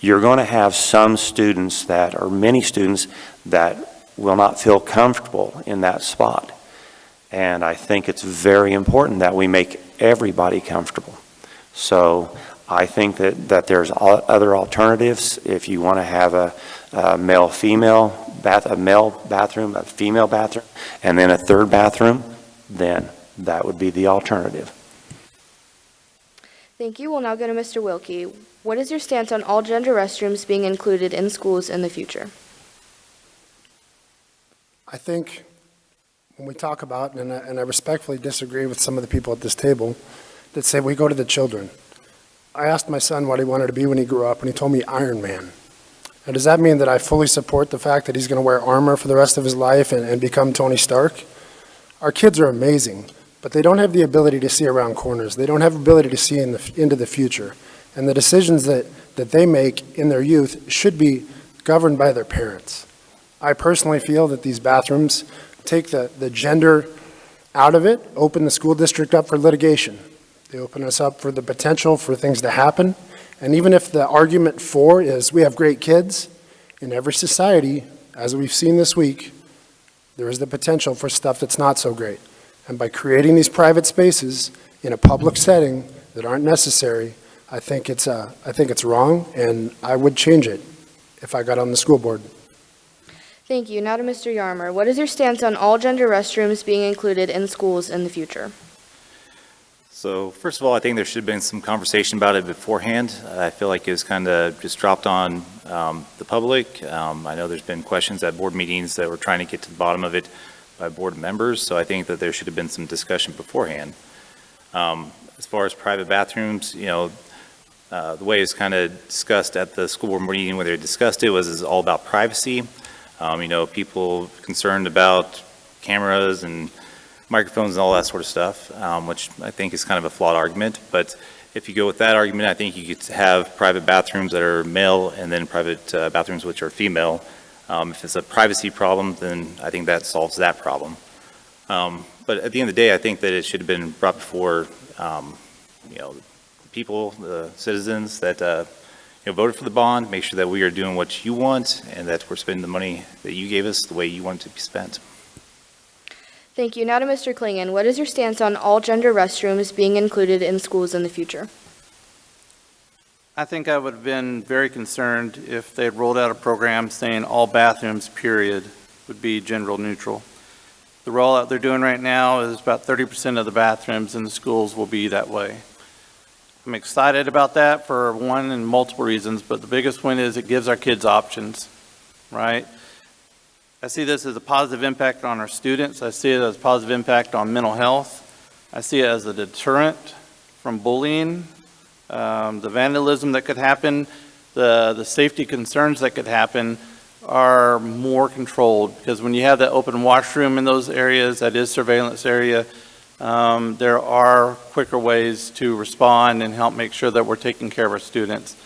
you're going to have some students or many students that will not feel comfortable in that spot. And I think it's very important that we make everybody comfortable. So I think that there's other alternatives. If you want to have a male-female a male bathroom, a female bathroom, and then a third bathroom, then that would be the alternative. Thank you. We'll now go to Mr. Wilkie. What is your stance on all gender restrooms being included in schools in the future? I think when we talk about, and I respectfully disagree with some of the people at this table that say we go to the children. I asked my son what he wanted to be when he grew up, and he told me Iron Man. Now, does that mean that I fully support the fact that he's going to wear armor for the rest of his life and become Tony Stark? Our kids are amazing, but they don't have the ability to see around corners. They don't have the ability to see into the future. And the decisions that they make in their youth should be governed by their parents. I personally feel that these bathrooms take the gender out of it, open the school district up for litigation. They open us up for the potential for things to happen. And even if the argument for is we have great kids, in every society, as we've seen this week, there is the potential for stuff that's not so great. And by creating these private spaces in a public setting that aren't necessary, I think it's wrong, and I would change it if I got on the school board. Thank you. Now to Mr. Yarmer. What is your stance on all gender restrooms being included in schools in the future? So first of all, I think there should have been some conversation about it beforehand. I feel like it was kind of just dropped on the public. I know there's been questions at board meetings that were trying to get to the bottom of it by board members, so I think that there should have been some discussion beforehand. As far as private bathrooms, the way it's kind of discussed at the school board meeting where they discussed it was all about privacy. People concerned about cameras and microphones and all that sort of stuff, which I think is kind of a flawed argument. But if you go with that argument, I think you could have private bathrooms that are male and then private bathrooms which are female. If it's a privacy problem, then I think that solves that problem. But at the end of the day, I think that it should have been brought before, the people, the citizens that voted for the bond, make sure that we are doing what you want and that we're spending the money that you gave us the way you want it to be spent. Thank you. Now to Mr. Klingon. What is your stance on all gender restrooms being included in schools in the future? I think I would have been very concerned if they had rolled out a program saying all bathrooms, period, would be gender neutral. The rollout they're doing right now is about 30% of the bathrooms in the schools will be that way. I'm excited about that for one and multiple reasons, but the biggest one is it gives our kids options, right? I see this as a positive impact on our students. I see it as a positive impact on mental health. I see it as a deterrent from bullying, the vandalism that could happen, the safety concerns that could happen are more controlled, because when you have that open washroom in those areas, that is surveillance area, there are quicker ways to respond and help make sure that we're taking care of our students.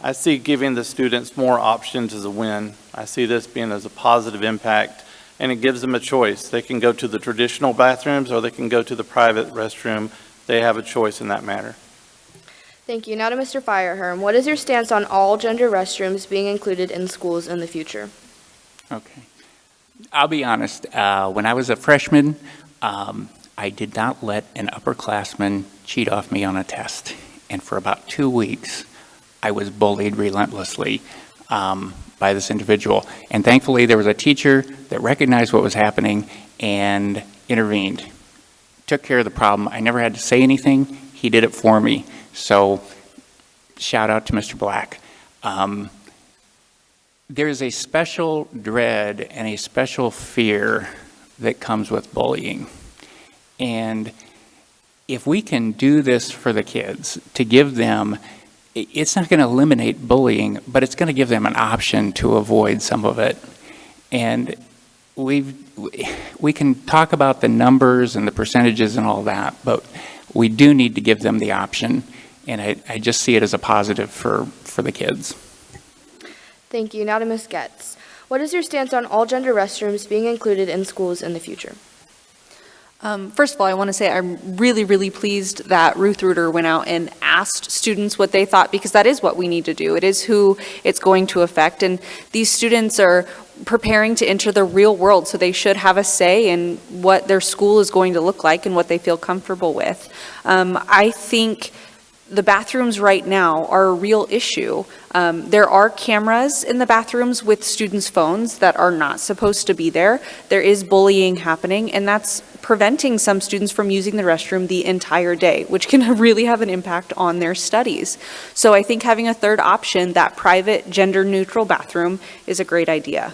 I see giving the students more options as a win. I see this being as a positive impact, and it gives them a choice. They can go to the traditional bathrooms or they can go to the private restroom. They have a choice in that matter. Thank you. Now to Mr. Fireherm. What is your stance on all gender restrooms being included in schools in the future? Okay. I'll be honest. When I was a freshman, I did not let an upperclassman cheat off me on a test. And for about 2 weeks, I was bullied relentlessly by this individual. And thankfully, there was a teacher that recognized what was happening and intervened, took care of the problem. I never had to say anything. He did it for me. So shout out to Mr. Black. There's a special dread and a special fear that comes with bullying. And if we can do this for the kids, to give them it's not going to eliminate bullying, but it's going to give them an option to avoid some of it. And we can talk about the numbers and the percentages and all that, but we do need to give them the option, and I just see it as a positive for the kids. Thank you. Now to Ms. Getz. What is your stance on all gender restrooms being included in schools in the future? First of all, I want to say I'm really, really pleased that Ruth Reuter went out and asked students what they thought, because that is what we need to do. It is who it's going to affect, and these students are preparing to enter the real world, so they should have a say in what their school is going to look like and what they feel comfortable with. I think the bathrooms right now are a real issue. There are cameras in the bathrooms with students' phones that are not supposed to be there. There is bullying happening, and that's preventing some students from using the restroom the entire day, which can really have an impact on their studies. So I think having a third option, that private gender-neutral bathroom, is a great idea.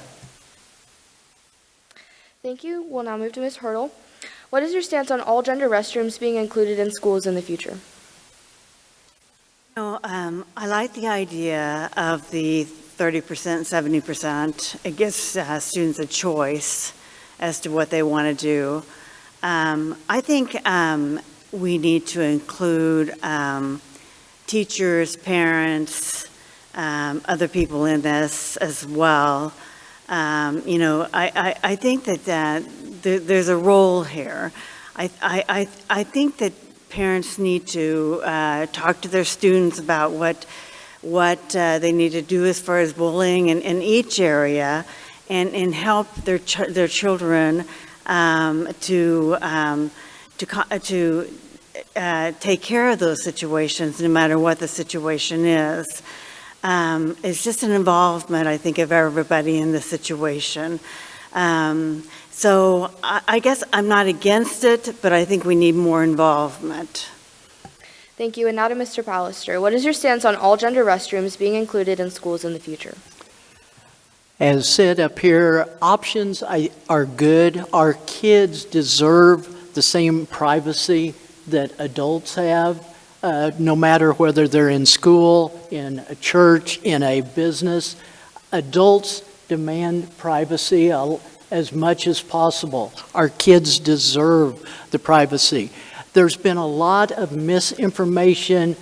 Thank you. We'll now move to Ms. Hurdle. What is your stance on all gender restrooms being included in schools in the future? I like the idea of the 30%, 70%. It gives students a choice as to what they want to do. I think we need to include teachers, parents, other people in this as well. I think that there's a role here. I think that parents need to talk to their students about what they need to do as far as bullying in each area, and help their children to take care of those situations, no matter what the situation is. It's just an involvement, I think, of everybody in the situation. So I guess I'm not against it, but I think we need more involvement. Thank you. And now to Mr. Pallister. What is your stance on all gender restrooms being included in schools in the future? As said up here, options are good. Our kids deserve the same privacy that adults have, no matter whether they're in school, in a church, in a business. Adults demand privacy as much as possible. Our kids deserve the privacy. There's been a lot of misinformation,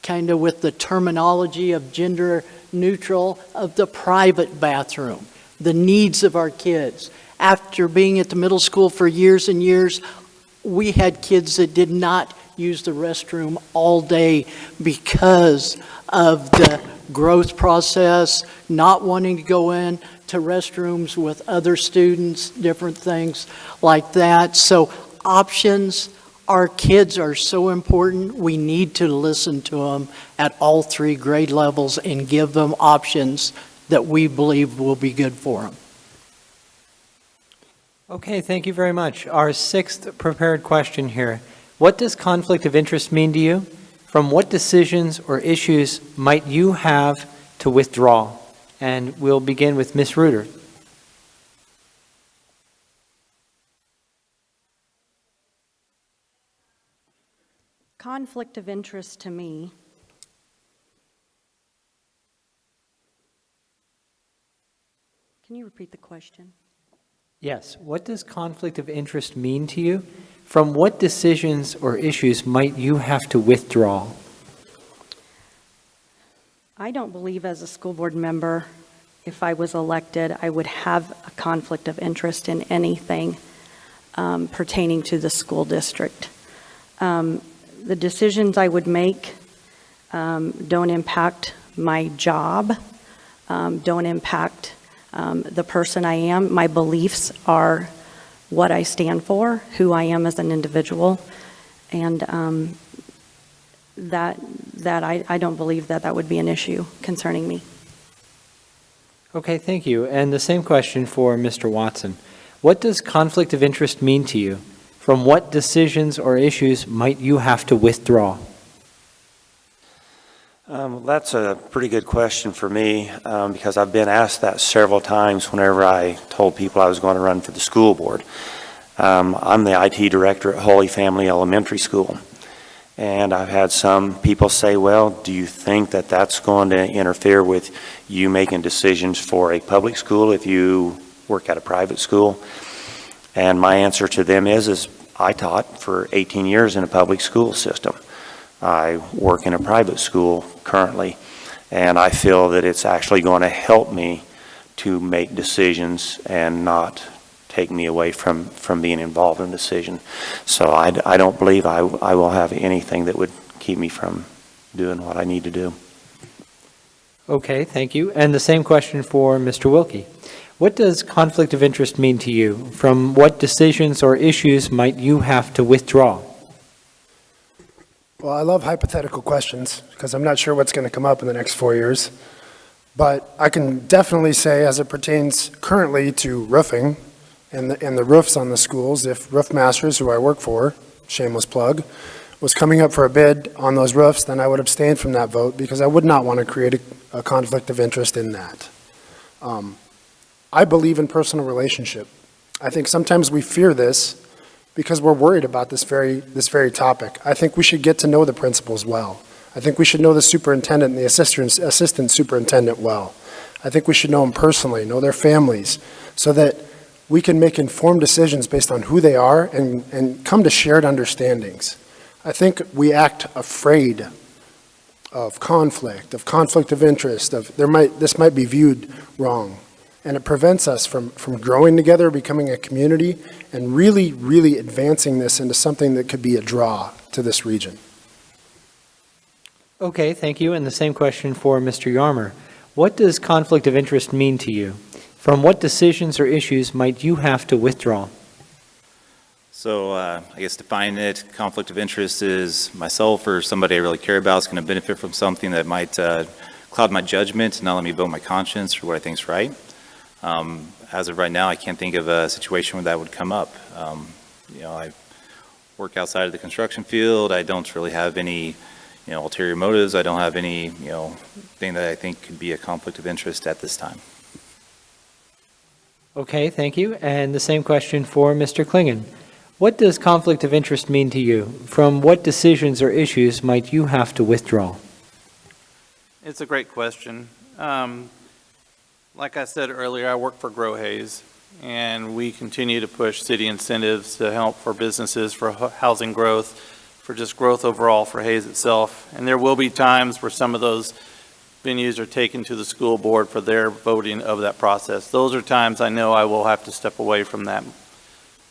kind of with the terminology of gender neutral, of the private bathroom, the needs of our kids. After being at the middle school for years and years, we had kids that did not use the restroom all day because of the growth process, not wanting to go in to restrooms with other students, different things like that. So options, our kids are so important. We need to listen to them at all 3 grade levels and give them options that we believe will be good for them. Okay, thank you very much. Our 6th prepared question here. What does conflict of interest mean to you? From what decisions or issues might you have to withdraw? And we'll begin with Ms. Reuter. Conflict of interest to me Can you repeat the question? Yes. What does conflict of interest mean to you? From what decisions or issues might you have to withdraw? I don't believe as a school board member, if I was elected, I would have a conflict of interest in anything pertaining to the school district. The decisions I would make don't impact my job, don't impact the person I am. My beliefs are what I stand for, who I am as an individual, and I don't believe that would be an issue concerning me. Okay, thank you. And the same question for Mr. Watson. What does conflict of interest mean to you? From what decisions or issues might you have to withdraw? That's a pretty good question for me because I've been asked that several times whenever I told people I was going to run for the school board. I'm the IT director at Holy Family Elementary School. And I've had some people say, well, do you think that that's going to interfere with you making decisions for a public school if you work at a private school? And my answer to them is I taught for 18 years in a public school system. I work in a private school currently, and I feel that it's actually going to help me to make decisions and not take me away from being involved in a decision. So I don't believe I will have anything that would keep me from doing what I need to do. Okay, thank you. And the same question for Mr. Wilkie. What does conflict of interest mean to you? From what decisions or issues might you have to withdraw? Well, I love hypothetical questions because I'm not sure what's going to come up in the next 4 years. But I can definitely say, as it pertains currently to roofing and the roofs on the schools, if Roof Masters, who I work for, shameless plug, was coming up for a bid on those roofs, then I would abstain from that vote because I would not want to create a conflict of interest in that. I believe in personal relationship. I think sometimes we fear this because we're worried about this very topic. I think we should get to know the principals well. I think we should know the superintendent and the assistant superintendent well. I think we should know them personally, know their families, so that we can make informed decisions based on who they are and come to shared understandings. I think we act afraid of conflict of interest, this might be viewed wrong. And it prevents us from growing together, becoming a community, and really, really advancing this into something that could be a draw to this region. Okay, thank you. And the same question for Mr. Yarmer. What does conflict of interest mean to you? From what decisions or issues might you have to withdraw? So I guess defining it, conflict of interest is myself or somebody I really care about is going to benefit from something that might cloud my judgment and not let me vote my conscience for what I think is right. As of right now, I can't think of a situation where that would come up. I work outside of the construction field. I don't really have any, ulterior motives. I don't have any, thing that I think could be a conflict of interest at this time. Okay, thank you. And the same question for Mr. Klingon. What does conflict of interest mean to you? From what decisions or issues might you have to withdraw? It's a great question. Like I said earlier, I work for Grow Hayes, and we continue to push city incentives to help for businesses, for housing growth, for just growth overall for Hayes itself. And there will be times where some of those venues are taken to the school board for their voting of that process. Those are times I know I will have to step away from that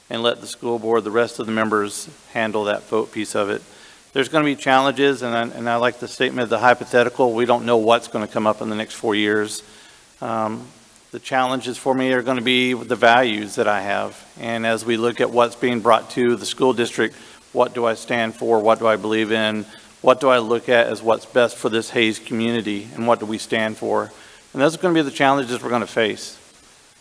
and let the school board, the rest of the members, handle that vote piece of it. There's going to be challenges, and I like the statement of the hypothetical. We don't know what's going to come up in the next 4 years. The challenges for me are going to be the values that I have. And as we look at what's being brought to the school district, what do I stand for? What do I believe in? What do I look at as what's best for this Hayes community? And what do we stand for? And those are going to be the challenges we're going to face.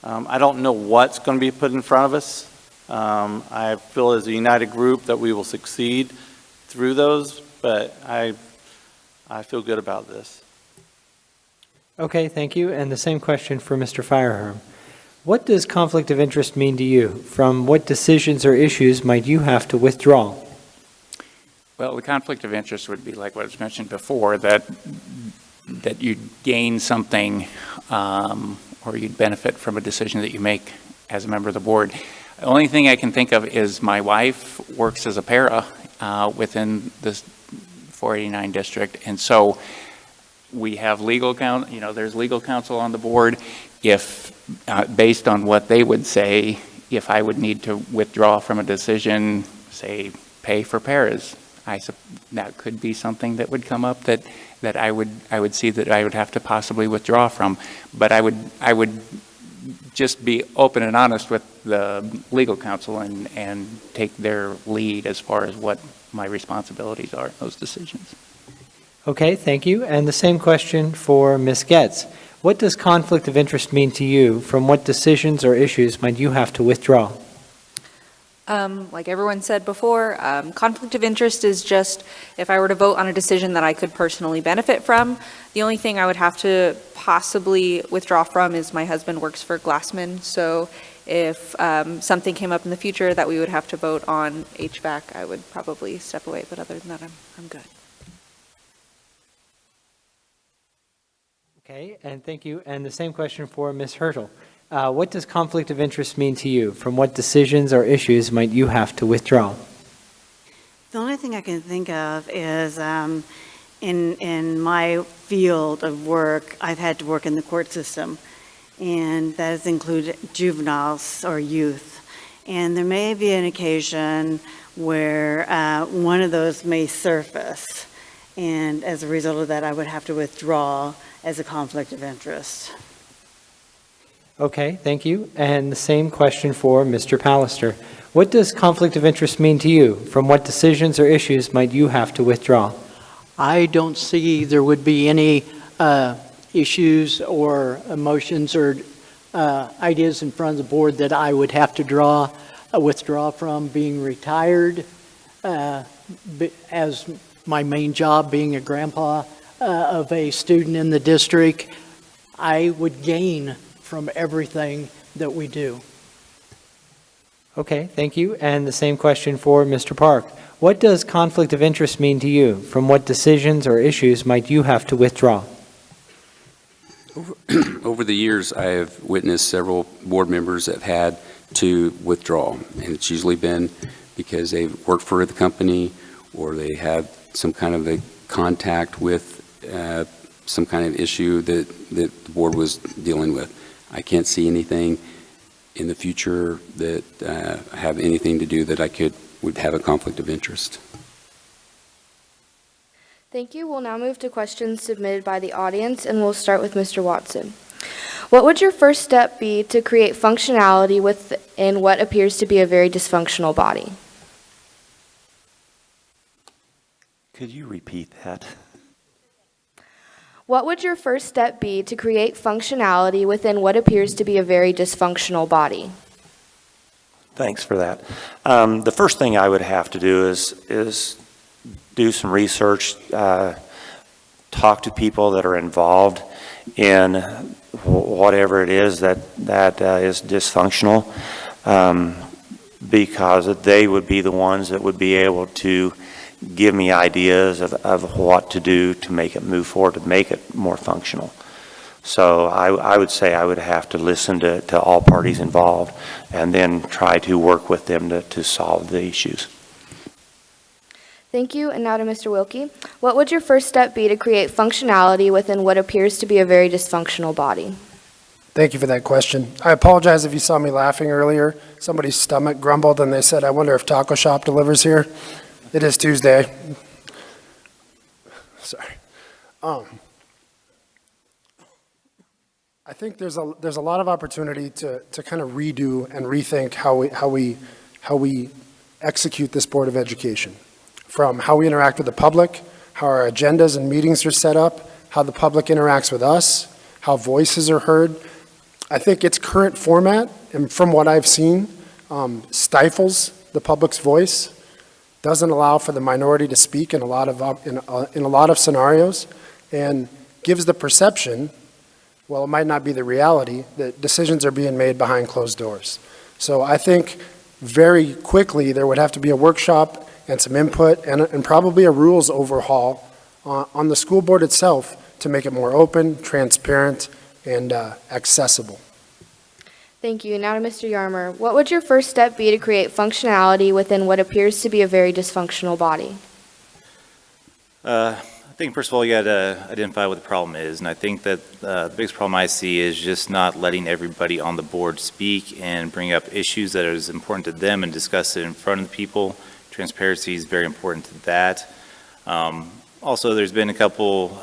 I don't know what's going to be put in front of us. I feel as a united group that we will succeed through those, but I feel good about this. Okay, thank you. And the same question for Mr. Fireherm. What does conflict of interest mean to you? From what decisions or issues might you have to withdraw? Well, the conflict of interest would be like what was mentioned before, that you'd gain something or you'd benefit from a decision that you make as a member of the board. The only thing I can think of is my wife works as a para within this 489 district, and so we have legal counsel, there's legal counsel on the board. If, based on what they would say, if I would need to withdraw from a decision, say, pay for paras, that could be something that would come up that I would see that I would have to possibly withdraw from. But I would just be open and honest with the legal counsel and take their lead as far as what my responsibilities are in those decisions. Okay, thank you. And the same question for Ms. Getz. What does conflict of interest mean to you? From what decisions or issues might you have to withdraw? Like everyone said before, conflict of interest is just if I were to vote on a decision that I could personally benefit from. The only thing I would have to possibly withdraw from is my husband works for Glassman, so if something came up in the future that we would have to vote on HVAC, I would probably step away, but other than that, I'm good. Okay, and thank you. And the same question for Ms. Hertel. What does conflict of interest mean to you? From what decisions or issues might you have to withdraw? The only thing I can think of is in my field of work, I've had to work in the court system, and that has included juveniles or youth. And there may be an occasion where one of those may surface, and as a result of that, I would have to withdraw as a conflict of interest. Okay, thank you. And the same question for Mr. Pallister. What does conflict of interest mean to you? From what decisions or issues might you have to withdraw? I don't see there would be any issues or emotions or ideas in front of the board that I would have to withdraw from. Being retired, as my main job being a grandpa of a student in the district, I would gain from everything that we do. Okay, thank you. And the same question for Mr. Park. What does conflict of interest mean to you? From what decisions or issues might you have to withdraw? Over the years, I have witnessed several board members that have had to withdraw, and it's usually been because they've worked for the company or they have some kind of a contact with some kind of issue that the board was dealing with. I can't see anything in the future that have anything to do that would have a conflict of interest. Thank you. We'll now move to questions submitted by the audience, and we'll start with Mr. Watson. What would your first step be to create functionality within what appears to be a very dysfunctional body? Could you repeat that? What would your first step be to create functionality within what appears to be a very dysfunctional body? Thanks for that. The first thing I would have to do is do some research, talk to people that are involved in whatever it is that is dysfunctional, because they would be the ones that would be able to give me ideas of what to do to make it move forward, to make it more functional. So I would say I would have to listen to all parties involved and then try to work with them to solve the issues. Thank you. And now to Mr. Wilkie. What would your first step be to create functionality within what appears to be a very dysfunctional body? Thank you for that question. I apologize if you saw me laughing earlier. Somebody's stomach grumbled and they said, I wonder if Taco Shop delivers here. It is Tuesday. Sorry. I think there's a lot of opportunity to kind of redo and rethink how we execute this Board of Education. From how we interact with the public, how our agendas and meetings are set up, how the public interacts with us, how voices are heard. I think its current format, and from what I've seen, stifles the public's voice, doesn't allow for the minority to speak in a lot of scenarios, and gives the perception, well, it might not be the reality, that decisions are being made behind closed doors. So I think very quickly there would have to be a workshop and some input and probably a rules overhaul on the school board itself to make it more open, transparent, and accessible. Thank you. Now to Mr. Yarmer. What would your first step be to create functionality within what appears to be a very dysfunctional body? I think, first of all, you got to identify what the problem is. And I think that the biggest problem I see is just not letting everybody on the board speak and bring up issues that are as important to them and discuss it in front of the people. Transparency is very important to that. Also, there's been a couple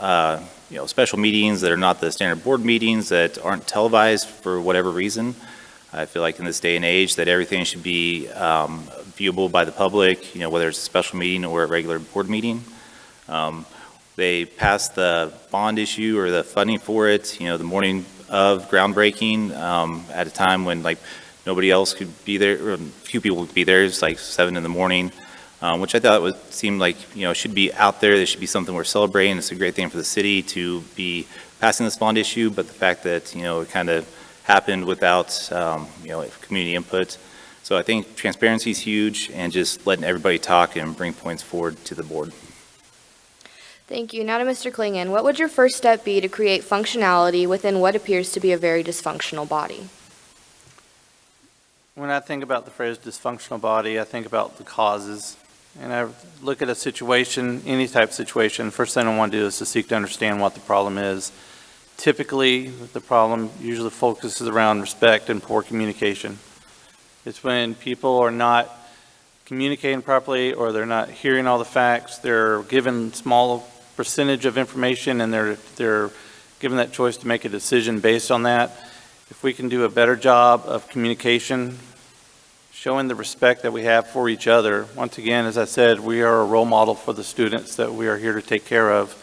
special meetings that are not the standard board meetings that aren't televised for whatever reason. I feel like in this day and age that everything should be viewable by the public, whether it's a special meeting or a regular board meeting. They passed the bond issue or the funding for it, the morning of groundbreaking at a time when nobody else could be there, or few people could be there. It's 7 in the morning, which I thought seemed like should be out there. There should be something we're celebrating. It's a great thing for the city to be passing this bond issue, but the fact that it kind of happened without, community input. So I think transparency is huge, and just letting everybody talk and bring points forward to the board. Thank you. Now to Mr. Klingon. What would your first step be to create functionality within what appears to be a very dysfunctional body? When I think about the phrase dysfunctional body, I think about the causes. And I look at a situation, any type of situation, first thing I want to do is to seek to understand what the problem is. Typically, the problem usually focuses around respect and poor communication. It's when people are not communicating properly, or they're not hearing all the facts, they're given small percentage of information, and they're given that choice to make a decision based on that. If we can do a better job of communication, showing the respect that we have for each other. Once again, as I said, we are a role model for the students that we are here to take care of.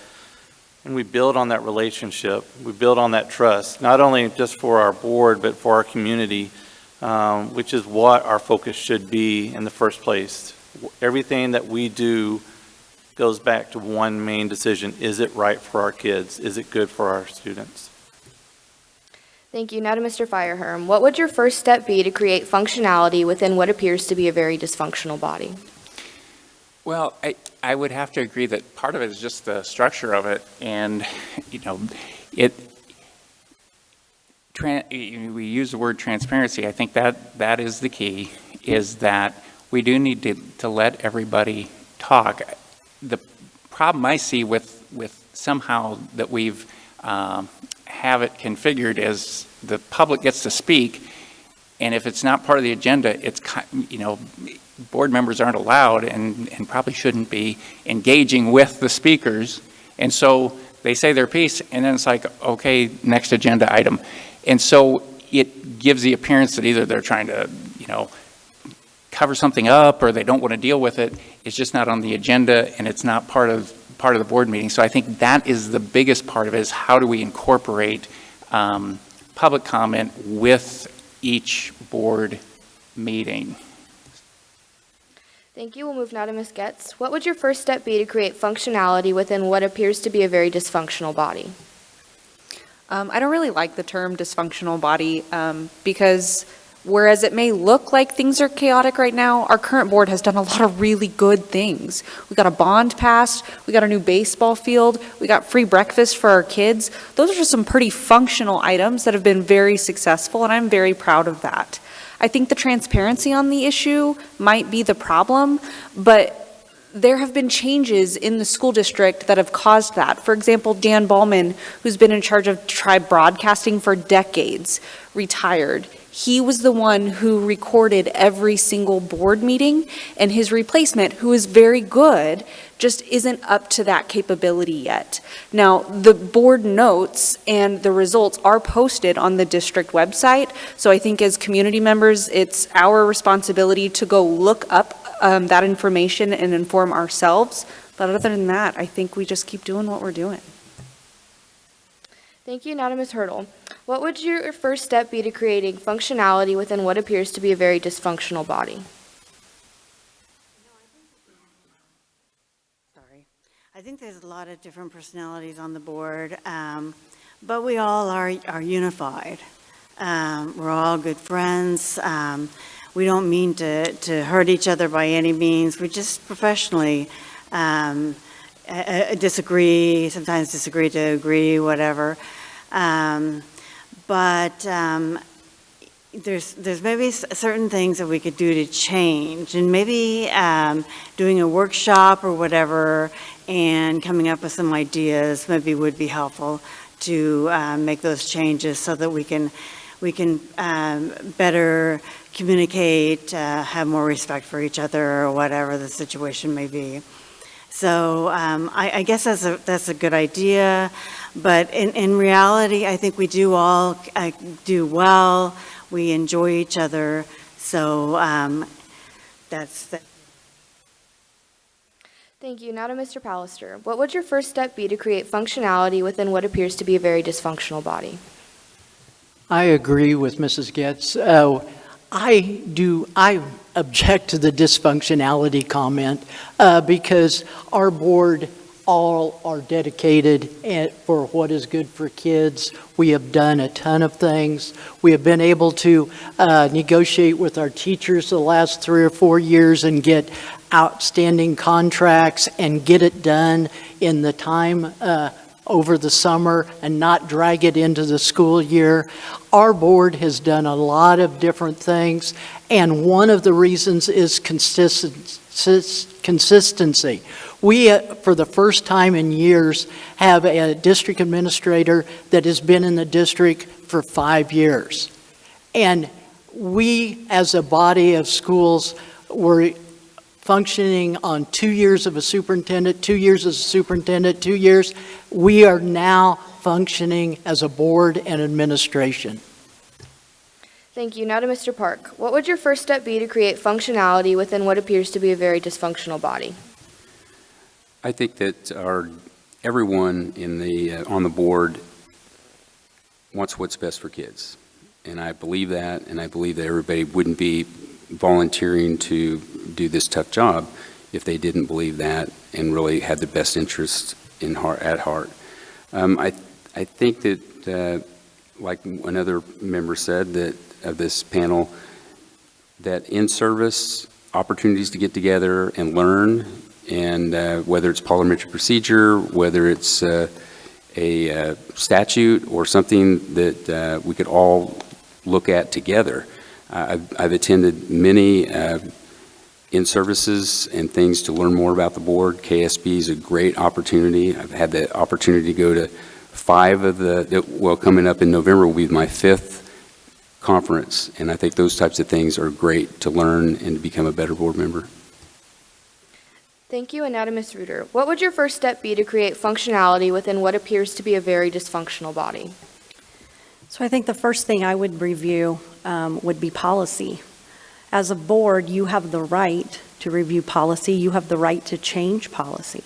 And we build on that relationship. We build on that trust, not only just for our board, but for our community, which is what our focus should be in the first place. Everything that we do goes back to one main decision. Is it right for our kids? Is it good for our students? Thank you. Now to Mr. Fireherm. What would your first step be to create functionality within what appears to be a very dysfunctional body? Well, I would have to agree that part of it is just the structure of it, and we use the word transparency. I think that is the key, is that we do need to let everybody talk. The problem I see with somehow that we've have it configured is the public gets to speak, and if it's not part of the agenda, it's, board members aren't allowed and probably shouldn't be engaging with the speakers. And so they say their piece, and then it's like, okay, next agenda item. And so it gives the appearance that either they're trying to, cover something up, or they don't want to deal with it. It's just not on the agenda, and it's not part of the board meeting. So I think that is the biggest part of it, is how do we incorporate public comment with each board meeting. Thank you. We'll move now to Ms. Getz. What would your first step be to create functionality within what appears to be a very dysfunctional body? I don't really like the term dysfunctional body because whereas it may look like things are chaotic right now, our current board has done a lot of really good things. We got a bond passed, we got a new baseball field, we got free breakfast for our kids. Those are just some pretty functional items that have been very successful, and I'm very proud of that. I think the transparency on the issue might be the problem, but there have been changes in the school district that have caused that. For example, Dan Ballman, who's been in charge of Tribe Broadcasting for decades, retired. He was the one who recorded every single board meeting, and his replacement, who is very good, just isn't up to that capability yet. Now, the board notes and the results are posted on the district website, so I think as community members, it's our responsibility to go look up that information and inform ourselves. But other than that, I think we just keep doing what we're doing. Thank you. Now to Ms. Hurdle. What would your first step be to creating functionality within what appears to be a very dysfunctional body? I think there's a lot of different personalities on the board, but we all are unified. We're all good friends. We don't mean to hurt each other by any means. We just professionally disagree, sometimes disagree to agree, whatever. But there's maybe certain things that we could do to change, and maybe doing a workshop or whatever and coming up with some ideas maybe would be helpful to make those changes so that we can better communicate, have more respect for each other, or whatever the situation may be. So I guess that's a good idea, but in reality, I think we do all do well. We enjoy each other, so that's that. Thank you. Now to Mr. Pallister. What would your first step be to create functionality within what appears to be a very dysfunctional body? I agree with Mrs. Getz. I object to the dysfunctionality comment because our board all are dedicated for what is good for kids. We have done a ton of things. We have been able to negotiate with our teachers the last 3 or 4 years and get outstanding contracts and get it done in the time over the summer and not drag it into the school year. Our board has done a lot of different things, and one of the reasons is consistency. We, for the first time in years, have a district administrator that has been in the district for 5 years. And we, as a body of schools, were functioning on 2 years of a superintendent, 2 years as a superintendent, 2 years. We are now functioning as a board and administration. Thank you. Now to Mr. Park. What would your first step be to create functionality within what appears to be a very dysfunctional body? I think that everyone on the board wants what's best for kids. And I believe that, and I believe that everybody wouldn't be volunteering to do this tough job if they didn't believe that and really had the best interest at heart. I think that, like another member said, that of this panel, that in-service opportunities to get together and learn, and whether it's parliamentary procedure, whether it's a statute or something that we could all look at together. I've attended many in-services and things to learn more about the board. KSB is a great opportunity. I've had the opportunity to go to 5 of coming up in November will be my 5th conference, and I think those types of things are great to learn and to become a better board member. Thank you, and now to Ms. Reuter. What would your first step be to create functionality within what appears to be a very dysfunctional body? So I think the first thing I would review would be policy. As a board, you have the right to review policy. You have the right to change policy.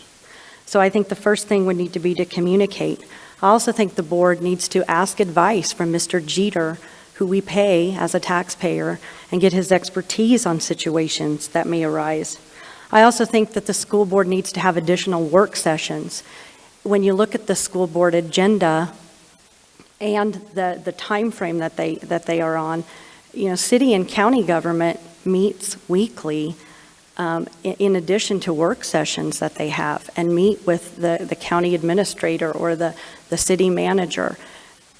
So I think the first thing would need to be to communicate. I also think the board needs to ask advice from Mr. Jeter, who we pay as a taxpayer, and get his expertise on situations that may arise. I also think that the school board needs to have additional work sessions. When you look at the school board agenda and the time frame that they are on, city and county government meets weekly in addition to work sessions that they have, and meet with the county administrator or the city manager.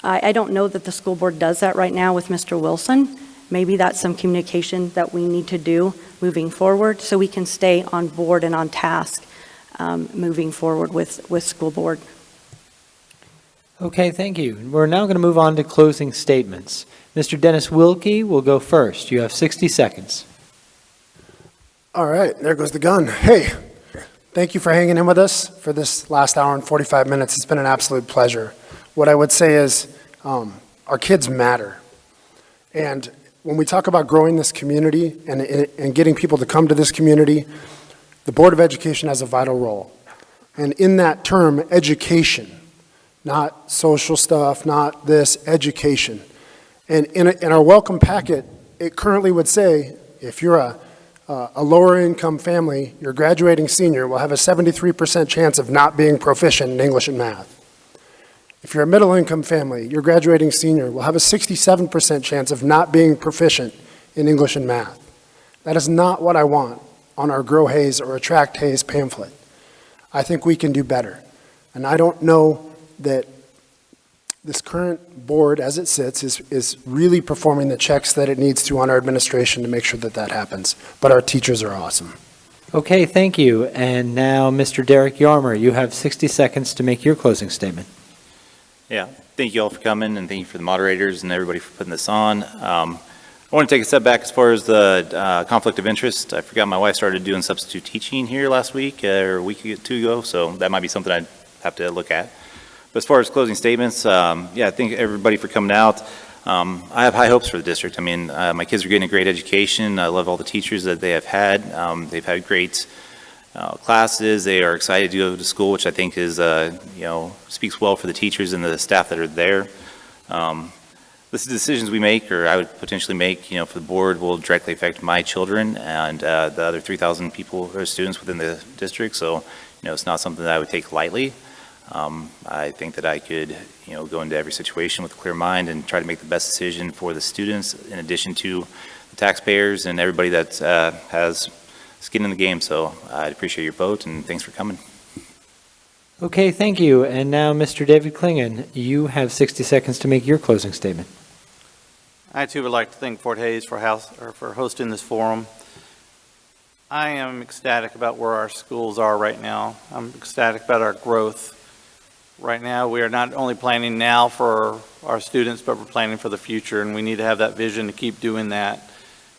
I don't know that the school board does that right now with Mr. Wilson. Maybe that's some communication that we need to do moving forward so we can stay on board and on task moving forward with school board. Okay, thank you. We're now going to move on to closing statements. Mr. Dennis Wilkie will go first. You have 60 seconds. All right, there goes the gun. Hey, thank you for hanging in with us for this last hour and 45 minutes. It's been an absolute pleasure. What I would say is our kids matter. And when we talk about growing this community and getting people to come to this community, the Board of Education has a vital role. And in that term, education, not social stuff, not this, education. And in our welcome packet, it currently would say, if you're a lower income family, your graduating senior will have a 73% chance of not being proficient in English and math. If you're a middle income family, your graduating senior will have a 67% chance of not being proficient in English and math. That is not what I want on our Grow Hayes or Attract Hayes pamphlet. I think we can do better. And I don't know that this current board, as it sits, is really performing the checks that it needs to on our administration to make sure that that happens. But our teachers are awesome. Okay, thank you. And now, Mr. Derek Yarmer, you have 60 seconds to make your closing statement. Yeah, thank you all for coming, and thank you for the moderators and everybody for putting this on. I want to take a step back as far as the conflict of interest. I forgot my wife started doing substitute teaching here last week or a week or 2 ago, so that might be something I'd have to look at. But as far as closing statements, yeah, thank everybody for coming out. I have high hopes for the district. I mean, my kids are getting a great education. I love all the teachers that they have had. They've had great classes. They are excited to go to school, which I think is, speaks well for the teachers and the staff that are there. The decisions we make, or I would potentially make, for the board will directly affect my children and the other 3,000 people or students within the district. So, it's not something that I would take lightly. I think that I could, go into every situation with a clear mind and try to make the best decision for the students, in addition to the taxpayers and everybody that has skin in the game. So I'd appreciate your vote, and thanks for coming. Okay, thank you. And now, Mr. David Klingon, you have 60 seconds to make your closing statement. I too would like to thank Fort Hays for hosting this forum. I am ecstatic about where our schools are right now. I'm ecstatic about our growth. Right now, we are not only planning now for our students, but we're planning for the future, and we need to have that vision to keep doing that.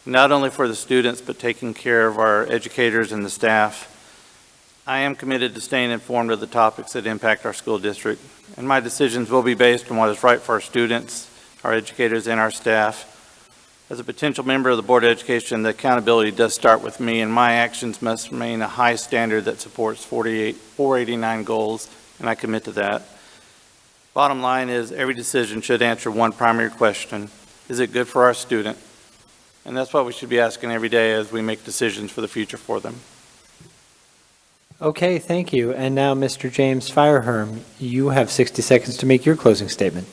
Not only for the students, but taking care of our educators and the staff. I am committed to staying informed of the topics that impact our school district, and my decisions will be based on what is right for our students, our educators, and our staff. As a potential member of the Board of Education, the accountability does start with me, and my actions must remain a high standard that supports 489 goals, and I commit to that. Bottom line is, every decision should answer one primary question: is it good for our student? And that's what we should be asking every day as we make decisions for the future for them. Okay, thank you. And now, Mr. James Fireherm, you have 60 seconds to make your closing statement.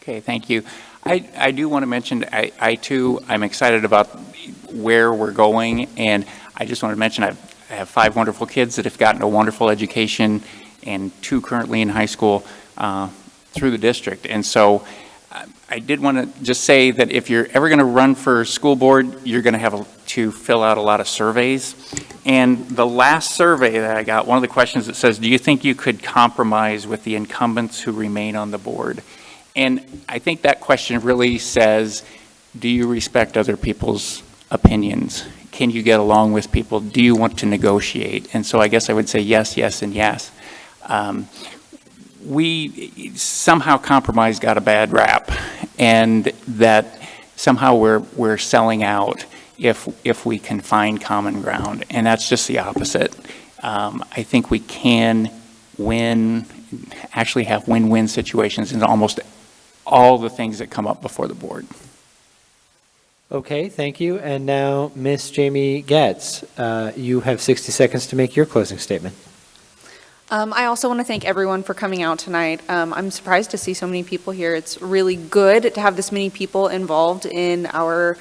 Okay, thank you. I do want to mention, I'm excited about where we're going, and I just want to mention I have 5 wonderful kids that have gotten a wonderful education, and 2 currently in high school through the district. And so I did want to just say that if you're ever going to run for school board, you're going to have to fill out a lot of surveys. And the last survey that I got, one of the questions that says, do you think you could compromise with the incumbents who remain on the board? And I think that question really says, do you respect other people's opinions? Can you get along with people? Do you want to negotiate? And so I guess I would say yes, yes, and yes. We somehow compromise got a bad rap, and that somehow we're selling out if we can find common ground, and that's just the opposite. I think we can win, actually have win-win situations in almost all the things that come up before the board. Okay, thank you. And now, Ms. Jamie Getz, you have 60 seconds to make your closing statement. I also want to thank everyone for coming out tonight. I'm surprised to see so many people here. It's really good to have this many people involved in our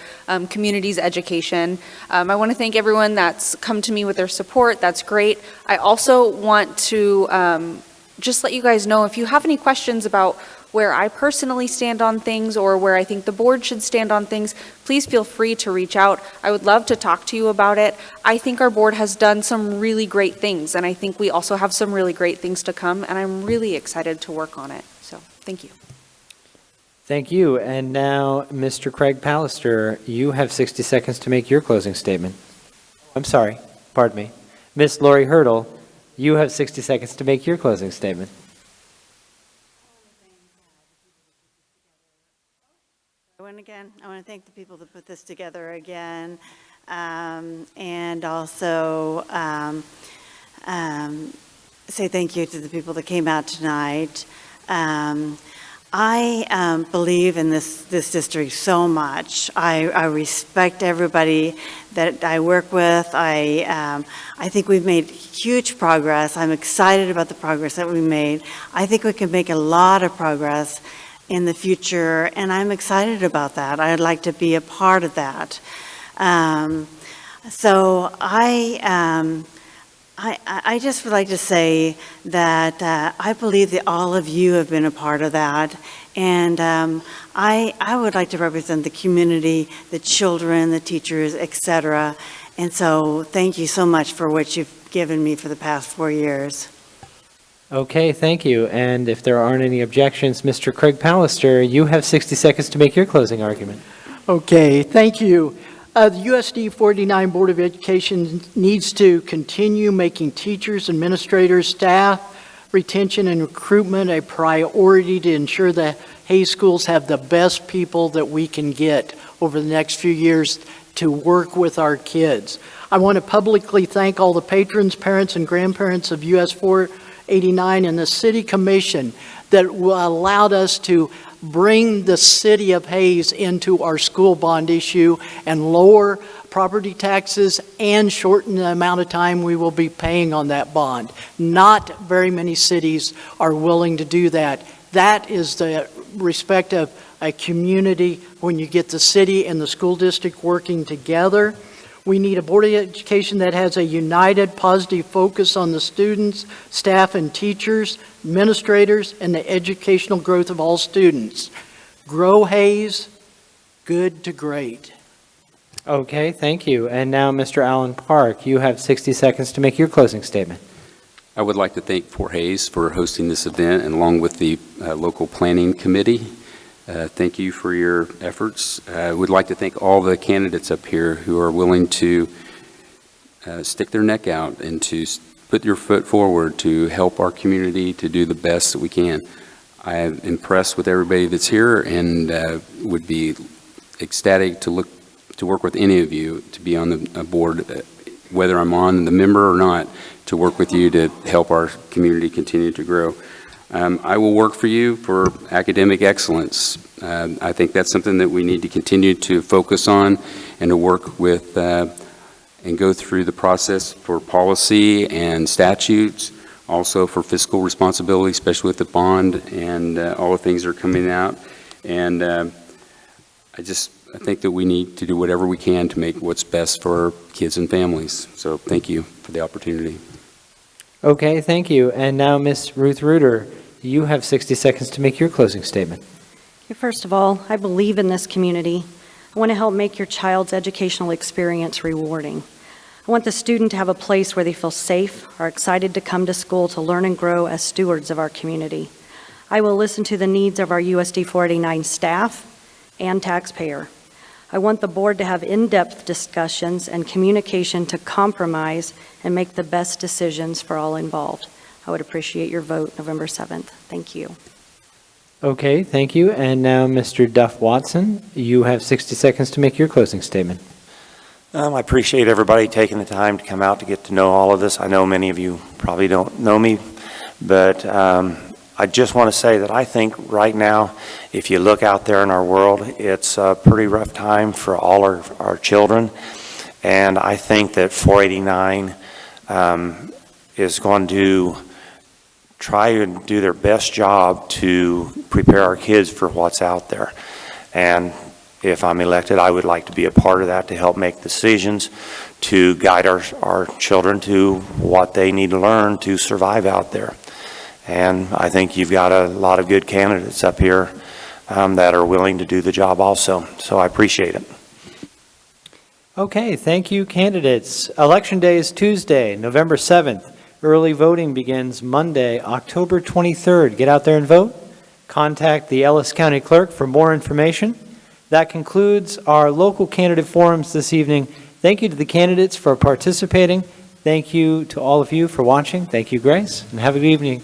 community's education. I want to thank everyone that's come to me with their support. That's great. I also want to just let you guys know, if you have any questions about where I personally stand on things or where I think the board should stand on things, please feel free to reach out. I would love to talk to you about it. I think our board has done some really great things, and I think we also have some really great things to come, and I'm really excited to work on it. So, thank you. Thank you. And now, Mr. Craig Pallister, you have 60 seconds to make your closing statement. I'm sorry, pardon me. Ms. Lori Hurdle, you have 60 seconds to make your closing statement. I want to thank the people that put this together again, and also say thank you to the people that came out tonight. I believe in this district so much. I respect everybody that I work with. I think we've made huge progress. I'm excited about the progress that we made. I think we can make a lot of progress in the future, and I'm excited about that. I'd like to be a part of that. So I just would like to say that I believe that all of you have been a part of that, and I would like to represent the community, the children, the teachers, etc. And so thank you so much for what you've given me for the past 4 years. Okay, thank you. And if there aren't any objections, Mr. Craig Pallister, you have 60 seconds to make your closing argument. Okay, thank you. The USD 49 Board of Education needs to continue making teachers, administrators, staff, retention and recruitment a priority to ensure that Hays schools have the best people that we can get over the next few years to work with our kids. I want to publicly thank all the patrons, parents, and grandparents of US 489 and the City Commission that allowed us to bring the city of Hays into our school bond issue and lower property taxes and shorten the amount of time we will be paying on that bond. Not very many cities are willing to do that. That is the respect of a community when you get the city and the school district working together. We need a Board of Education that has a united, positive focus on the students, staff, and teachers, administrators, and the educational growth of all students. Grow Hayes, good to great. Okay, thank you. And now, Mr. Allen Park, you have 60 seconds to make your closing statement. I would like to thank Fort Hays for hosting this event, and along with the local planning committee. Thank you for your efforts. I would like to thank all the candidates up here who are willing to stick their neck out and to put your foot forward to help our community to do the best that we can. I am impressed with everybody that's here and would be ecstatic to work with any of you to be on the board, whether I'm on the member or not, to work with you to help our community continue to grow. I will work for you for academic excellence. I think that's something that we need to continue to focus on and to work with and go through the process for policy and statutes, also for fiscal responsibility, especially with the bond and all the things that are coming out. And I think that we need to do whatever we can to make what's best for our kids and families. So thank you for the opportunity. Okay, thank you. And now, Ms. Ruth Reuter, you have 60 seconds to make your closing statement. First of all, I believe in this community. I want to help make your child's educational experience rewarding. I want the student to have a place where they feel safe, are excited to come to school to learn and grow as stewards of our community. I will listen to the needs of our USD 489 staff and taxpayer. I want the board to have in-depth discussions and communication to compromise and make the best decisions for all involved. I would appreciate your vote November 7th. Thank you. Okay, thank you. And now, Mr. Duff Watson, you have 60 seconds to make your closing statement. I appreciate everybody taking the time to come out to get to know all of this. I know many of you probably don't know me, but I just want to say that I think right now, if you look out there in our world, it's a pretty rough time for all our children. And I think that 489 is going to try and do their best job to prepare our kids for what's out there. And if I'm elected, I would like to be a part of that to help make decisions, to guide our children to what they need to learn to survive out there. And I think you've got a lot of good candidates up here that are willing to do the job also. So I appreciate it. Okay, thank you, candidates. Election Day is Tuesday, November 7th. Early voting begins Monday, October 23rd. Get out there and vote. Contact the Ellis County Clerk for more information. That concludes our local candidate forums this evening. Thank you to the candidates for participating. Thank you to all of you for watching. Thank you, Grace, and have a good evening.